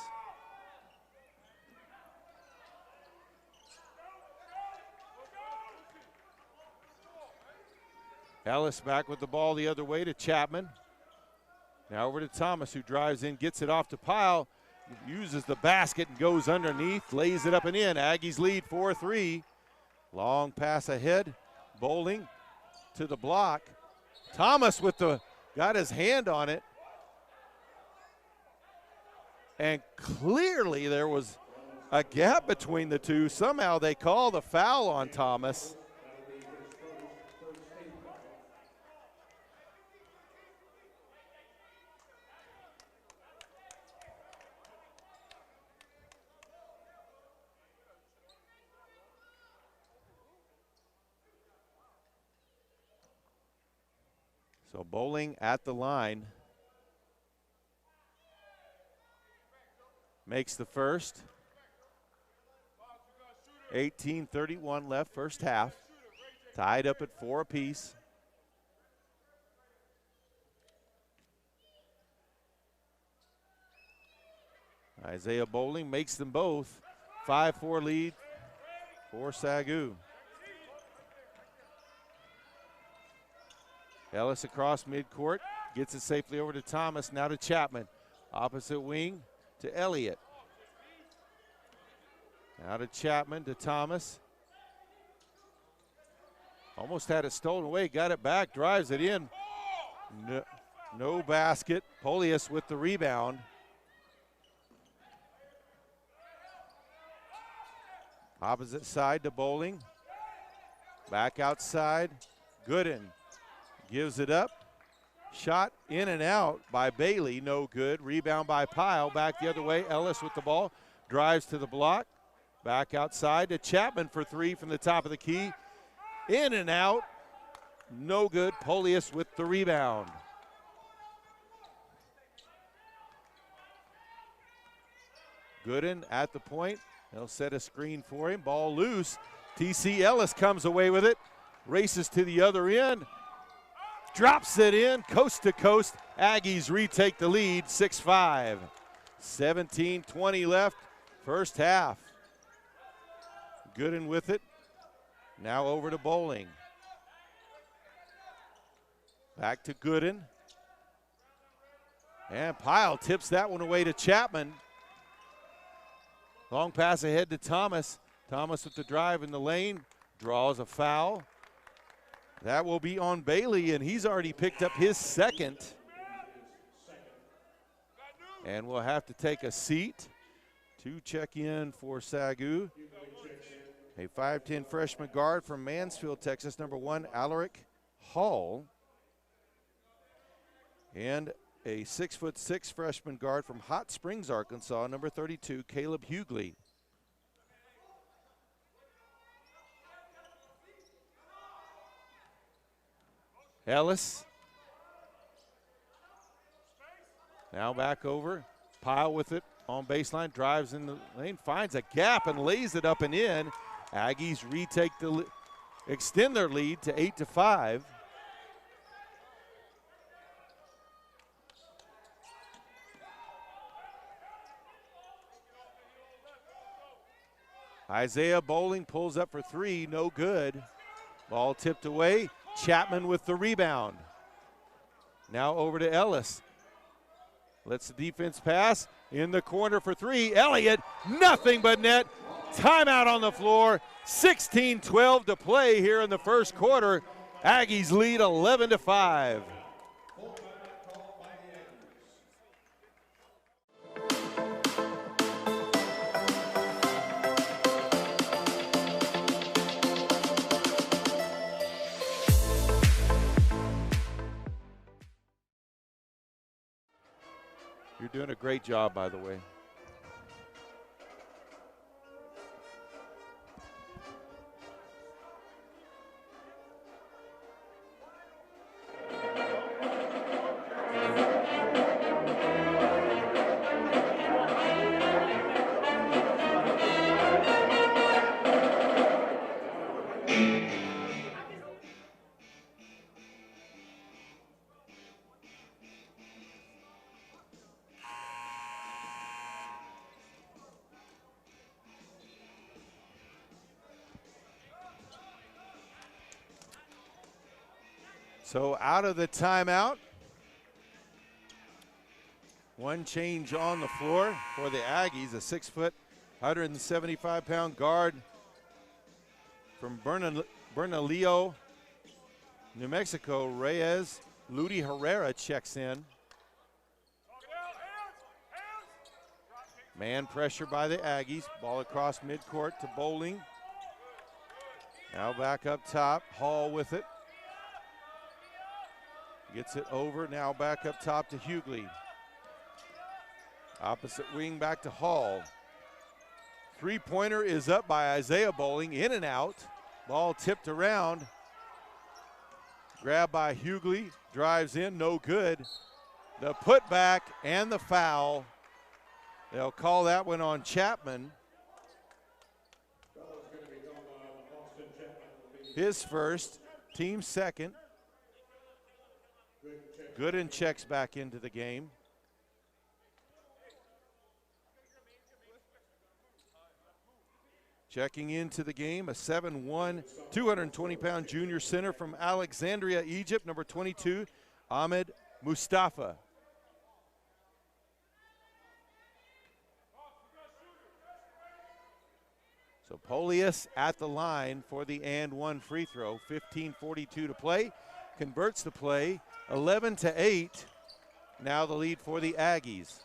Ellis back with the ball the other way to Chapman. Now over to Thomas, who drives in, gets it off to Pyle. uses the basket and goes underneath, lays it up and in. Aggies lead 4-3. Long pass ahead. Bowling to the block. Thomas got his hand on it. And clearly there was a gap between the two. Somehow they call the foul on Thomas. So Bowling at the line. Makes the first. 18:31 left, first half. Tied up at 4 apiece. Isaiah Bowling makes them both. 5-4 lead for SAGU. Ellis across midcourt, gets it safely over to Thomas, now to Chapman. Opposite wing to Elliott. Now to Chapman, to Thomas. Almost had it stolen away, got it back, drives it in. No basket. Polius with the rebound. Opposite side to Bowling. Back outside, Gooden gives it up. Shot in and out by Bailey, no good. Rebound by Pyle, back the other way. Ellis with the ball, drives to the block. Back outside to Chapman for 3 from the top of the key. In and out, no good. Polius with the rebound. Gooden at the point. They'll set a screen for him. Ball loose. TC Ellis comes away with it. Races to the other end. Drops it in, coast to coast. Aggies retake the lead, 6-5. 17:20 left, first half. Gooden with it. Now over to Bowling. Back to Gooden. And Pyle tips that one away to Chapman. Long pass ahead to Thomas. Thomas with the drive in the lane. Draws a foul. That will be on Bailey, and he's already picked up his second. And we'll have to take a seat to check in for SAGU. A 5'10" freshman guard from Mansfield, Texas, number 1, Alaric Hall. And a 6'6" freshman guard from Hot Springs, Arkansas, number 32, Caleb Hughley. Ellis. Now back over. Pyle with it on baseline, drives in the lane, finds a gap and lays it up and in. Aggies retake extend their lead to 8-5. Isaiah Bowling pulls up for 3, no good. Ball tipped away. Chapman with the rebound. Now over to Ellis. Lets the defense pass. In the corner for 3. Elliott, nothing but net. Timeout on the floor. 16:12 to play here in the first quarter. Aggies lead 11-5. You're doing a great job, by the way. So out of the timeout, One change on the floor for the Aggies, a 6-foot, 175-pound guard from Bernalillo, New Mexico. Reyes, Ludi Herrera checks in. Man pressure by the Aggies. Ball across midcourt to Bowling. Now back up top. Hall with it. Gets it over. Now back up top to Hughley. Opposite wing back to Hall. Three-pointer is up by Isaiah Bowling. In and out. Ball tipped around. Grabbed by Hughley. Drives in. No good. The putback and the foul. They'll call that one on Chapman. His first, team second. Gooden checks back into the game. Checking into the game, a 7'1", 220-pound junior center from Alexandria, Egypt, number 22, Ahmed Mustafa. So Polius at the line for the and one free throw. 15:42 to play. Converts the play. 11-8. Now the lead for the Aggies.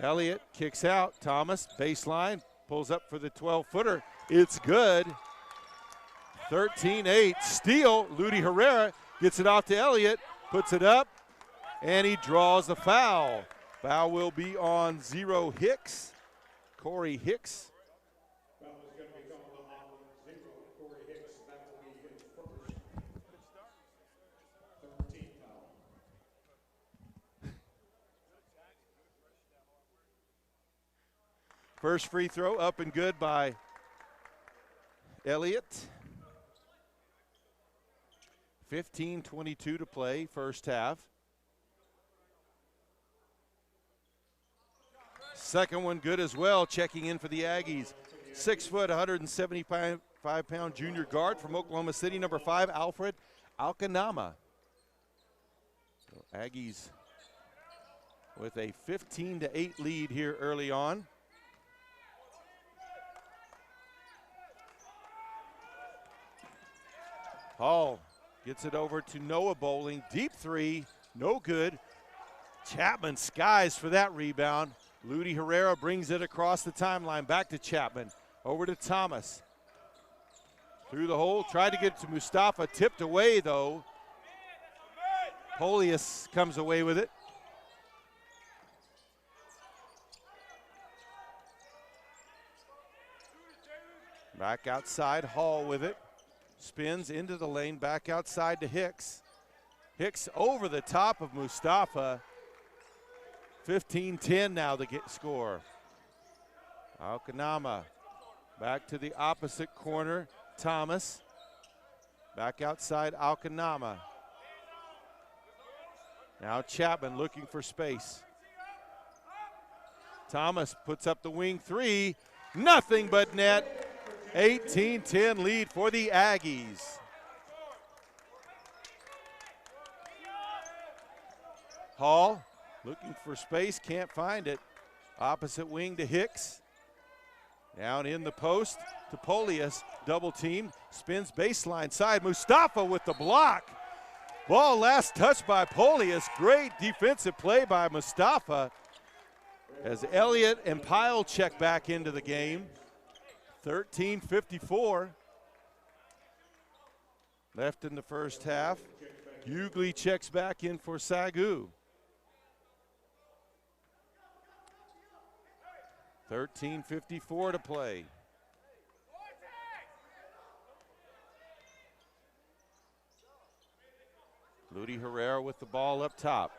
Elliott kicks out. Thomas, baseline, pulls up for the 12-footer. It's good. 13-8. Steal. Ludi Herrera gets it off to Elliott, puts it up, and he draws the foul. Foul will be on Zero Hicks, Corey Hicks. Foul is going to be called on Zero, Corey Hicks. That will be his first. 13 foul. First free throw up and good by Elliott. 15:22 to play, first half. Second one good as well, checking in for the Aggies. 6 foot, 175-pound junior guard from Oklahoma City, number 5, Alfred Alcanama. So Aggies with a 15-8 lead here early on. Hall gets it over to Noah Bowling. Deep three, no good. Chapman skies for that rebound. Ludi Herrera brings it across the timeline. Back to Chapman. Over to Thomas. Through the hole, tried to get it to Mustafa. Tipped away, though. Polius comes away with it. Back outside, Hall with it. Spins into the lane, back outside to Hicks. Hicks over the top of Mustafa. 15-10 now the score. Alcanama back to the opposite corner. Thomas back outside Alcanama. Now Chapman looking for space. Thomas puts up the wing three. Nothing but net. 18-10 lead for the Aggies. Hall looking for space, can't find it. Opposite wing to Hicks. Down in the post to Polius, double team, spins baseline side. Mustafa with the block. Ball last touched by Polius. Great defensive play by Mustafa as Elliott and Pyle check back into the game. 13:54 left in the first half. Hughley checks back in for SAGU. 13:54 to play. Ludi Herrera with the ball up top.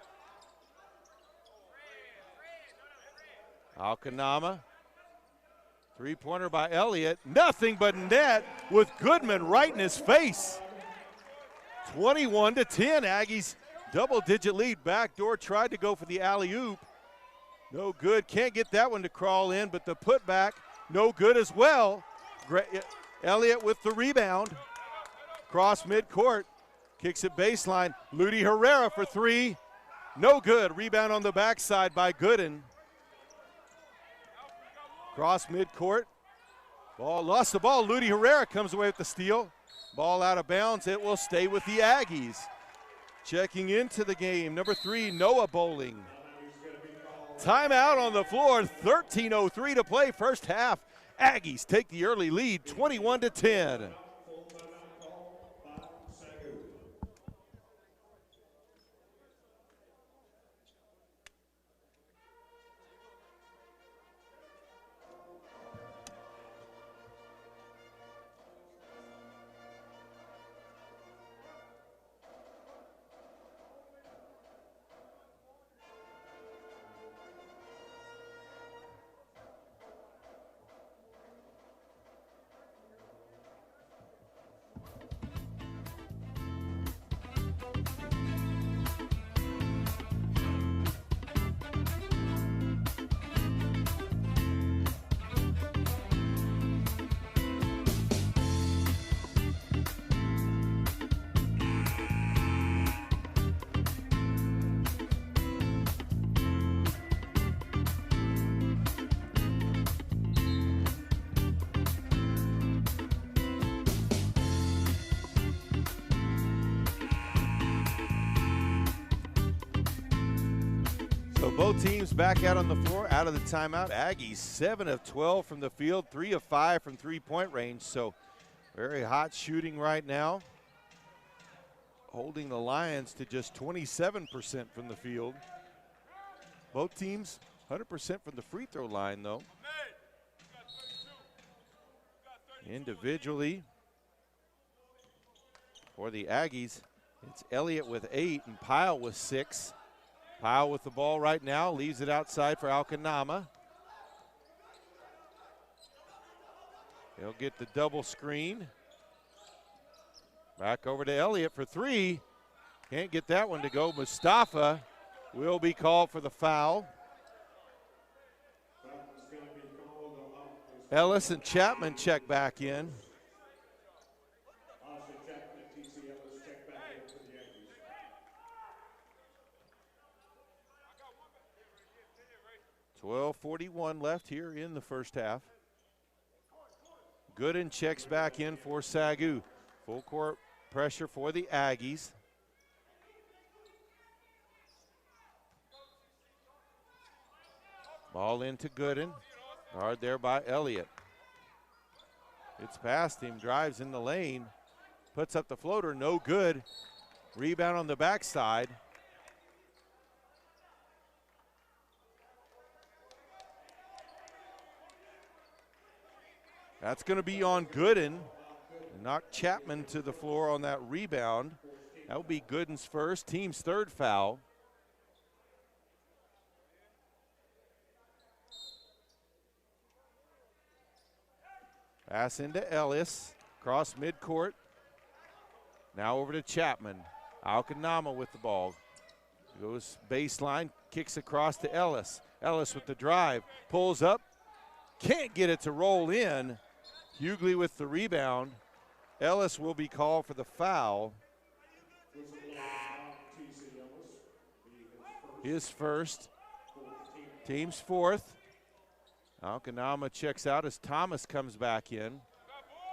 Alcanama. Three-pointer by Elliott. Nothing but net with Goodman right in his face. 21-10. Aggies double-digit lead. Backdoor tried to go for the alley-oop. No good. Can't get that one to crawl in, but the putback, no good as well. Elliott with the rebound. Cross midcourt. Kicks it baseline. Ludi Herrera for three. No good. Rebound on the backside by Gooden. Cross midcourt. Ball lost the ball. Ludi Herrera comes away with the steal. Ball out of bounds. It will stay with the Aggies. Checking into the game, number 3, Noah Bowling. Timeout on the floor. 13:03 to play first half. Aggies take the early lead, 21-10. So both teams back out on the floor, out of the timeout. Aggies 7 of 12 from the field, 3 of 5 from three-point range. So very hot shooting right now. Holding the Lions to just 27% from the field. Both teams 100% from the free throw line though. Individually for the Aggies, it's Elliott with 8 and Pyle with 6. Pyle with the ball right now, leaves it outside for Alcanama. He'll get the double screen. Back over to Elliott for 3. Can't get that one to go. Mustafa will be called for the foul. Ellis and Chapman check back in. 12:41 left here in the first half. Gooden checks back in for SAGU. Full court pressure for the Aggies. Ball into Gooden. Guard there by Elliott. It's past him, drives in the lane. Puts up the floater, no good. Rebound on the backside. That's going to be on Gooden. Knocked Chapman to the floor on that rebound. That will be Gooden's first, team's third foul. Pass into Ellis, cross midcourt. Now over to Chapman. Alcanama with the ball. Goes baseline, kicks across to Ellis. Ellis with the drive, pulls up, can't get it to roll in. Hughley with the rebound. Ellis will be called for the foul. His first, team's fourth. Alcanama checks out as Thomas comes back in.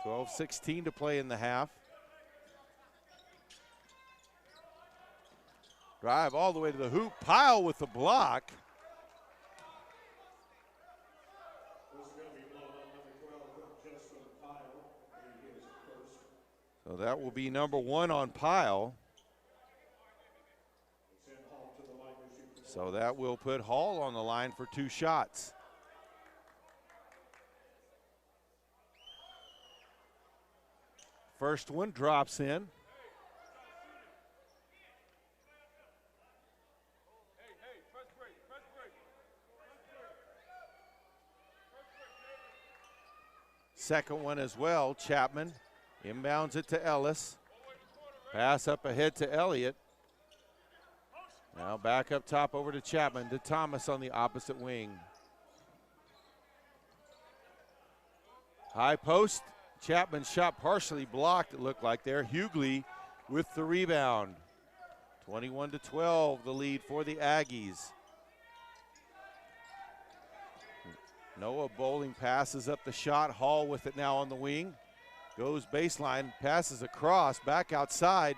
12:16 to play in the half. Drive all the way to the hoop. Pyle with the block. So that will be number 1 on Pyle. So that will put Hall on the line for 2 shots. First one drops in. Second one as well, Chapman. Inbounds it to Ellis. Pass up ahead to Elliott. Now back up top over to Chapman, to Thomas on the opposite wing. High post. Chapman's shot partially blocked, it looked like there. Hughley with the rebound. 21-12, the lead for the Aggies. Noah Bowling passes up the shot. Hall with it now on the wing. Goes baseline, passes across, back outside.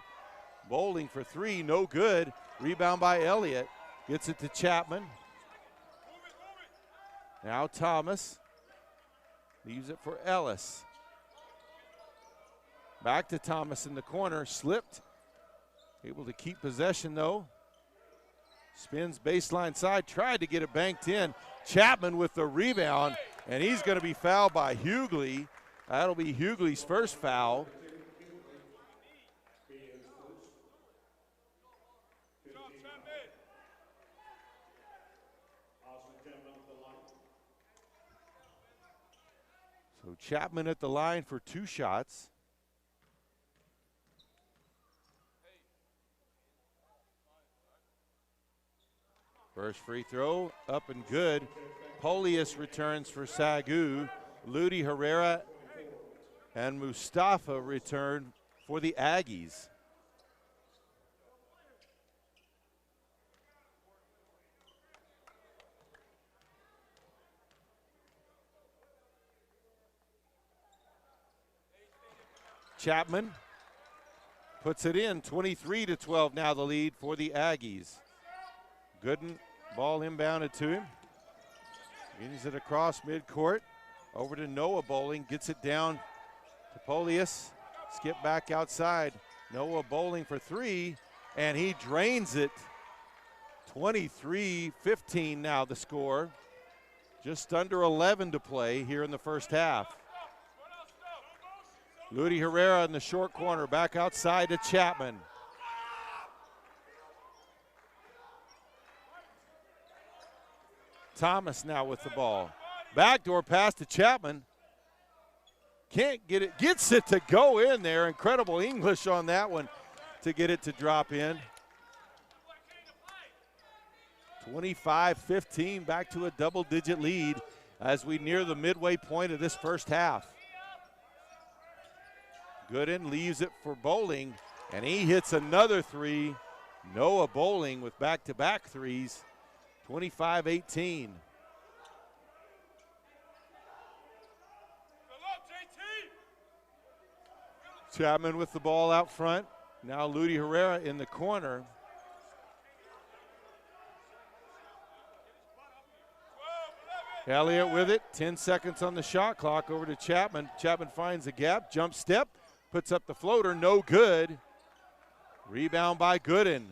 Bowling for three, no good. Rebound by Elliott. Gets it to Chapman. Now Thomas. Leaves it for Ellis. Back to Thomas in the corner, slipped. Able to keep possession though. Spins baseline side, tried to get it banked in. Chapman with the rebound, and he's going to be fouled by Hughley. That'll be Hughley's first foul. So Chapman at the line for 2 shots. First free throw, up and good. Polius returns for SAGU. Ludi Herrera and Mustafa return for the Aggies. Chapman puts it in, 23-12 now the lead for the Aggies. Gooden, ball inbounded to him. Brings it across midcourt, over to Noah Bowling, gets it down to Polius. Skip back outside. Noah Bowling for three, and he drains it. 23-15 now the score. Just under 11 to play here in the first half. Ludi Herrera in the short corner, back outside to Chapman. Thomas now with the ball. Backdoor pass to Chapman. Can't get it, gets it to go in there. Incredible English on that one to get it to drop in. 25-15, back to a double-digit lead as we near the midway point of this first half. Gooden leaves it for Bowling, and he hits another three. Noah Bowling with back-to-back threes. 25-18. Chapman with the ball out front. Now Ludi Herrera in the corner. Elliott with it, 10 seconds on the shot clock, over to Chapman. Chapman finds a gap, jump step, puts up the floater, no good. Rebound by Gooden.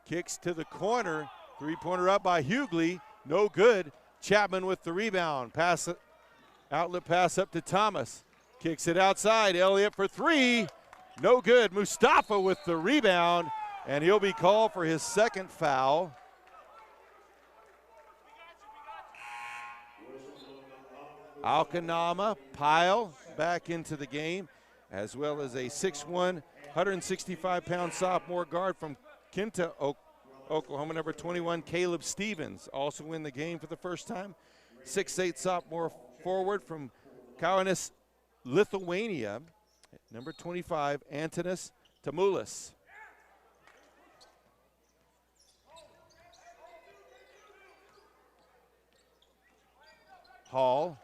Kicks to the corner, three-pointer up by Hughley, no good. Chapman with the rebound, pass, outlet pass up to Thomas. Kicks it outside, Elliott for three, no good. Mustafa with the rebound, and he'll be called for his second foul. Alcanama, Pyle back into the game, as well as a 6'1", 165-pound sophomore guard from Kinta, Oklahoma, number 21, Caleb Stevens, also in the game for the first time. 6'8" sophomore forward from Kaunas, Lithuania, number 25, Antonis Tamulis. Hall,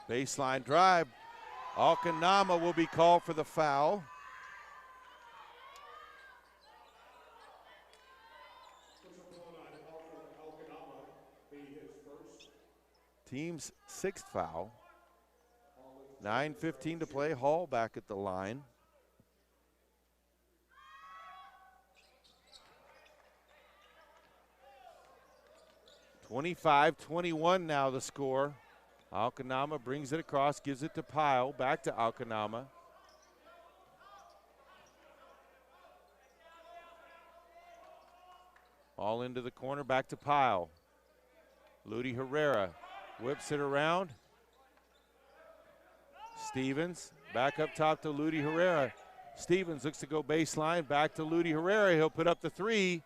baseline drive. Alcanama will be called for the foul. Team's sixth foul. 9:15 to play. Hall back at the line. (25-21) now the score. Alcanama brings it across, gives it to Pyle, back to Alcanama. All into the corner, back to Pyle. Ludi Herrera whips it around. Stevens back up top to Ludi Herrera. Stevens looks to go baseline, back to Ludi Herrera. He'll put up the three.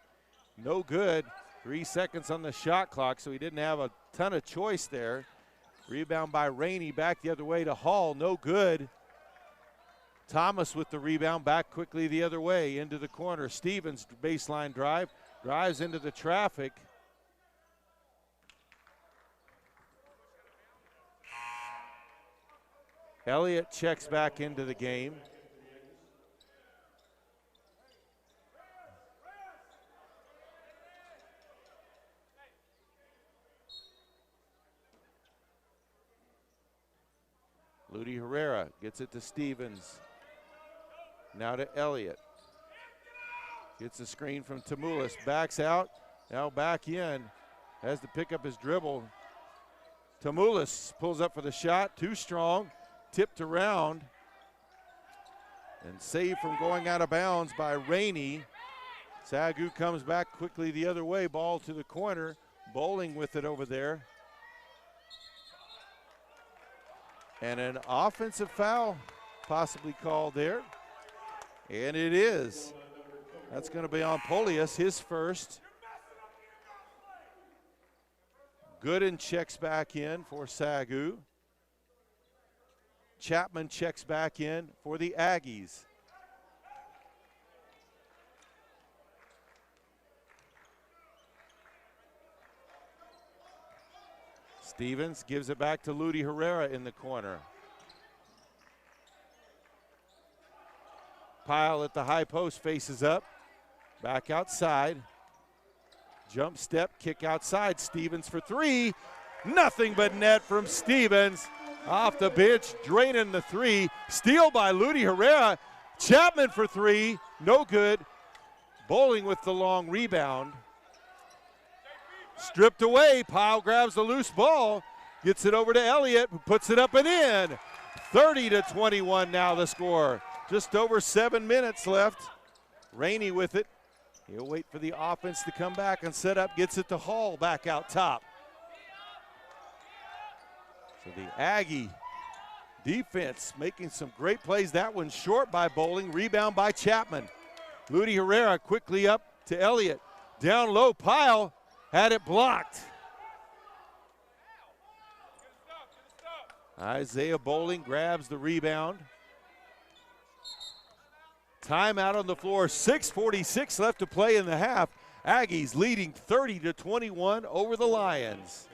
No good. 3 seconds on the shot clock, so he didn't have a ton of choice there. Rebound by Rainey, back the other way to Hall, no good. Thomas with the rebound, back quickly the other way into the corner. Stevens baseline drive, drives into the traffic. Elliott checks back into the game. Ludi Herrera gets it to Stevens. Now to Elliott. Gets a screen from Tamulis. Backs out. Now back in. Has to pick up his dribble. Tamulis pulls up for the shot. Too strong. Tipped around. And saved from going out of bounds by Rainey. SAGU comes back quickly the other way. Ball to the corner. Bowling with it over there. And an offensive foul possibly called there. And it is. That's going to be on Polius, his first. Gooden checks back in for SAGU. Chapman checks back in for the Aggies. Stevens gives it back to Ludi Herrera in the corner. Pyle at the high post faces up. Back outside. Jump step, kick outside. Stevens for three. Nothing but net from Stevens. Off the bench, draining the three. Steal by Ludi Herrera. Chapman for three. No good. Bowling with the long rebound. Stripped away. Pyle grabs the loose ball. Gets it over to Elliott, who puts it up and in. 30-21 now the score. Just over 7 minutes left. Rainey with it. He'll wait for the offense to come back and set up. Gets it to Hall back out top. So the Aggie defense making some great plays. That one short by Bowling. Rebound by Chapman. Ludi Herrera quickly up to Elliott. Down low, Pyle had it blocked. Isaiah Bowling grabs the rebound. Timeout on the floor, 6:46 left to play in the half. Aggies leading 30-21 over the Lions.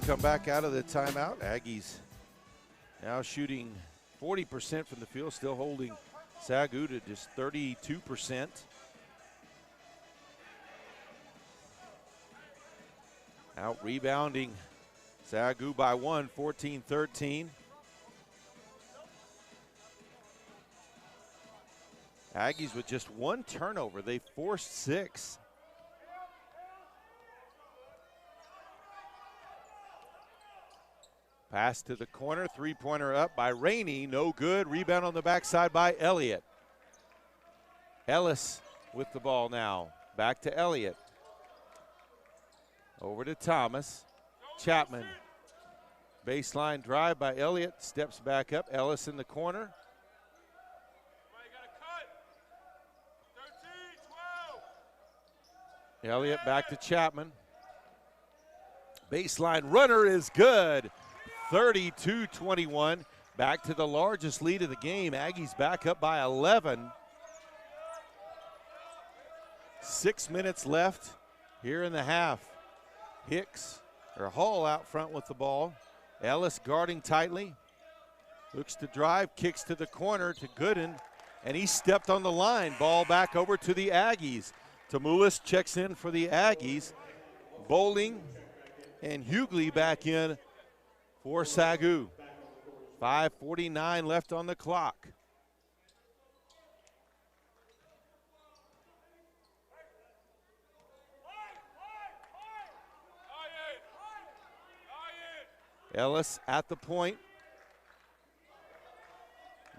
Come back out of the timeout. Aggies now shooting 40% from the field, still holding SAGU to just 32%. Out rebounding SAGU by one, 14-13. Aggies with just one turnover. They forced 6. Pass to the corner, three-pointer up by Rainey, no good. Rebound on the backside by Elliott. Ellis with the ball now. Back to Elliott. Over to Thomas. Chapman. Baseline drive by Elliott, steps back up. Ellis in the corner. Elliott back to Chapman. Baseline runner is good. 32-21, back to the largest lead of the game. Aggies back up by 11. 6 minutes left here in the half. Hall out front with the ball. Ellis guarding tightly. Looks to drive, kicks to the corner to Gooden, and he stepped on the line. Ball back over to the Aggies. Tamulis checks in for the Aggies. Bowling and Hughley back in for SAGU. 5:49 left on the clock. Ellis at the point.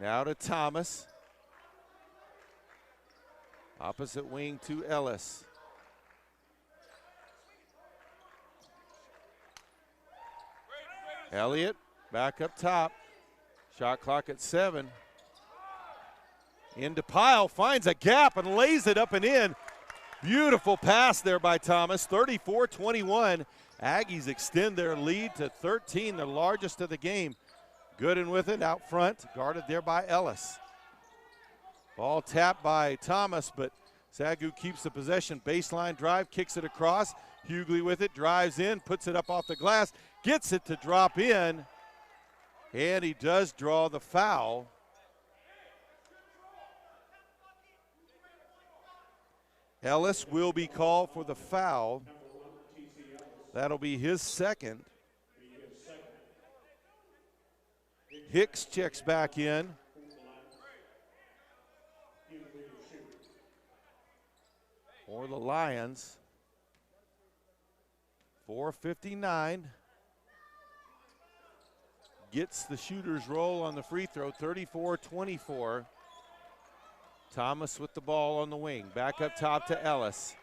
Now to Thomas. Opposite wing to Ellis. Elliott back up top. Shot clock at 7. Into Pyle, finds a gap and lays it up and in. Beautiful pass there by Thomas, 34-21. Aggies extend their lead to 13, the largest of the game. Gooden with it out front, guarded there by Ellis. Ball tapped by Thomas, but SAGU keeps the possession. Baseline drive, kicks it across. Hughley with it, drives in, puts it up off the glass, gets it to drop in, and he does draw the foul. Ellis will be called for the foul. That'll be his second. Hicks checks back in. For the Lions. 4:59. Gets the shooter's roll on the free throw, 34-24. Thomas with the ball on the wing. Back up top to Ellis.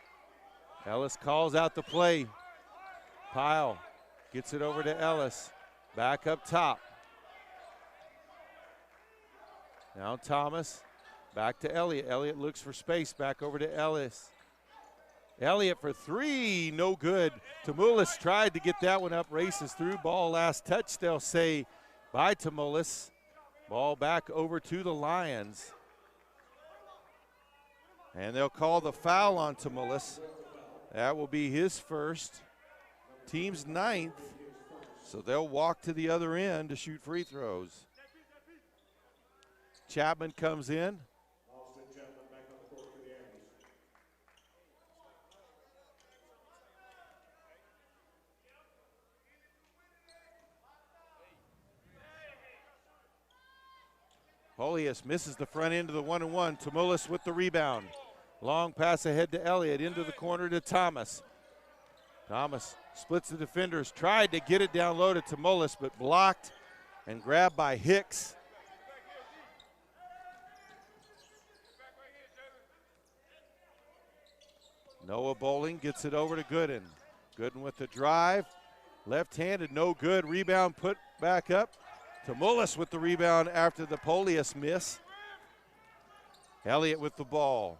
Ellis calls out the play. Pyle gets it over to Ellis. Back up top. Now Thomas. Back to Elliott. Elliott looks for space. Back over to Ellis. Elliott for 3. No good. Tamulis tried to get that one up. Races through. Ball last touch, they'll say, by Tamulis. Ball back over to the Lions. And they'll call the foul on Tamulis. That will be his first, team's 9th. So they'll walk to the other end to shoot free throws. Chapman comes in. Holius misses the front end of the 1-and-1. Tamulis with the rebound. Long pass ahead to Elliott, into the corner to Thomas. Thomas splits the defenders, tried to get it down low to Tamulis, but blocked and grabbed by Hicks. Noah Bowling gets it over to Gooden. Gooden with the drive. Left-handed, no good. Rebound put back up. Tamulis with the rebound after the Polius miss. Elliott with the ball.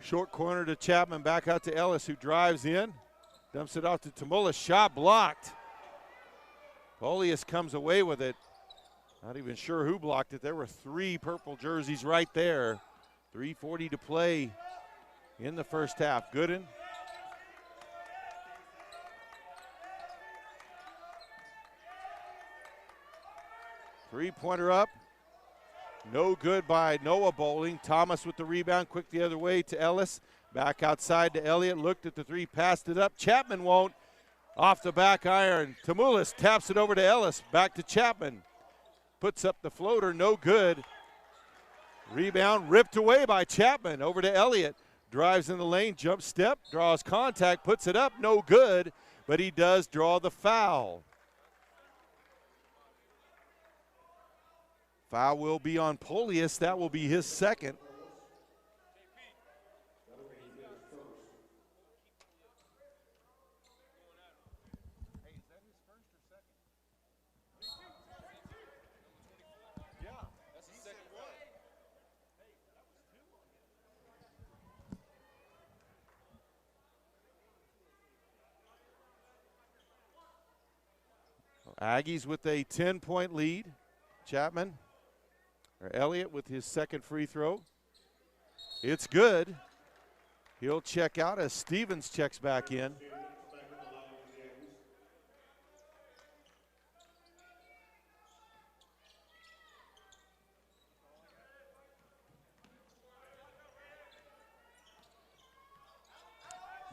Short corner to Chapman, back out to Ellis, who drives in. Dumps it off to Tamulis. Shot blocked. Polius comes away with it. Not even sure who blocked it. There were 3 purple jerseys right there. 3:40 to play in the first half. Gooden. Three-pointer up. No good by Noah Bowling. Thomas with the rebound, quick the other way to Ellis. Back outside to Elliott, looked at the 3, passed it up. Chapman won't. Off the back iron. Tamulis taps it over to Ellis. Back to Chapman. Puts up the floater, no good. Rebound ripped away by Chapman. Over to Elliott. Drives in the lane, jump step, draws contact, puts it up, no good, but he does draw the foul. Foul will be on Polius. That will be his second. Aggies with a 10-point lead. Chapman, or Elliott with his second free throw. It's good. He'll check out as Stevens checks back in.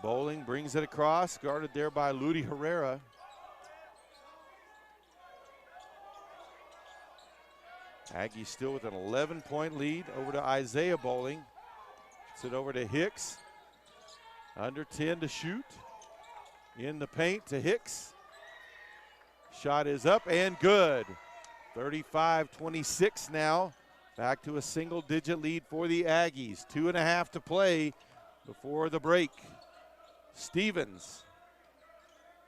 Bowling brings it across, guarded there by Ludi Herrera. Aggies still with an 11-point lead. Over to Isaiah Bowling. Gets it over to Hicks. Under 10 to shoot. In the paint to Hicks. Shot is up and good. 35-26 now. Back to a single-digit lead for the Aggies. 2.5 to play before the break. Stevens.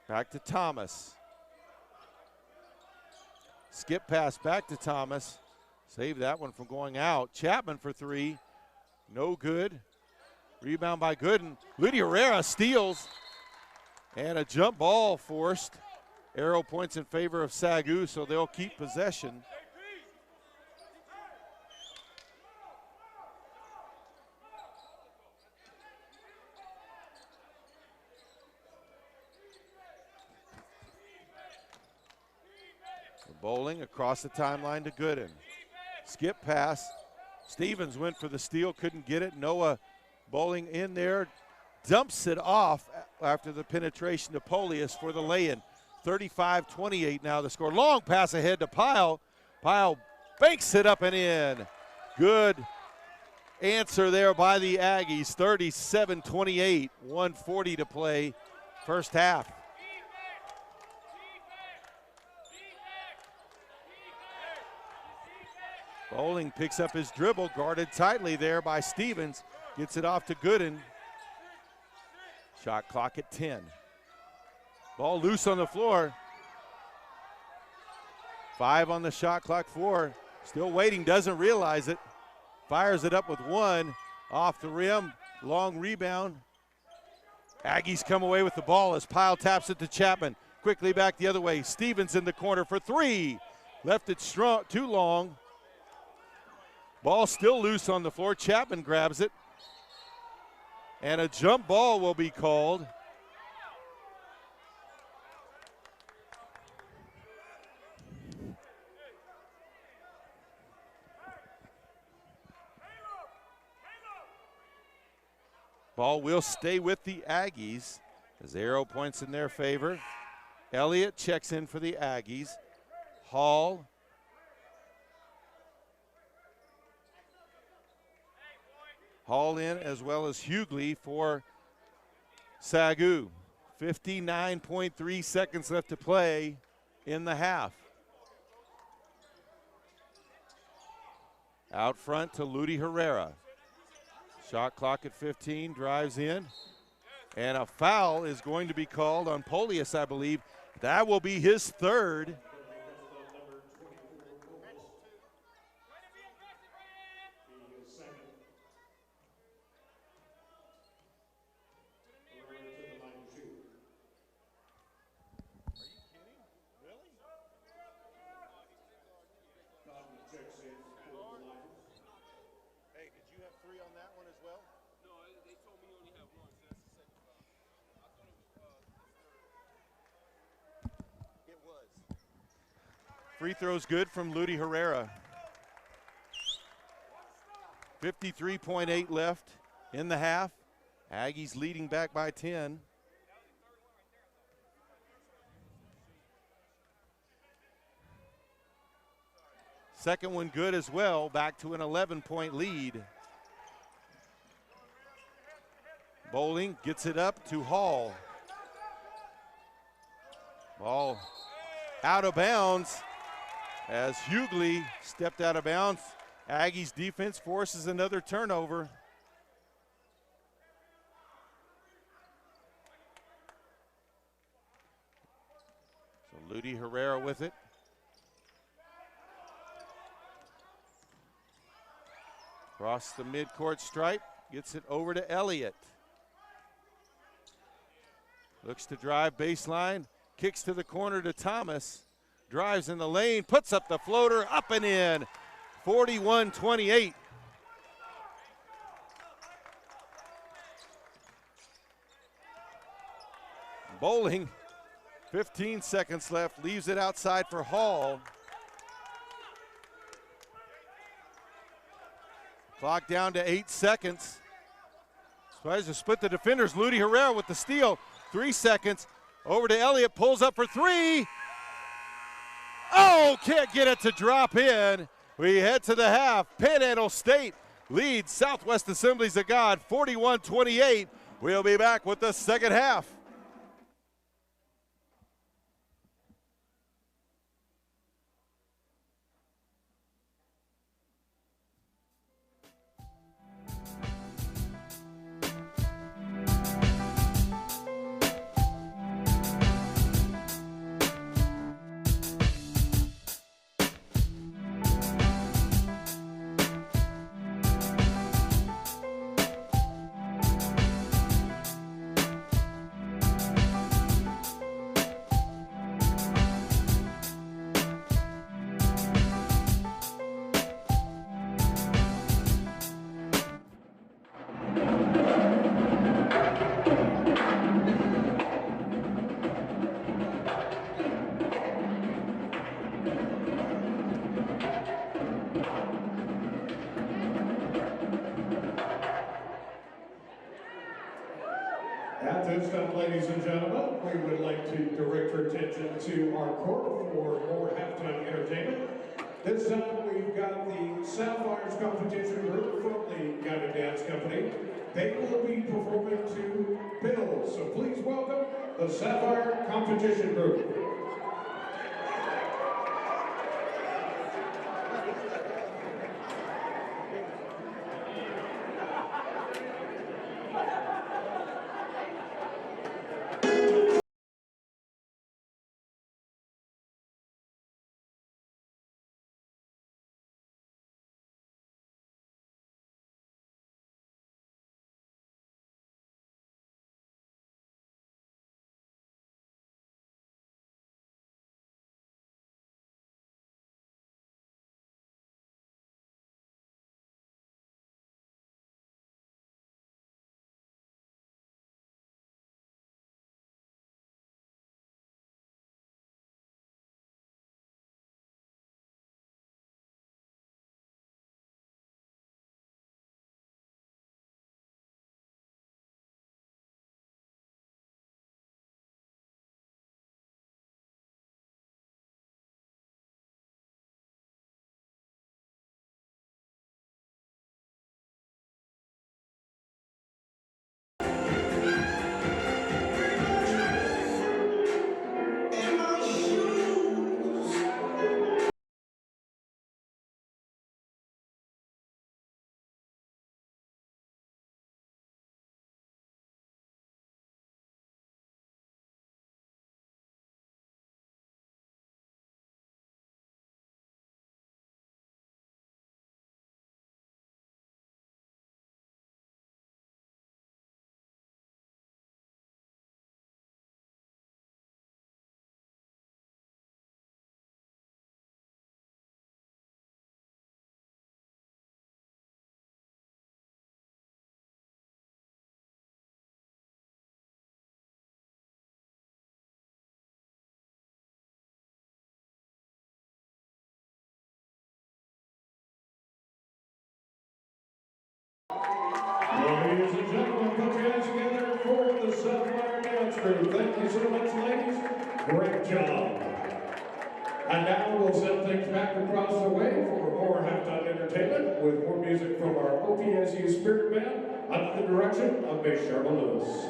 Back to Thomas. Skip pass back to Thomas. Save that one from going out. Chapman for three. No good. Rebound by Gooden. Ludi Herrera steals. And a jump ball forced. Arrow points in favor of SAGU, so they'll keep possession. Bowling across the timeline to Gooden. Skip pass. Stevens went for the steal, couldn't get it. Noah Bowling in there, dumps it off after the penetration to Polius for the lay-in. 35-28 now the score. Long pass ahead to Pyle. Pyle banks it up and in. Good answer there by the Aggies. 37-28, 1:40 to play, first half. Bowling picks up his dribble, guarded tightly there by Stevens. Gets it off to Gooden. Shot clock at 10. Ball loose on the floor. 5 on the shot clock, 4. Still waiting, doesn't realize it. Fires it up with 1. Off the rim, long rebound. Aggies come away with the ball as Pyle taps it to Chapman. Quickly back the other way. Stevens in the corner for 3. Left it strong, too long. Ball still loose on the floor. Chapman grabs it. And a jump ball will be called. Ball will stay with the Aggies as arrow points in their favor. Elliott checks in for the Aggies. Hall. Hall in as well as Hughley for SAGU. 59.3 seconds left to play in the half. Out front to Ludi Herrera. Shot clock at 15, drives in. And a foul is going to be called on Polius, I believe. That will be his third. Free throw's good from Ludi Herrera. 53.8 left in the half. Aggies leading back by 10. Second one good as well, back to an 11-point lead. Bowling gets it up to Hall. Ball out of bounds as Hughley stepped out of bounds. Aggies defense forces another turnover. So Ludi Herrera with it. Across the midcourt stripe, gets it over to Elliott. Looks to drive baseline, kicks to the corner to Thomas. drives in the lane, puts up the floater, up and in, 41-28. Bowling, 15 seconds left, leaves it outside for Hall. Clock down to 8 seconds. Tries to split the defenders. Ludi Herrera with the steal. 3 seconds. Over to Elliott. Pulls up for three. Oh, can't get it to drop in. We head to the half. Panhandle State leads Southwest Assemblies of God 41-28. We'll be back with the second half. At this time, ladies and gentlemen, we would like to direct your attention to our court for more halftime entertainment. This time we've got the Sapphires competition group from the Guided Dance Company. They will be performing to Bills, so please welcome the Sapphire competition group. Ladies and gentlemen, put your hands together for the Sapphire Dance Group. Thank you so much, ladies. Great job. And now we'll send things back across the way for more halftime entertainment with more music from our OPSU Spirit Band under the direction of Miss Sherman Lewis.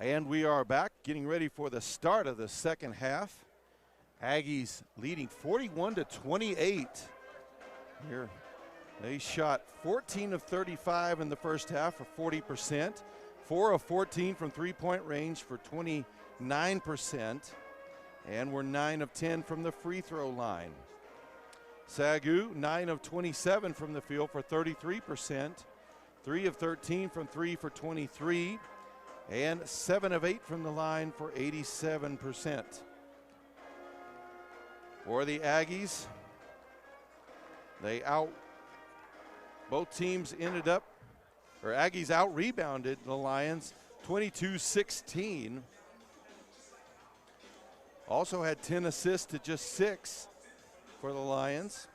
And we are back, getting ready for the start of the second half. Aggies leading 41-28 here. They shot 14 of 35 in the first half for 40%, 4 of 14 from three-point range for 29%, and were 9 of 10 from the free throw line. SAGU, 9 of 27 from the field for 33%, 3 of 13 from three for 23%, and 7 of 8 from the line for 87%. For the Aggies, both teams ended up, or Aggies out-rebounded the Lions 22-16. Also had 10 assists to just 6 for the Lions,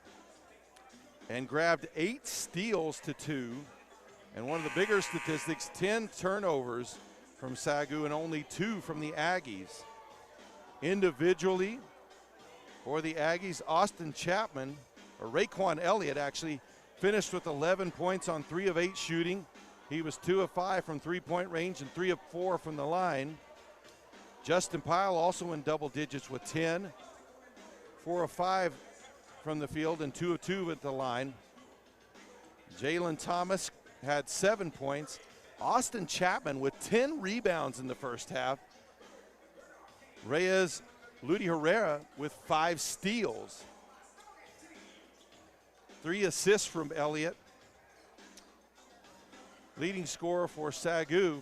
and grabbed 8 steals to 2. And one of the bigger statistics, 10 turnovers from SAGU and only 2 from the Aggies. Individually, for the Aggies, Austin Chapman, or Raekwon Elliott actually, finished with 11 points on 3 of 8 shooting. He was 2 of 5 from three-point range and 3 of 4 from the line. Justin Pyle also in double digits with 10, 4 of 5 from the field and 2 of 2 at the line. Jalen Thomas had 7 points. Austin Chapman with 10 rebounds in the first half. Reyes Ludi Herrera with 5 steals. 3 assists from Elliott. Leading scorer for SAGU,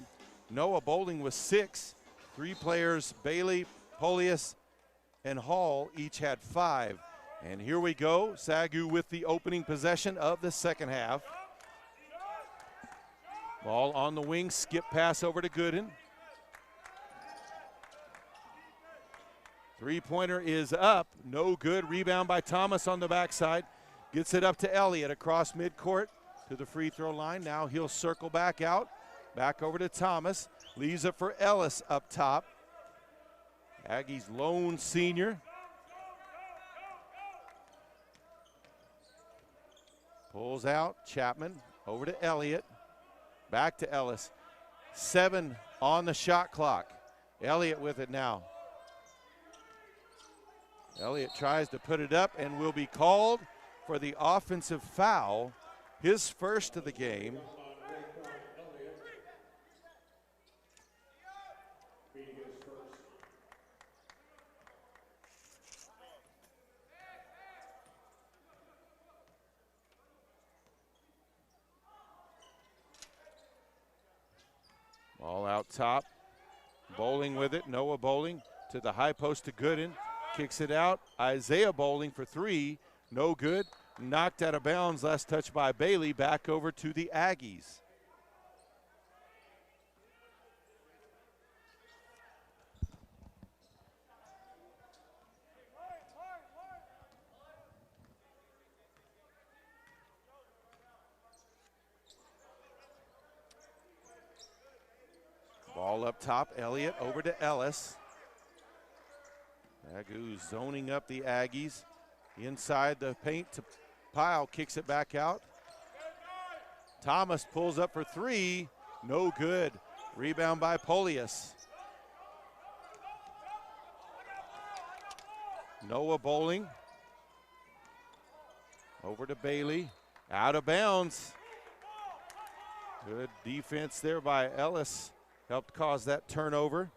Noah Bowling with 6. 3 players, Bailey, Polius, and Hall, each had 5. And here we go, SAGU with the opening possession of the second half. Ball on the wing, skip pass over to Gooden. Three-pointer is up, no good. Rebound by Thomas on the backside. Gets it up to Elliott across midcourt to the free throw line. Now he'll circle back out, back over to Thomas. Leaves it for Ellis up top. Aggies lone senior. Pulls out, Chapman over to Elliott. Back to Ellis. 7 on the shot clock. Elliott with it now. Elliott tries to put it up and will be called for the offensive foul, his first of the game. Ball out top. Bowling with it. Noah Bowling to the high post to Gooden. Kicks it out. Isaiah Bowling for 3. No good. Knocked out of bounds. Last touch by Bailey. Back over to the Aggies. Ball up top, Elliott over to Ellis. SAGU zoning up the Aggies. Inside the paint to Pyle, kicks it back out. Thomas pulls up for 3, no good. Rebound by Polius. Noah Bowling. Over to Bailey, out of bounds. Good defense there by Ellis. Helped cause that turnover.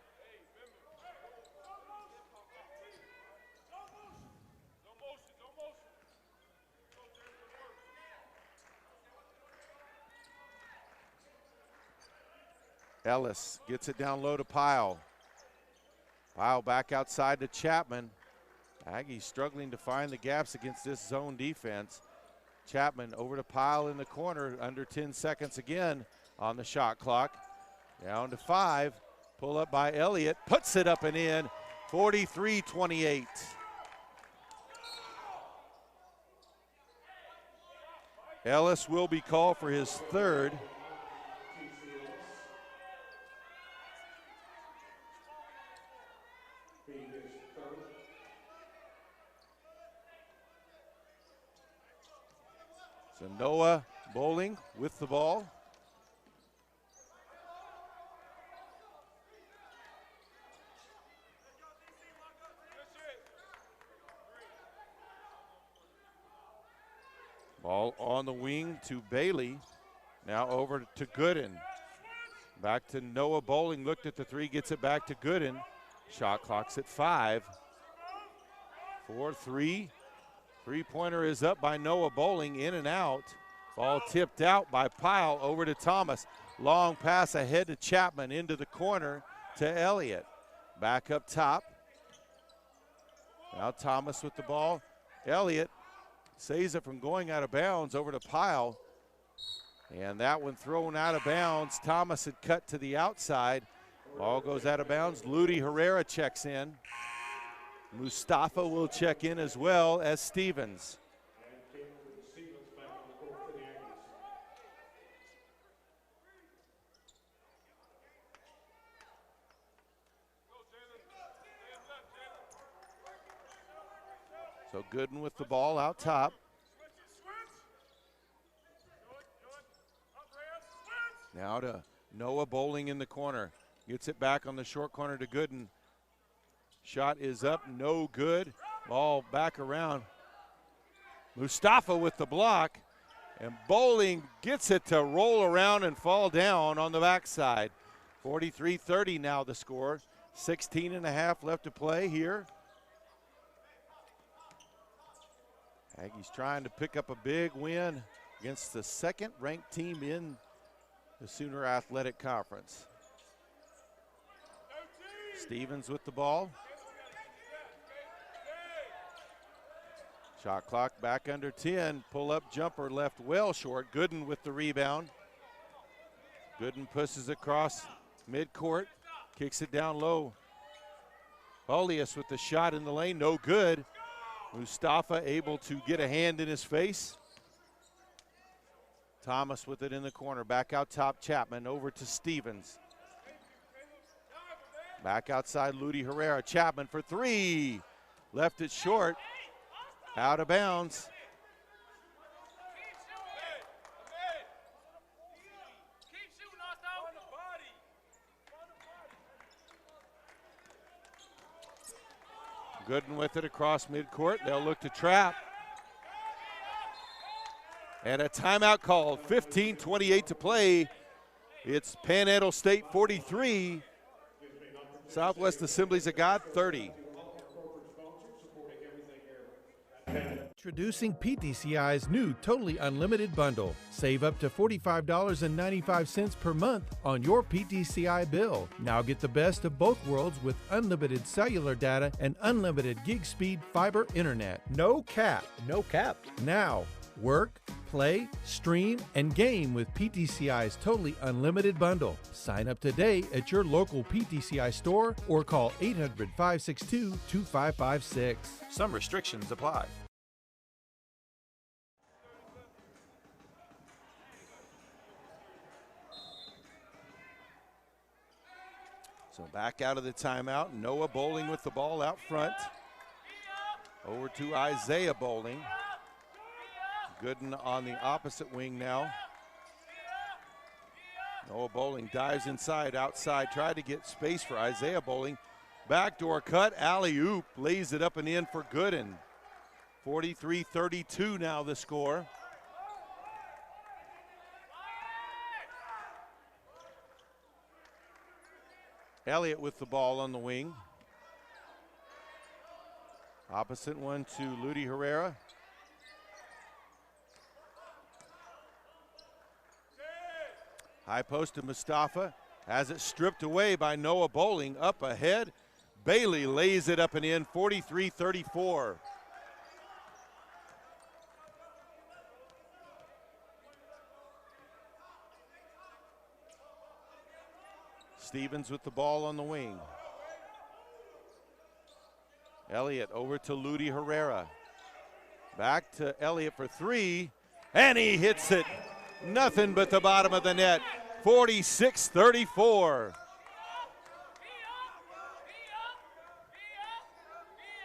Ellis gets it down low to Pyle. Pyle back outside to Chapman. Aggies struggling to find the gaps against this zone defense. Chapman over to Pyle in the corner, under 10 seconds again on the shot clock. Down to 5, pull up by Elliott, puts it up and in, 43-28. Ellis will be called for his 3rd. So Noah Bowling with the ball. Ball on the wing to Bailey. Now over to Gooden. Back to Noah Bowling. Looked at the three, gets it back to Gooden. Shot clock's at 5. 4-3. Three-pointer is up by Noah Bowling, in and out. Ball tipped out by Pyle over to Thomas. Long pass ahead to Chapman into the corner to Elliott. Back up top. Now Thomas with the ball. Elliott saves it from going out of bounds over to Pyle. And that one thrown out of bounds. Thomas had cut to the outside. Ball goes out of bounds. Ludi Herrera checks in. Mustafa will check in as well as Stevens. So Gooden with the ball out top. Now to Noah Bowling in the corner. Gets it back on the short corner to Gooden. Shot is up, no good. Ball back around. Mustafa with the block. And Bowling gets it to roll around and fall down on the backside. 43-30 now the score. 16 and a half left to play here. Aggies trying to pick up a big win against the second-ranked team in the Sooner Athletic Conference. Stevens with the ball. Shot clock back under 10. Pull-up jumper left well short. Gooden with the rebound. Gooden pushes across midcourt. Kicks it down low. Olias with the shot in the lane. No good. Mustafa able to get a hand in his face. Thomas with it in the corner. Back out top, Chapman over to Stevens. Back outside, Ludi Herrera. Chapman for 3. Left it short. Out of bounds. Gooden with it across midcourt. They'll look to trap. And a timeout called. 15:28 to play. It's Panhandle State 43. Southwest Assemblies of God 30. Introducing PTCI's new Totally Unlimited Bundle. Save up to $45.95 per month on your PTCI bill. Now get the best of both worlds with unlimited cellular data and unlimited gig speed fiber internet. No cap. No cap. Now, work, play, stream, and game with PTCI's Totally Unlimited Bundle. Sign up today at your local PTCI store or call 800-562-2556. Some restrictions apply. So back out of the timeout. Noah Bowling with the ball out front. Over to Isaiah Bowling. Gooden on the opposite wing now. Noah Bowling dives inside, outside, tried to get space for Isaiah Bowling. Backdoor cut, alley-oop, lays it up and in for Gooden. 43-32 now the score. Elliott with the ball on the wing. Opposite one to Ludi Herrera. High post to Mustafa. Has it stripped away by Noah Bowling. Up ahead. Bailey lays it up and in. 43-34. Stevens with the ball on the wing. Elliott over to Ludi Herrera. Back to Elliott for 3. And he hits it. Nothing but the bottom of the net. 46-34.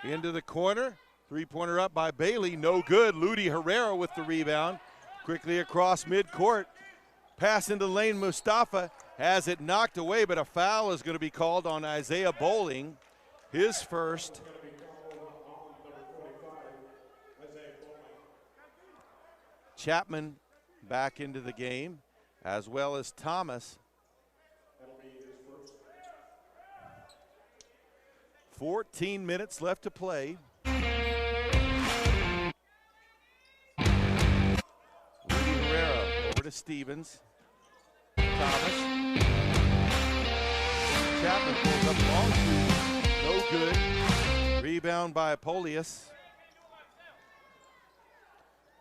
Into the corner. Three-pointer up by Bailey. No good. Ludi Herrera with the rebound. Quickly across midcourt. Pass into the lane. Mustafa has it knocked away, but a foul is going to be called on Isaiah Bowling. His first. Chapman back into the game, as well as Thomas. 14 minutes left to play. Rudy Herrera over to Stevens. Thomas. Chapman pulls up long two. No good. Rebound by Polius.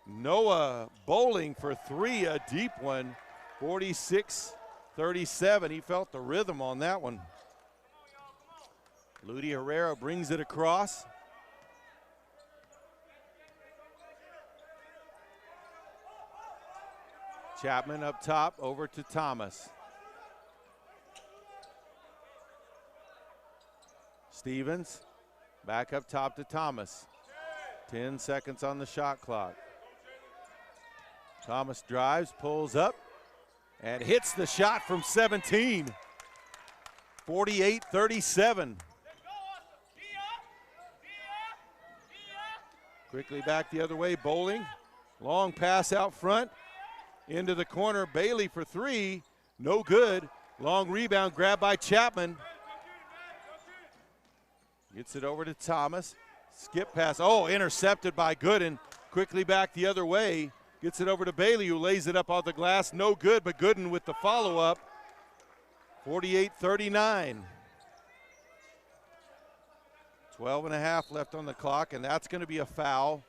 Noah bowling for three, a deep one. 46-37. He felt the rhythm on that one. Rudy Herrera brings it across. Chapman up top, over to Thomas. Stevens back up top to Thomas. 10 seconds on the shot clock. Thomas drives, pulls up, and hits the shot from 17. 48-37. Quickly back the other way, bowling. Long pass out front, into the corner. Bailey for three, no good. Long rebound, grabbed by Chapman. Gets it over to Thomas. Skip pass, oh, intercepted by Gooden. Quickly back the other way. Gets it over to Bailey, who lays it up off the glass. No good, but Gooden with the follow-up. 48-39. 12 and a half left on the clock, and that's going to be a foul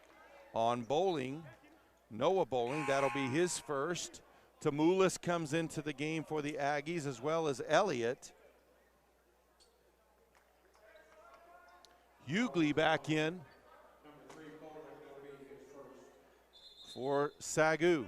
on Bowling. Noah Bowling, that'll be his first. Tamoulis comes into the game for the Aggies, as well as Elliott. Hughley back in for SAGU.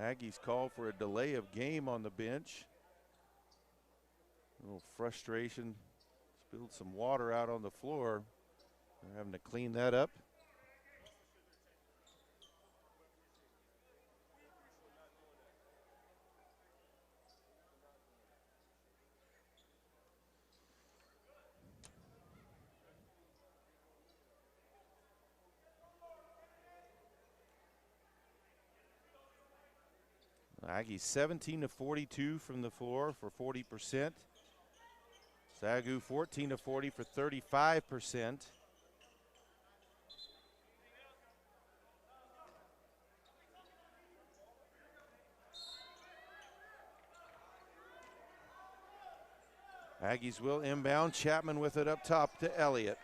Aggies call for a delay of game on the bench. A little frustration. Spilled some water out on the floor. They're having to clean that up. Aggies 17-42 from the floor for 40%. SAGU 14-40 for 35%. Aggies will inbound. Chapman with it up top to Elliott.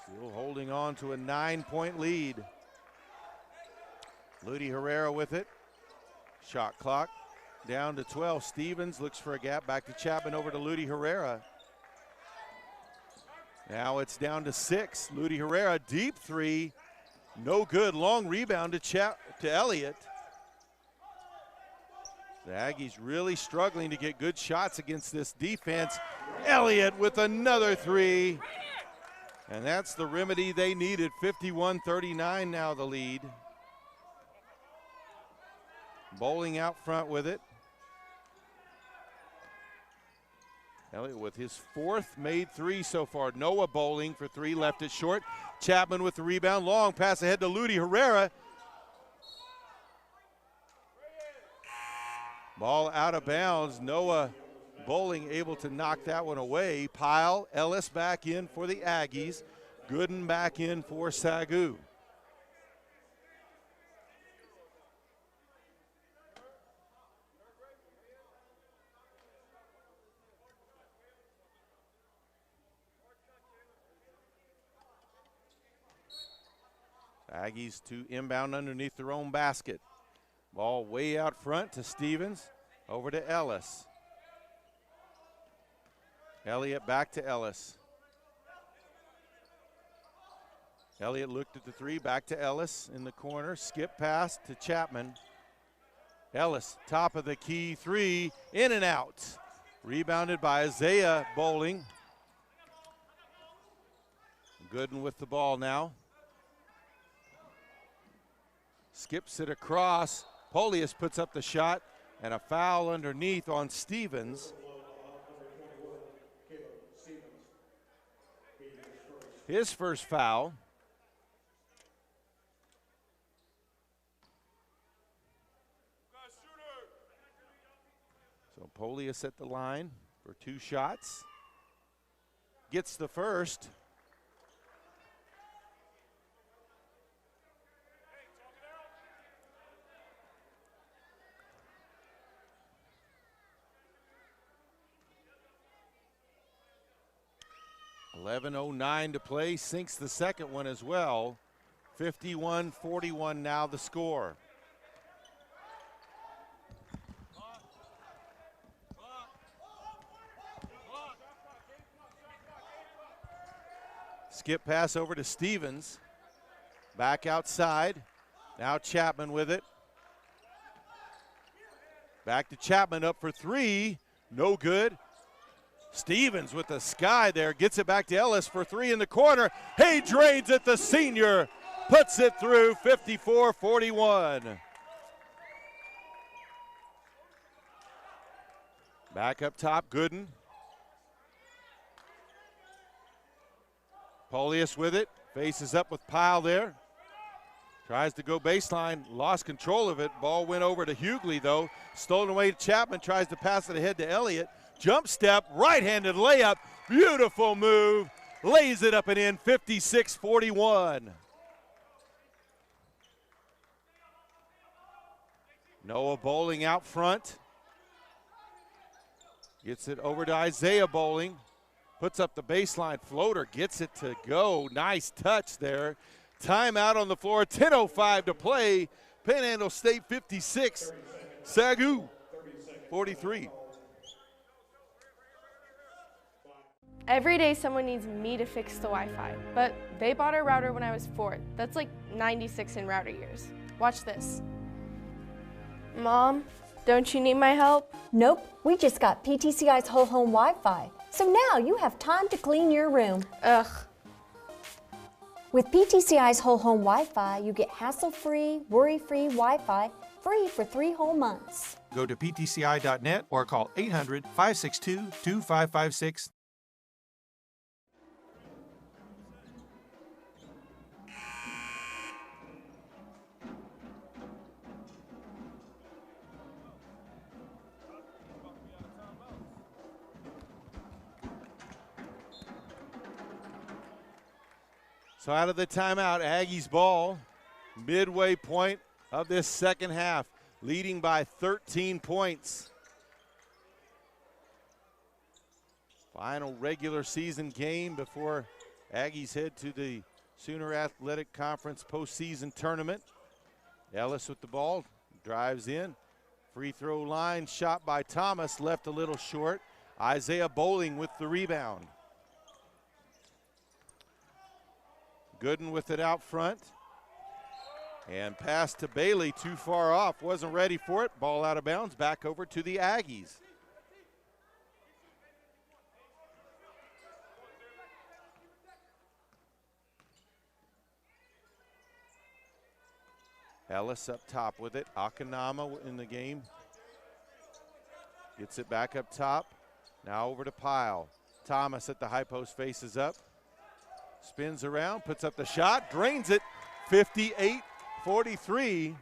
Still holding on to a 9-point lead. Rudy Herrera with it. Shot clock down to 12. Stevens looks for a gap. Back to Chapman, over to Rudy Herrera. Now it's down to 6. Rudy Herrera, deep three. No good. Long rebound to Elliott. The Aggies really struggling to get good shots against this defense. Elliott with another three. And that's the remedy they needed. 51-39 now the lead. Bowling out front with it. Elliott with his 4th made three so far. Noah Bowling for three, left it short. Chapman with the rebound. Long pass ahead to Rudy Herrera. Ball out of bounds. Noah Bowling able to knock that one away. Pyle, Ellis back in for the Aggies. Gooden back in for SAGU. Aggies to inbound underneath their own basket. Ball way out front to Stevens, over to Ellis. Elliott back to Ellis. Elliott looked at the three, back to Ellis in the corner. Skip pass to Chapman. Ellis, top of the key three, in and out. Rebounded by Isaiah Bowling. Gooden with the ball now. Skips it across. Polius puts up the shot, and a foul underneath on Stevens. His first foul. So Polius at the line for 2 shots. Gets the first. .11:09 to play, sinks the second one as well. 51-41 now the score. Skip pass over to Stevens. Back outside. Now Chapman with it. Back to Chapman, up for 3. No good. Stevens with the sky there. Gets it back to Ellis for 3 in the corner. He drains it, the senior. Puts it through, 54-41. Back up top, Gooden. Polius with it, faces up with Pyle there. Tries to go baseline, lost control of it. Ball went over to Hughley though. Stolen away to Chapman, tries to pass it ahead to Elliott. Jump step, right-handed layup, beautiful move. Lays it up and in, 56-41. Noah Bowling out front. Gets it over to Isaiah Bowling. Puts up the baseline floater, gets it to go. Nice touch there. Timeout on the floor, 10:05 to play. Panhandle State 56, SAGU 43. Every day someone needs me to fix the Wi-Fi, but they bought a router when I was 4. That's like 96 in router years. Watch this. Mom, don't you need my help? Nope, we just got PTCI's whole home Wi-Fi. So now you have time to clean your room. Ugh. With PTCI's whole home Wi-Fi, you get hassle-free, worry-free Wi-Fi free for 3 whole months. Go to ptci.net or call 800-562-2556. So out of the timeout, Aggies ball, midway point of this second half, leading by 13 points. Final regular season game before Aggies head to the Sooner Athletic Conference postseason tournament. Ellis with the ball, drives in. Free throw line shot by Thomas, left a little short. Isaiah Bowling with the rebound. Gooden with it out front. And pass to Bailey, too far off, wasn't ready for it. Ball out of bounds, back over to the Aggies. Ellis up top with it. Akanama in the game. Gets it back up top. Now over to Pyle. Thomas at the high post, faces up. Spins around, puts up the shot, drains it, 58-43.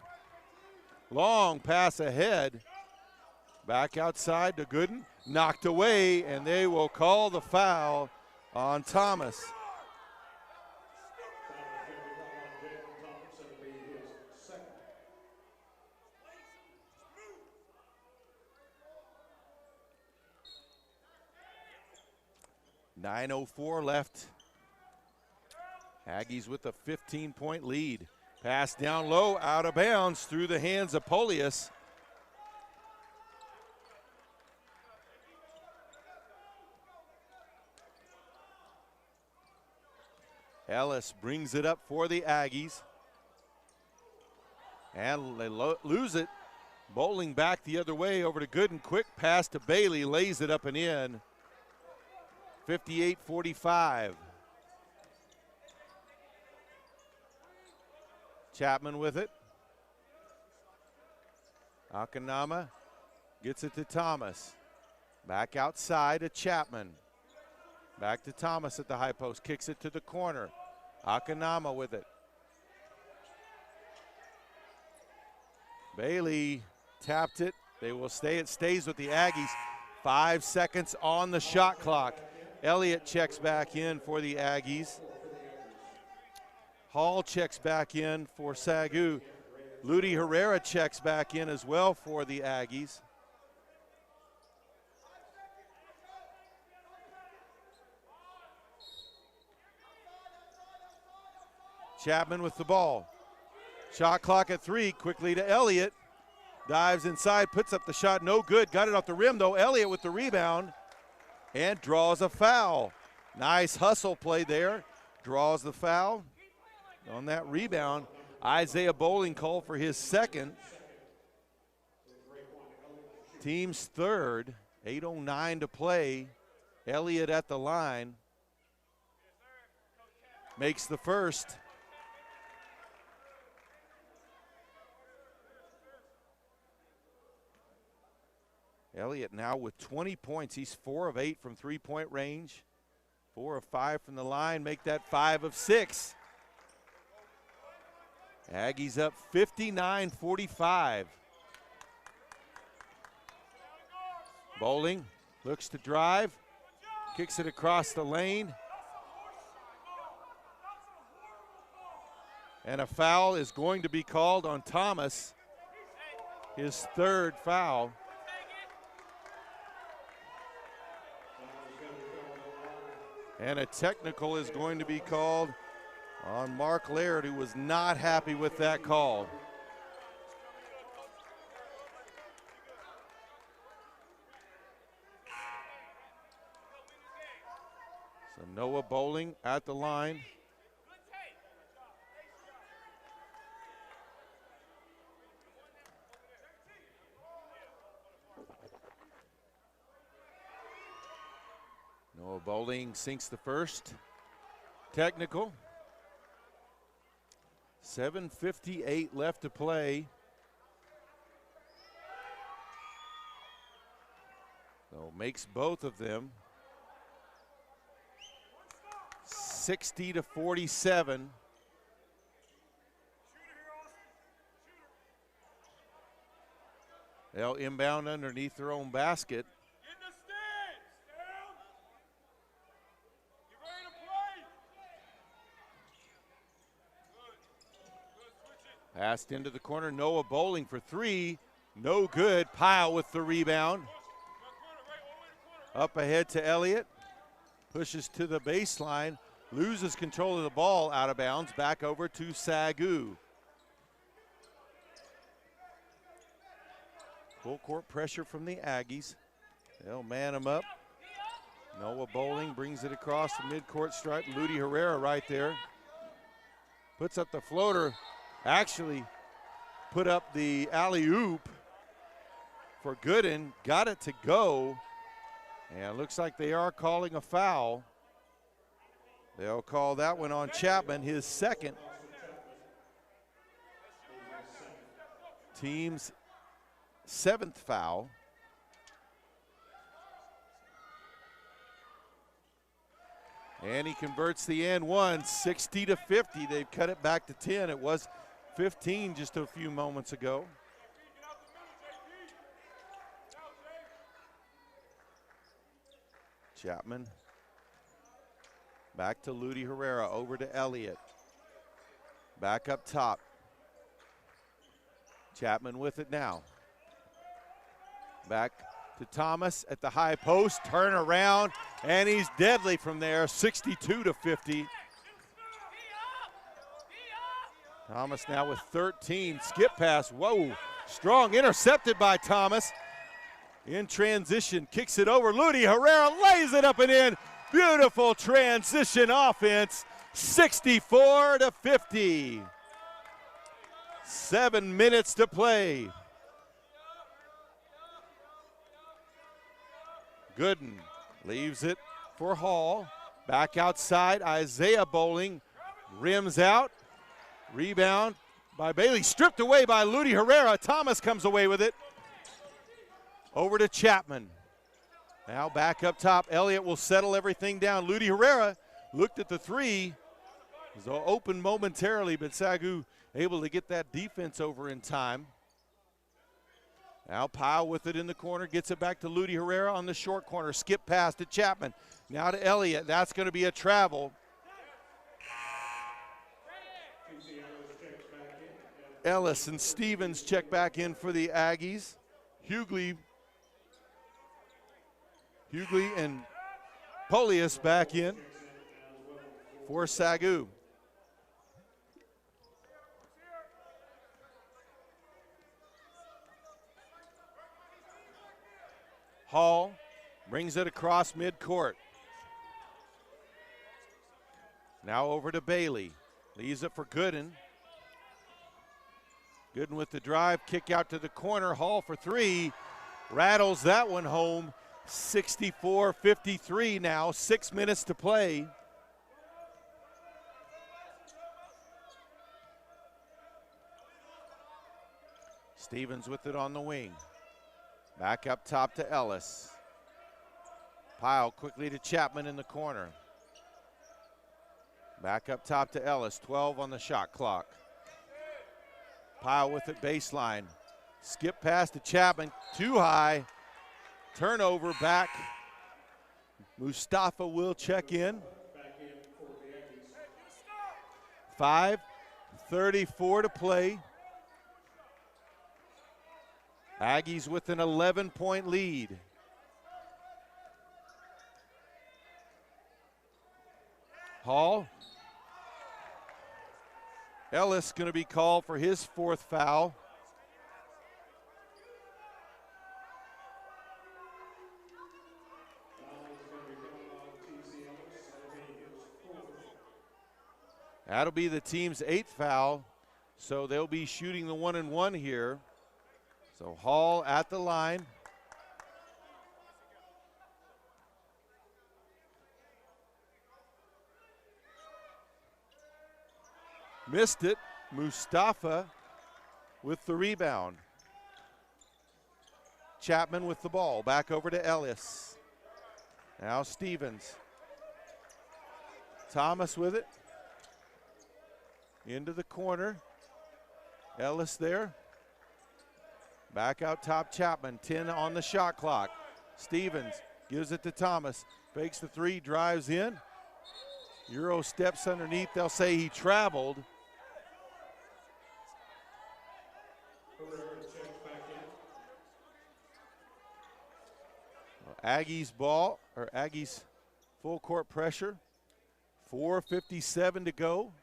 Long pass ahead. Back outside to Gooden, knocked away, and they will call the foul on Thomas. .904 left. Aggies with a 15-point lead. Pass down low, out of bounds, through the hands of Polius. Ellis brings it up for the Aggies. And they lose it. Bowling back the other way over to Gooden. Quick pass to Bailey, lays it up and in. 58-45. Chapman with it. Akanama gets it to Thomas. Back outside to Chapman. Back to Thomas at the high post. Kicks it to the corner. Akanama with it. Bailey tapped it. They will stay. It stays with the Aggies. 5 seconds on the shot clock. Elliott checks back in for the Aggies. Hall checks back in for SAGU. Ludi Herrera checks back in as well for the Aggies. Chapman with the ball. Shot clock at 3, quickly to Elliott. Dives inside, puts up the shot, no good. Got it off the rim though. Elliott with the rebound and draws a foul. Nice hustle play there. Draws the foul. On that rebound, Isaiah Bowling called for his second. Team's third. 8:09 to play. Elliott at the line. Makes the first. Elliott now with 20 points. He's 4 of 8 from three-point range. 4 of 5 from the line. Make that 5 of 6. Aggies up 59-45. Bowling looks to drive. Kicks it across the lane. And a foul is going to be called on Thomas. His third foul. And a technical is going to be called on Mark Laird, who was not happy with that call. So Noah Bowling at the line. Noah Bowling sinks the first. Technical. 7:58 left to play. So makes both of them. 60-47. They'll inbound underneath their own basket. Passed into the corner, Noah Bowling for 3, no good. Pyle with the rebound. Up ahead to Elliott, pushes to the baseline, loses control of the ball, out of bounds, back over to SAGU. Full court pressure from the Aggies. They'll man them up. Noah Bowling brings it across the midcourt stripe. Ludi Herrera right there. Puts up the floater. Actually put up the alley-oop for Gooden, got it to go, and looks like they are calling a foul. They'll call that one on Chapman, his second. Team's 7th foul. And he converts the and one, 60-50. They've cut it back to 10. It was 15 just a few moments ago. Chapman back to Ludi Herrera, over to Elliott. Back up top. Chapman with it now. Back to Thomas at the high post, turn around, and he's deadly from there, 62-50. Thomas now with 13, skip pass, whoa, strong, intercepted by Thomas. In transition, kicks it over, Ludi Herrera lays it up and in. Beautiful transition offense, 64-50. 7 minutes to play. Gooden leaves it for Hall. Back outside, Isaiah Bowling rims out. Rebound by Bailey, stripped away by Ludi Herrera. Thomas comes away with it. Over to Chapman. Now back up top. Elliott will settle everything down. Ludi Herrera looked at the three. It was open momentarily, but SAGU able to get that defense over in time. Now Pyle with it in the corner, gets it back to Ludi Herrera on the short corner. Skip pass to Chapman. Now to Elliott. That's going to be a travel. Ellis and Stevens check back in for the Aggies. Hughley and Polius back in for SAGU. Hall brings it across midcourt. Now over to Bailey. Leaves it for Gooden. Gooden with the drive, kick out to the corner. Hall for three. Rattles that one home. 64-53 now, 6 minutes to play. Stevens with it on the wing. Back up top to Ellis. Pyle quickly to Chapman in the corner. Back up top to Ellis, 12 on the shot clock. Pyle with it baseline. Skip pass to Chapman, too high. Turnover back. Mustafa will check in. 5:34 to play. Aggies with an 11-point lead. Hall. Ellis going to be called for his fourth foul. That'll be the team's 8th foul, so they'll be shooting the 1-and-1 here. So Hall at the line. Missed it. Mustafa with the rebound. Chapman with the ball. Back over to Ellis. Now Stevens. Thomas with it. Into the corner. Ellis there. Back out top Chapman. 10 on the shot clock. Stevens gives it to Thomas. Fakes the three, drives in. Euro steps underneath. They'll say he traveled. Aggies ball, or Aggies full court pressure. 4:57 to go.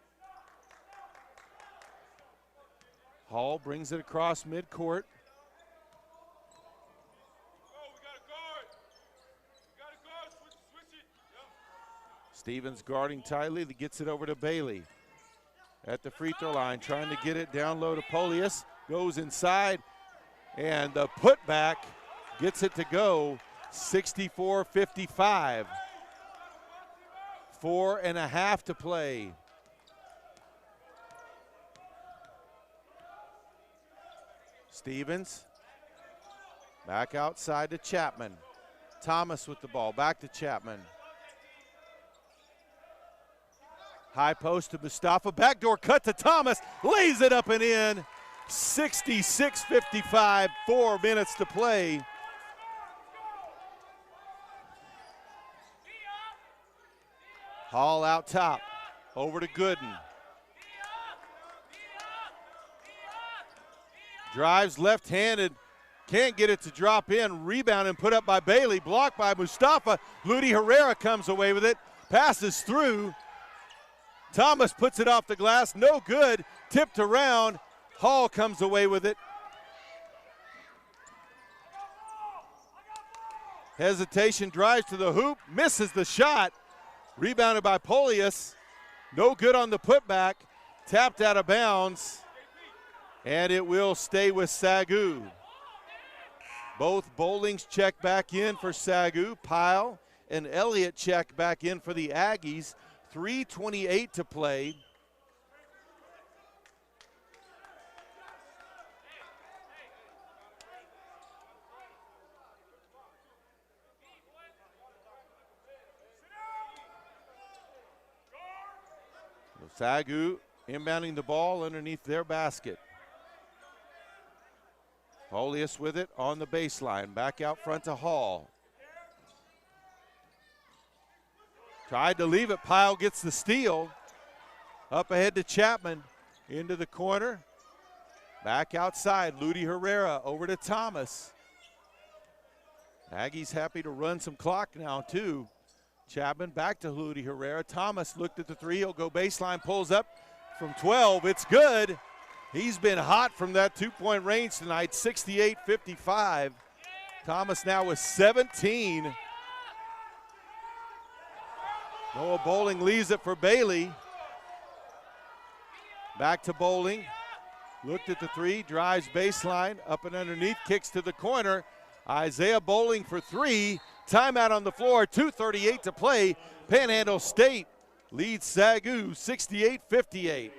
Hall brings it across midcourt. Stevens guarding tightly, that gets it over to Bailey. At the free throw line, trying to get it down low to Polius. Goes inside, and the putback gets it to go. 64-55. 4.5 to play. Stevens back outside to Chapman. Thomas with the ball, back to Chapman. High post to Mustafa, backdoor cut to Thomas, lays it up and in. 66-55, 4 minutes to play. Hall out top, over to Gooden. Drives left-handed, can't get it to drop in. Rebound and put up by Bailey, blocked by Mustafa. Ludi Herrera comes away with it, passes through. Thomas puts it off the glass, no good, tipped around. Hall comes away with it. Hesitation, drives to the hoop, misses the shot. Rebounded by Polius, no good on the putback, tapped out of bounds, and it will stay with SAGU. Both Bowlings check back in for SAGU. Pyle and Elliott check back in for the Aggies. 3:28 to play. So SAGU inbounding the ball underneath their basket. Holius with it on the baseline. Back out front to Hall. Tried to leave it. Pyle gets the steal. Up ahead to Chapman. Into the corner. Back outside. Ludi Herrera over to Thomas. Aggies happy to run some clock now, too. Chapman back to Ludi Herrera. Thomas looked at the three. He'll go baseline. Pulls up from 12. It's good. He's been hot from that two-point range tonight. 68-55. Thomas now with 17. Noah Bowling leaves it for Bailey. Back to Bowling. Looked at the three, drives baseline, up and underneath, kicks to the corner. Isaiah Bowling for three. Timeout on the floor, 2:38 to play. Panhandle State leads SAGU 68-58.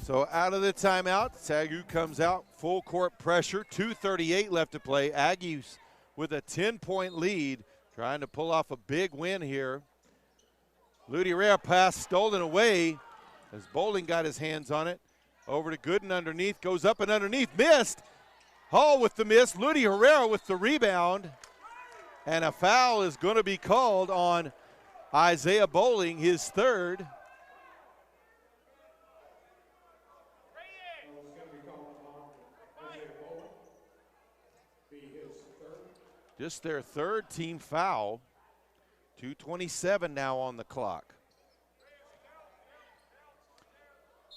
So out of the timeout, SAGU comes out, full court pressure, 2:38 left to play. Aggies with a 10-point lead, trying to pull off a big win here. Ludi Herrera pass stolen away as Bowling got his hands on it. Over to Gooden underneath, goes up and underneath, missed. Hall with the miss, Ludi Herrera with the rebound. And a foul is going to be called on Isaiah Bowling, his third. Just their third team foul. 2:27 now on the clock.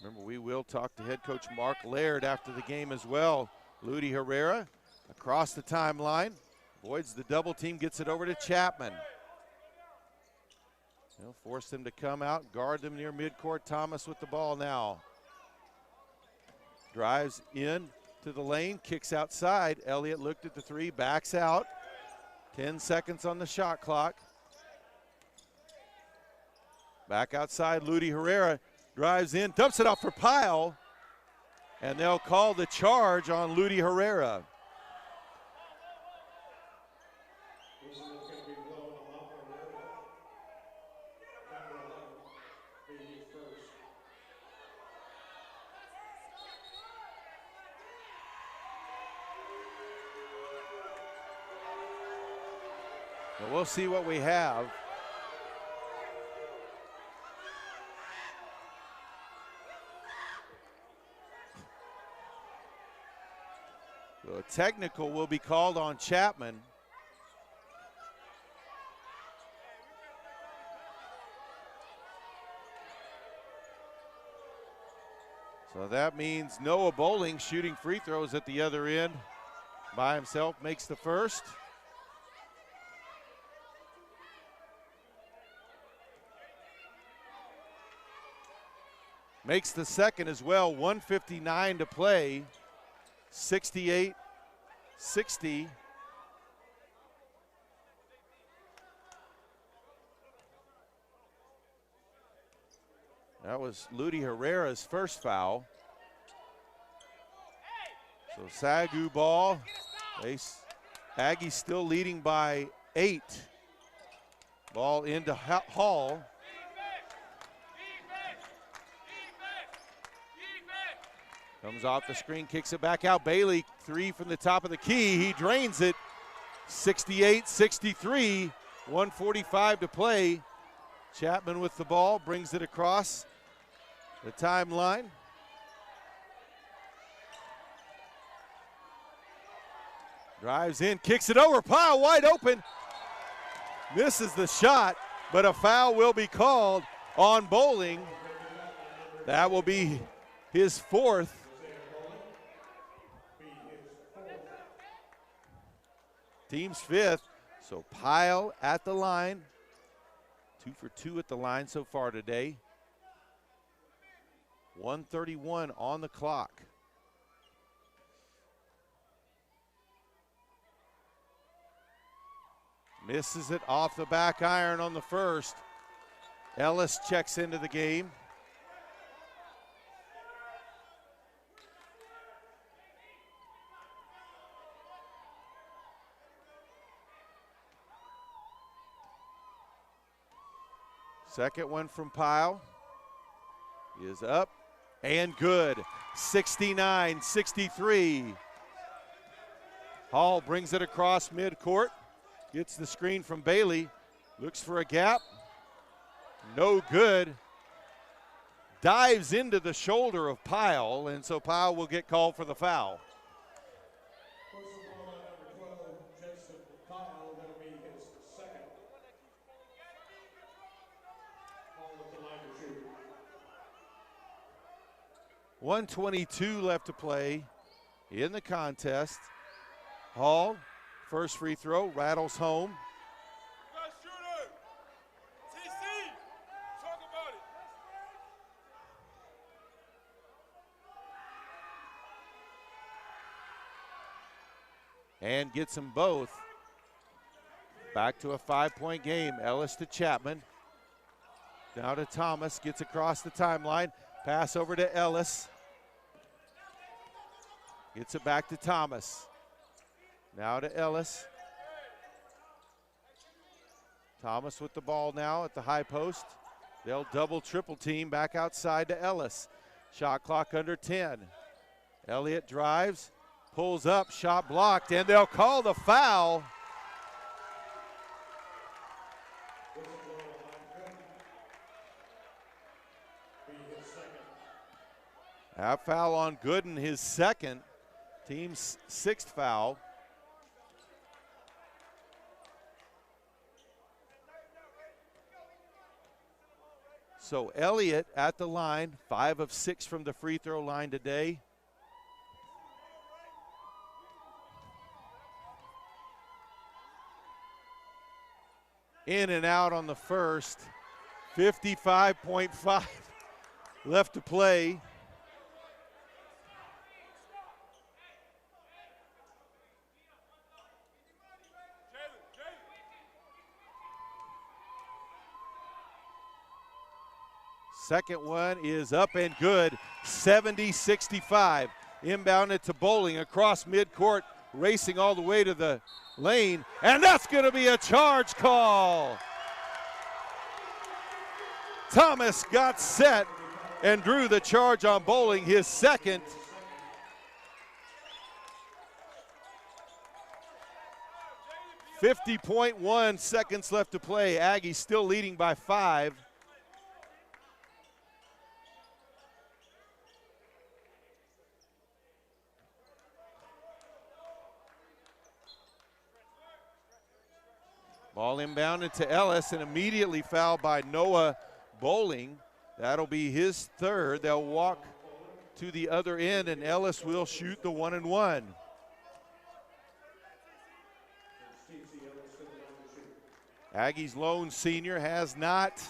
Remember, we will talk to head coach Mark Laird after the game as well. Ludi Herrera across the timeline. Avoids the double team, gets it over to Chapman. They'll force them to come out, guard them near midcourt. Thomas with the ball now. Drives in to the lane, kicks outside. Elliott looked at the three, backs out. 10 seconds on the shot clock. Back outside, Ludi Herrera drives in, dumps it off for Pyle, and they'll call the charge on Ludi Herrera. But we'll see what we have. So a technical will be called on Chapman. So that means Noah Bowling shooting free throws at the other end by himself, makes the first. Makes the second as well, 1:59 to play, 68-60. That was Ludi Herrera's first foul. So SAGU ball. Aggies still leading by 8. Ball into Hall. Comes off the screen, kicks it back out. Bailey, three from the top of the key. He drains it. 68-63, 1:45 to play. Chapman with the ball, brings it across the timeline. Drives in, kicks it over, Pyle wide open. Misses the shot, but a foul will be called on Bowling. That will be his fourth. Team's fifth. So Pyle at the line. 2 for 2 at the line so far today. 1:31 on the clock. Misses it off the back iron on the first. Ellis checks into the game. Second one from Pyle is up and good. 69-63. Hall brings it across midcourt. Gets the screen from Bailey. Looks for a gap. No good. Dives into the shoulder of Pyle, and so Pyle will get called for the foul. Personal foul on number 12, Jason Pyle. That'll be his second. Hall at the line to shoot. 1:22 left to play in the contest. Hall, first free throw, rattles home. And gets them both. Back to a 5-point game. Ellis to Chapman. Now to Thomas, gets across the timeline. Pass over to Ellis. Gets it back to Thomas. Now to Ellis. Thomas with the ball now at the high post. They'll double triple team back outside to Ellis. Shot clock under 10. Elliott drives, pulls up, shot blocked, and they'll call the foul. That foul on Gooden, his second, team's sixth foul. So Elliott at the line, 5 of 6 from the free throw line today. In and out on the first, 55.5 left to play. Second one is up and good, 70-65. Inbounded to Bowling across midcourt, racing all the way to the lane, and that's going to be a charge call. Thomas got set and drew the charge on Bowling, his second. .1 seconds left to play. Aggies still leading by 5. Ball inbounded to Ellis and immediately fouled by Noah Bowling. That'll be his third. They'll walk to the other end, and Ellis will shoot the 1-and-1. Aggies' lone senior has not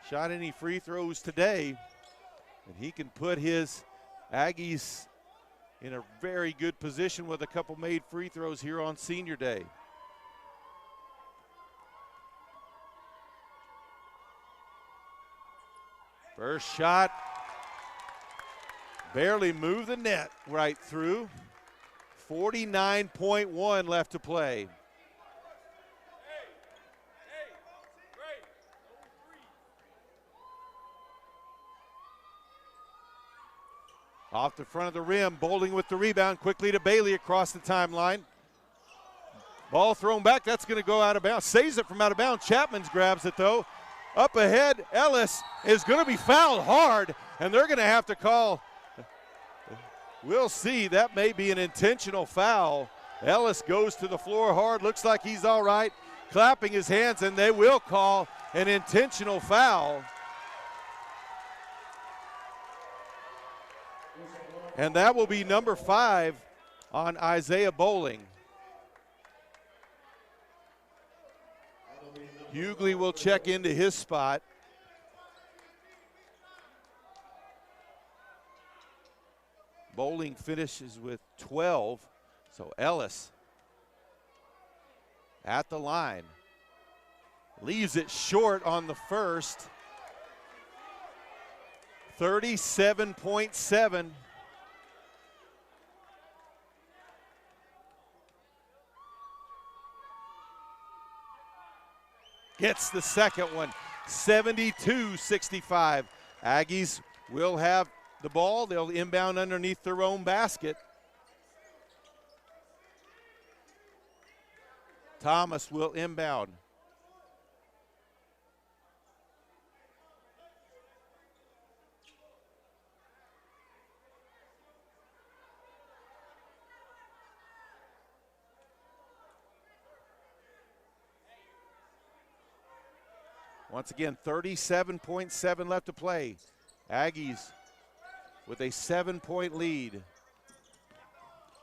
shot any free throws today, and he can put his Aggies in a very good position with a couple made free throws here on senior day. First shot, barely moved the net right through. 49.1 left to play. Off the front of the rim, Bowling with the rebound, quickly to Bailey across the timeline. Ball thrown back, that's going to go out of bounds. Saves it from out of bounds. Chapman's grabs it though. Up ahead, Ellis is going to be fouled hard, and they're going to have to call. We'll see, that may be an intentional foul. Ellis goes to the floor hard, looks like he's all right, clapping his hands, and they will call an intentional foul. And that will be number 5 on Isaiah Bowling. Hughley will check into his spot. Bowling finishes with 12, so Ellis at the line. Leaves it short on the first. 37.7. Gets the second one, 72-65. Aggies will have the ball. They'll inbound underneath their own basket. Thomas will inbound. Once again, 37.7 left to play. Aggies with a 7-point lead.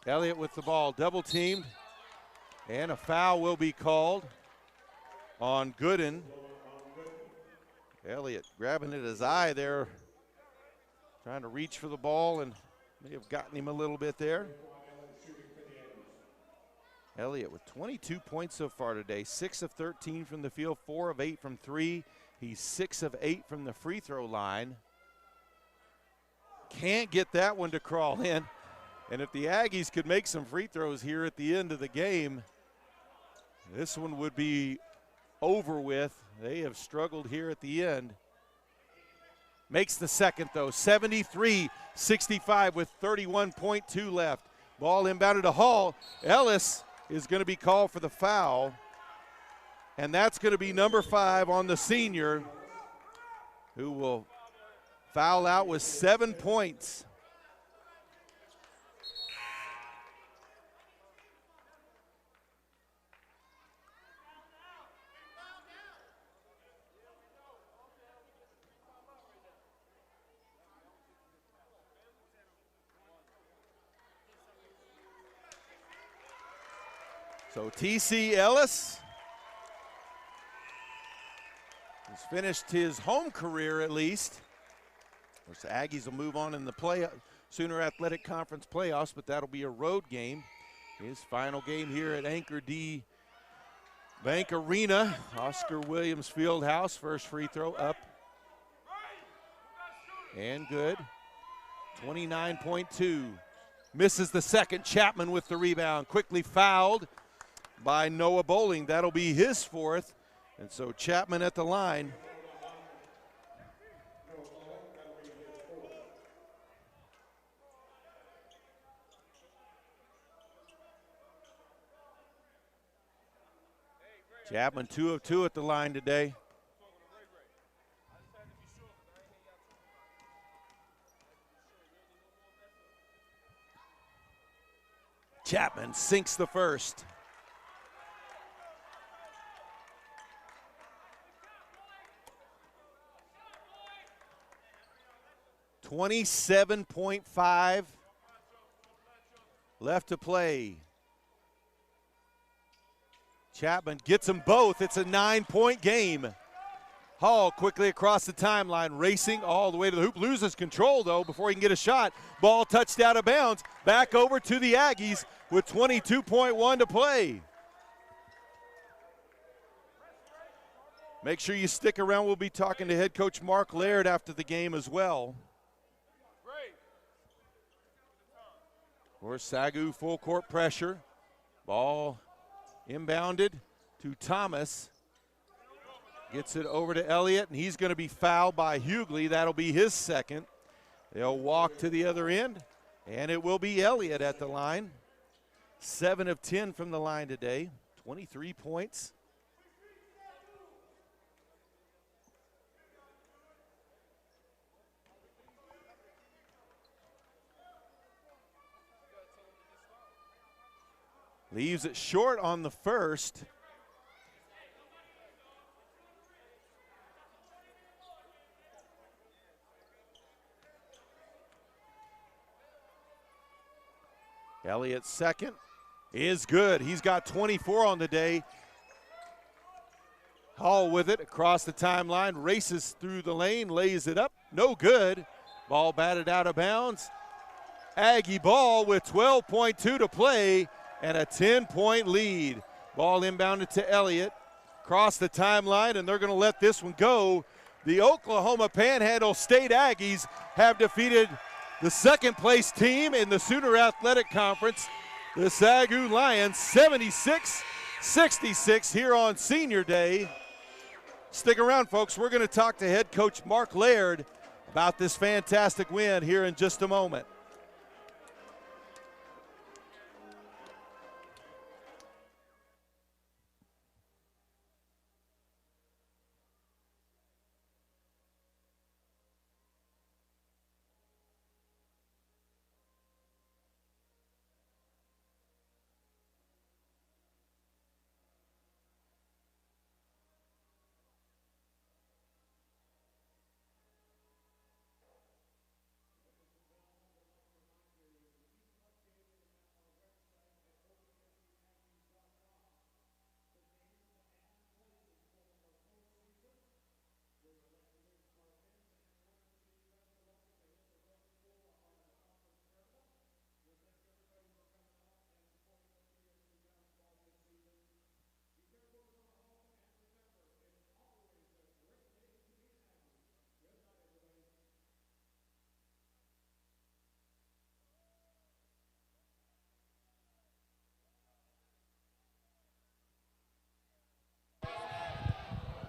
Elliott with the ball, double teamed, and a foul will be called on Gooden. Elliott grabbing at his eye there, trying to reach for the ball, and may have gotten him a little bit there. Elliott with 22 points so far today, 6 of 13 from the field, 4 of 8 from 3. He's 6 of 8 from the free throw line. Can't get that one to crawl in. And if the Aggies could make some free throws here at the end of the game, this one would be over with. They have struggled here at the end. Makes the second though, 73-65 with 31.2 left. Ball inbounded to Hall. Ellis is going to be called for the foul, and that's going to be number 5 on the senior, who will foul out with 7 points. So TC Ellis has finished his home career at least. Of course, the Aggies will move on in the Sooner Athletic Conference playoffs, but that'll be a road game. His final game here at Anchor D Bank Arena, Oscar Williams Fieldhouse. First free throw up and good. 29.2. Misses the second. Chapman with the rebound. Quickly fouled by Noah Bowling. That'll be his 4th. And so Chapman at the line. Chapman 2 of 2 at the line today. Chapman sinks the first. $27.5 left to play. Chapman gets them both. It's a 9-point game. Hall quickly across the timeline, racing all the way to the hoop. Loses control, though, before he can get a shot. Ball touched out of bounds. Back over to the Aggies with 22.1 to play. Make sure you stick around. We'll be talking to head coach Mark Laird after the game as well. Or SAGU full court pressure. Ball inbounded to Thomas. Gets it over to Elliott, and he's going to be fouled by Hughley. That'll be his second. They'll walk to the other end, and it will be Elliott at the line. 7 of 10 from the line today, 23 points. Leaves it short on the first. Elliott's second is good. He's got 24 on the day. Hall with it across the timeline, races through the lane, lays it up, no good. Ball batted out of bounds. Aggie ball with 12.2 to play and a 10-point lead. Ball inbounded to Elliott, across the timeline, and they're going to let this one go. The Oklahoma Panhandle State Aggies have defeated the second-place team in the Sooner Athletic Conference, the SAGU Lions, 76-66 here on Senior Day. Stick around, folks. We're going to talk to head coach Mark Laird about this fantastic win here in just a moment.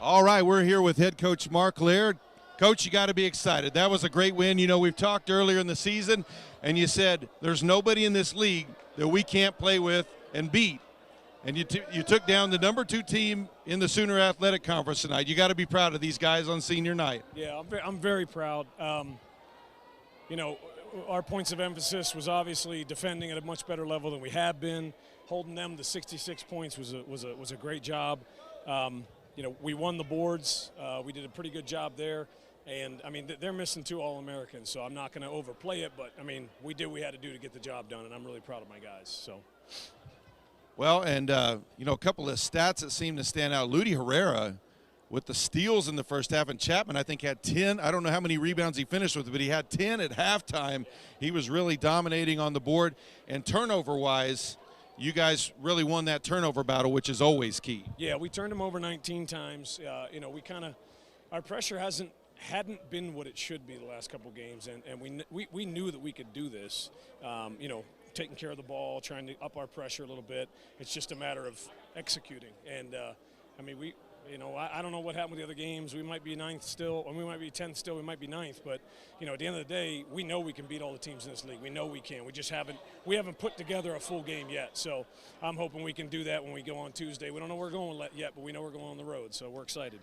All right, we're here with head coach Mark Laird. Coach, you got to be excited. That was a great win. You know, we've talked earlier in the season, and you said there's nobody in this league that we can't play with and beat. And you took down the number 2 team in the Sooner Athletic Conference tonight. You got to be proud of these guys on senior night. Yeah, I'm very proud. You know, our points of emphasis was obviously defending at a much better level than we have been. Holding them to 66 points was a great job. You know, we won the boards. We did a pretty good job there. And, I mean, they're missing 2 All-Americans, so I'm not going to overplay it. But, I mean, we did what we had to do to get the job done, and I'm really proud of my guys. So. Well, and, you know, a couple of stats that seem to stand out. Ludi Herrera with the steals in the first half, and Chapman, I think, had 10. I don't know how many rebounds he finished with, but he had 10 at halftime. He was really dominating on the board. And turnover-wise, you guys really won that turnover battle, which is always key. Yeah, we turned them over 19 times. You know, our pressure hadn't been what it should be the last couple games, and we knew that we could do this. You know, taking care of the ball, trying to up our pressure a little bit. It's just a matter of executing. And I mean, you know, I don't know what happened with the other games. We might be 9th still, or we might be 10th still. We might be 9th, but you know, at the end of the day, we know we can beat all the teams in this league. We know we can. We just haven't put together a full game yet. So I'm hoping we can do that when we go on Tuesday. We don't know where we're going yet, but we know we're going on the road. So we're excited.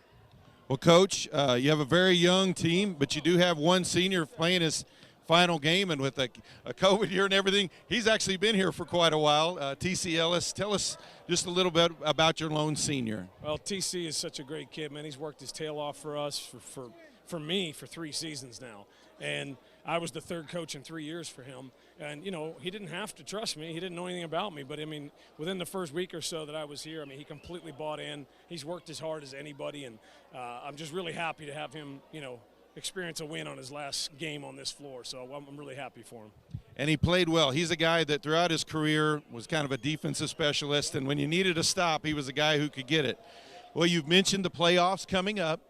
Well, Coach, you have a very young team, but you do have one senior playing his final game, and with a COVID year and everything, he's actually been here for quite a while. TC Ellis, tell us just a little bit about your lone senior. Well, TC is such a great kid, man. He's worked his tail off for us, for me, for 3 seasons now. And I was the 3rd coach in 3 years for him. And, you know, he didn't have to trust me. He didn't know anything about me. But, I mean, within the first week or so that I was here, I mean, he completely bought in. He's worked as hard as anybody. And I'm just really happy to have him, you know, experience a win on his last game on this floor. So I'm really happy for him. And he played well. He's a guy that throughout his career was kind of a defensive specialist. And when you needed a stop, he was a guy who could get it. Well, you've mentioned the playoffs coming up.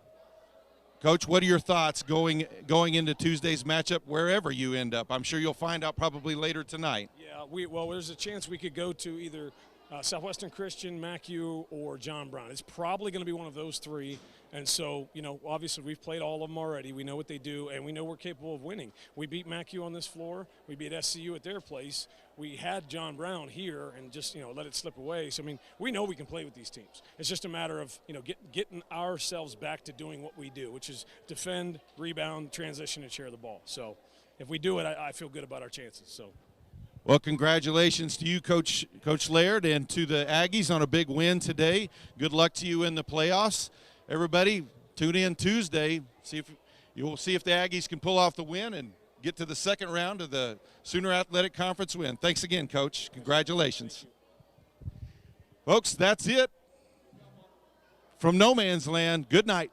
Coach, what are your thoughts going into Tuesday's matchup, wherever you end up? I'm sure you'll find out probably later tonight. Yeah, well, there's a chance we could go to either Southwestern Christian, MacU, or John Brown. It's probably going to be one of those 3. And so, you know, obviously we've played all of them already. We know what they do, and we know we're capable of winning. We beat MacU on this floor. We beat SCU at their place. We had John Brown here and just, you know, let it slip away. So, I mean, we know we can play with these teams. It's just a matter of, you know, getting ourselves back to doing what we do, which is defend, rebound, transition, and share the ball. So if we do it, I feel good about our chances. So. Well, congratulations to you, Coach Laird, and to the Aggies on a big win today. Good luck to you in the playoffs. Everybody, tune in Tuesday. You'll see if the Aggies can pull off the win and get to the second round of the Sooner Athletic Conference win. Thanks again, Coach. Congratulations. Folks, that's it from No Man's Land. Good night.